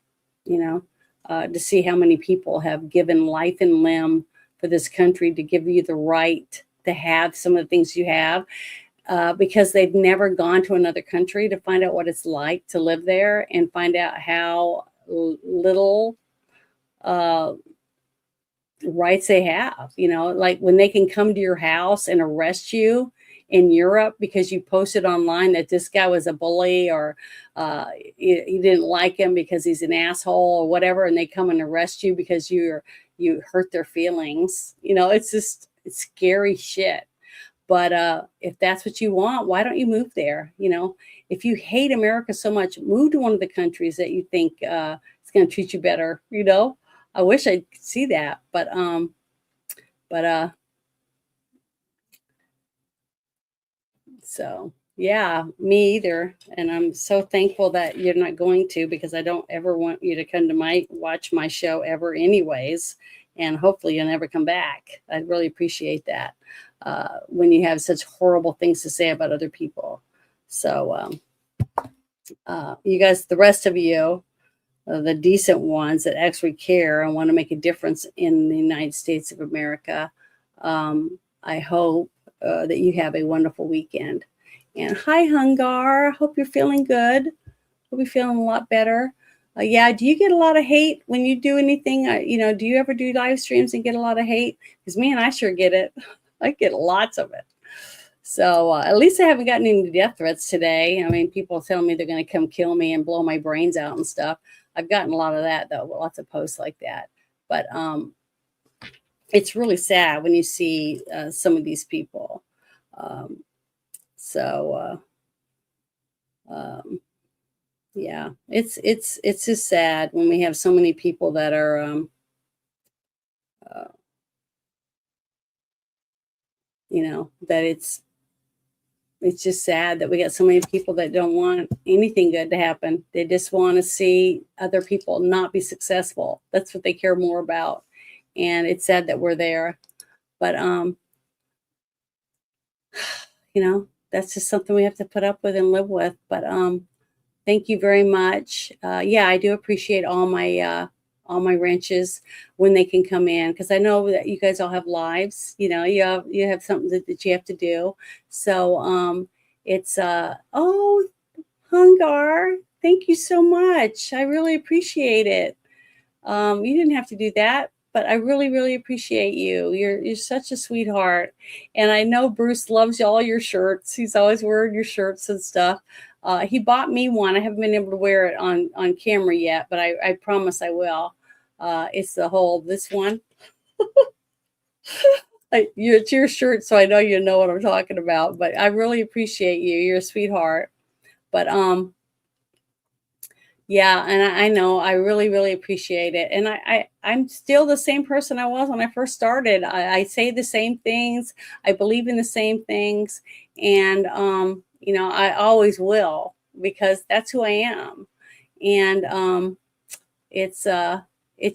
to see how many people have given life and limb for this country to give you the right to have some of the things you have, because they've never gone to another country to find out what it's like to live there and find out how little rights they have, like when they can come to your house and arrest you in Europe because you posted online that this guy was a bully or you didn't like him because he's an asshole or whatever, and they come and arrest you because you hurt their feelings. It's scary shit. But if that's what you want, why don't you move there? If you hate America so much, move to one of the countries that you think is going to treat you better. I wish I could see that, but so yeah, me either. And I'm so thankful that you're not going to, because I don't ever want you to come to watch my show ever anyways. And hopefully you'll never come back. I'd really appreciate that when you have such horrible things to say about other people. So you guys, the rest of you, the decent ones that actually care and want to make a difference in the United States of America, I hope that you have a wonderful weekend. And hi, Hungar. Hope you're feeling good. Hope you're feeling a lot better. Yeah, do you get a lot of hate when you do anything? Do you ever do live streams and get a lot of hate? Because man, I sure get it. I get lots of it. So at least I haven't gotten any death threats today. I mean, people tell me they're going to come kill me and blow my brains out and stuff. I've gotten a lot of that, though, lots of posts like that. But it's really sad when you see some of these people. Yeah, it's just sad when we have so many people that are, that it's just sad that we got so many people that don't want anything good to happen. They just want to see other people not be successful. That's what they care more about. And it's sad that we're there. But that's just something we have to put up with and live with. But thank you very much. Yeah, I do appreciate all my ranches when they can come in, because I know that you guys all have lives. You have something that you have to do. So it's oh, Hungar, thank you so much. I really appreciate it. You didn't have to do that, but I really, really appreciate you. You're such a sweetheart. And I know Bruce loves all your shirts. He's always wearing your shirts and stuff. He bought me one. I haven't been able to wear it on camera yet, but I promise I will. It's this one. It's your shirt, so I know you know what I'm talking about. But I really appreciate you. You're a sweetheart. But yeah, and I know I really, really appreciate it. And I'm still the same person I was when I first started. I say the same things. I believe in the same things. And, I always will, because that's who I am. And it's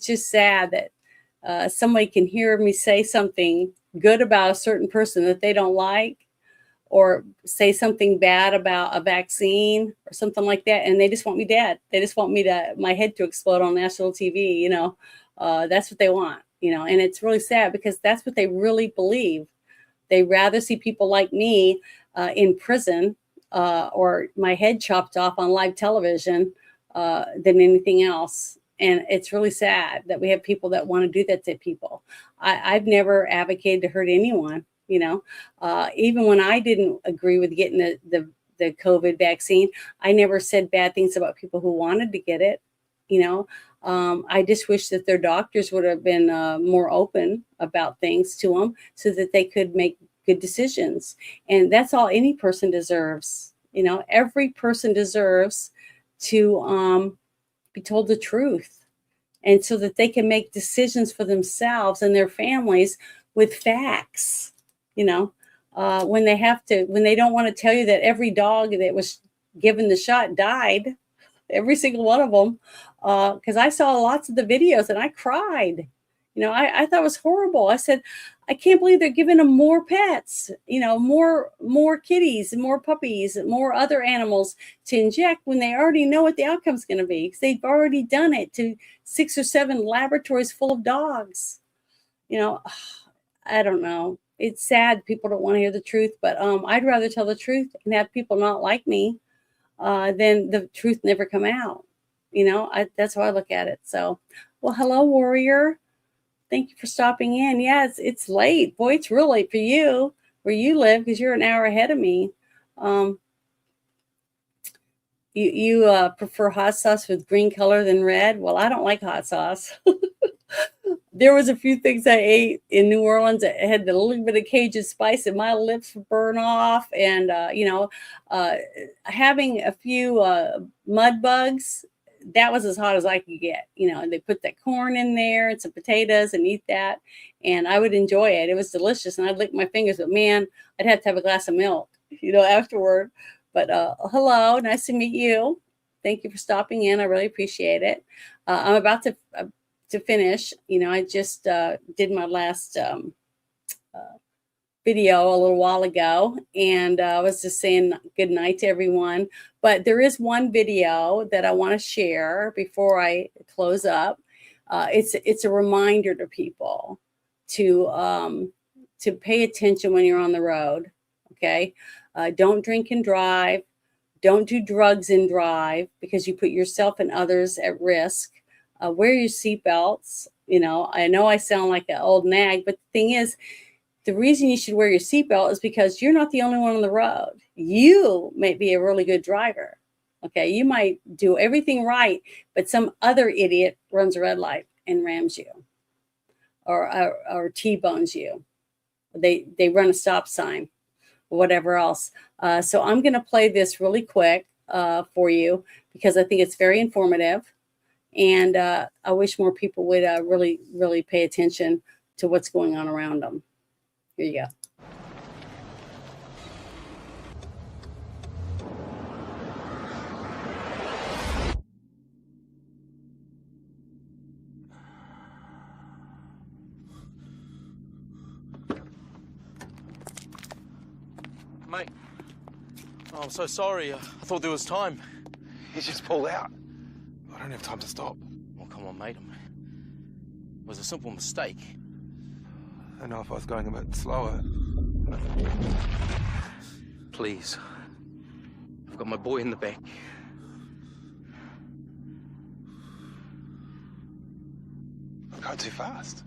just sad that somebody can hear me say something good about a certain person that they don't like, or say something bad about a vaccine or something like that, and they just want me dead. They just want my head to explode on national TV. That's what they want. And it's really sad, because that's what they really believe. They rather see people like me in prison or my head chopped off on live television than anything else. And it's really sad that we have people that want to do that to people. I've never advocated to hurt anyone. Even when I didn't agree with getting the COVID vaccine, I never said bad things about people who wanted to get it. I just wish that their doctors would have been more open about things to them, so that they could make good decisions. And that's all any person deserves. Every person deserves to be told the truth, and so that they can make decisions for themselves and their families with facts. When they don't want to tell you that every dog that was given the shot died, every single one of them, because I saw lots of the videos and I cried. I thought it was horrible. I said, I can't believe they're giving them more pets, more kitties and more puppies and more other animals to inject, when they already know what the outcome's going to be, because they've already done it to 6 or 7 laboratories full of dogs. I don't know. It's sad people don't want to hear the truth, but I'd rather tell the truth and have people not like me than the truth never come out. That's how I look at it. So, well, hello, Warrior. Thank you for stopping in. Yeah, it's late. Boy, it's real late for you where you live, because you're an hour ahead of me. You prefer hot sauce with green color than red? Well, I don't like hot sauce. There was a few things I ate in New Orleans that had a little bit of Cajun spice, and my lips would burn off. And, having a few mud bugs, that was as hot as I could get. They put that corn in there and some potatoes and eat that. And I would enjoy it. It was delicious. And I'd lick my fingers, but man, I'd have to have a glass of milk, afterward. But hello, nice to meet you. Thank you for stopping in. I really appreciate it. I'm about to finish. I just did my last video a little while ago, and I was just saying good night to everyone. But there is one video that I want to share before I close up. It's a reminder to people to pay attention when you're on the road. Okay, don't drink and drive. Don't do drugs and drive, because you put yourself and others at risk. Wear your seatbelts. I know I sound like an old nag, but the thing is, the reason you should wear your seatbelt is because you're not the only one on the road. You may be a really good driver. Okay, you might do everything right, but some other idiot runs a red light and rams you, or T-bones you. They run a stop sign, or whatever else. So I'm going to play this really quick for you, because I think it's very informative. And I wish more people would really, really pay attention to what's going on around them. Here you go. Mate, oh, I'm so sorry. I thought there was time. He just pulled out. I don't have time to stop. Well, come on, mate. It was a simple mistake. I know if I was going a bit slower. Please. I've got my boy in the back. I'm going too fast.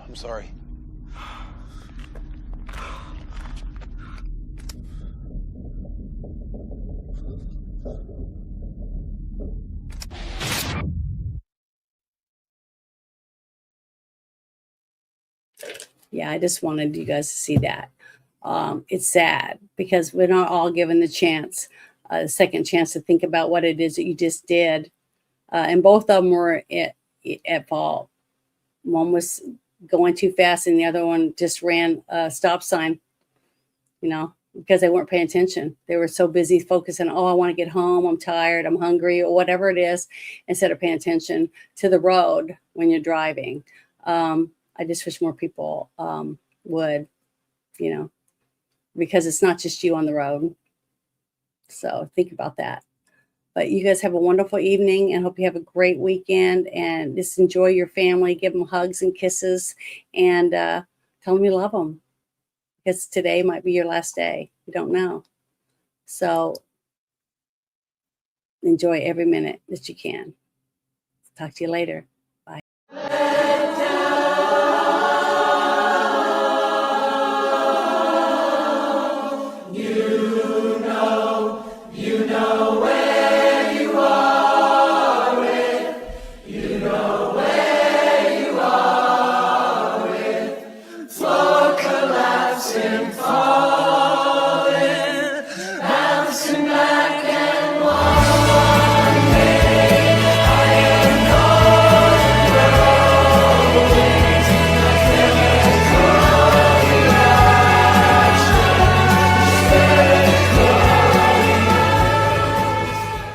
I'm sorry. Yeah, I just wanted you guys to see that. It's sad because we're not all given the chance, a second chance to think about what it is that you just did. And both of them were at fault. One was going too fast and the other one just ran a stop sign, because they weren't paying attention. They were so busy focusing, oh, I want to get home, I'm tired, I'm hungry, or whatever it is, instead of paying attention to the road when you're driving. I just wish more people would, because it's not just you on the road. So think about that. But you guys have a wonderful evening and hope you have a great weekend and just enjoy your family. Give them hugs and kisses and tell them you love them, because today might be your last day. You don't know. So enjoy every minute that you can. Talk to you later.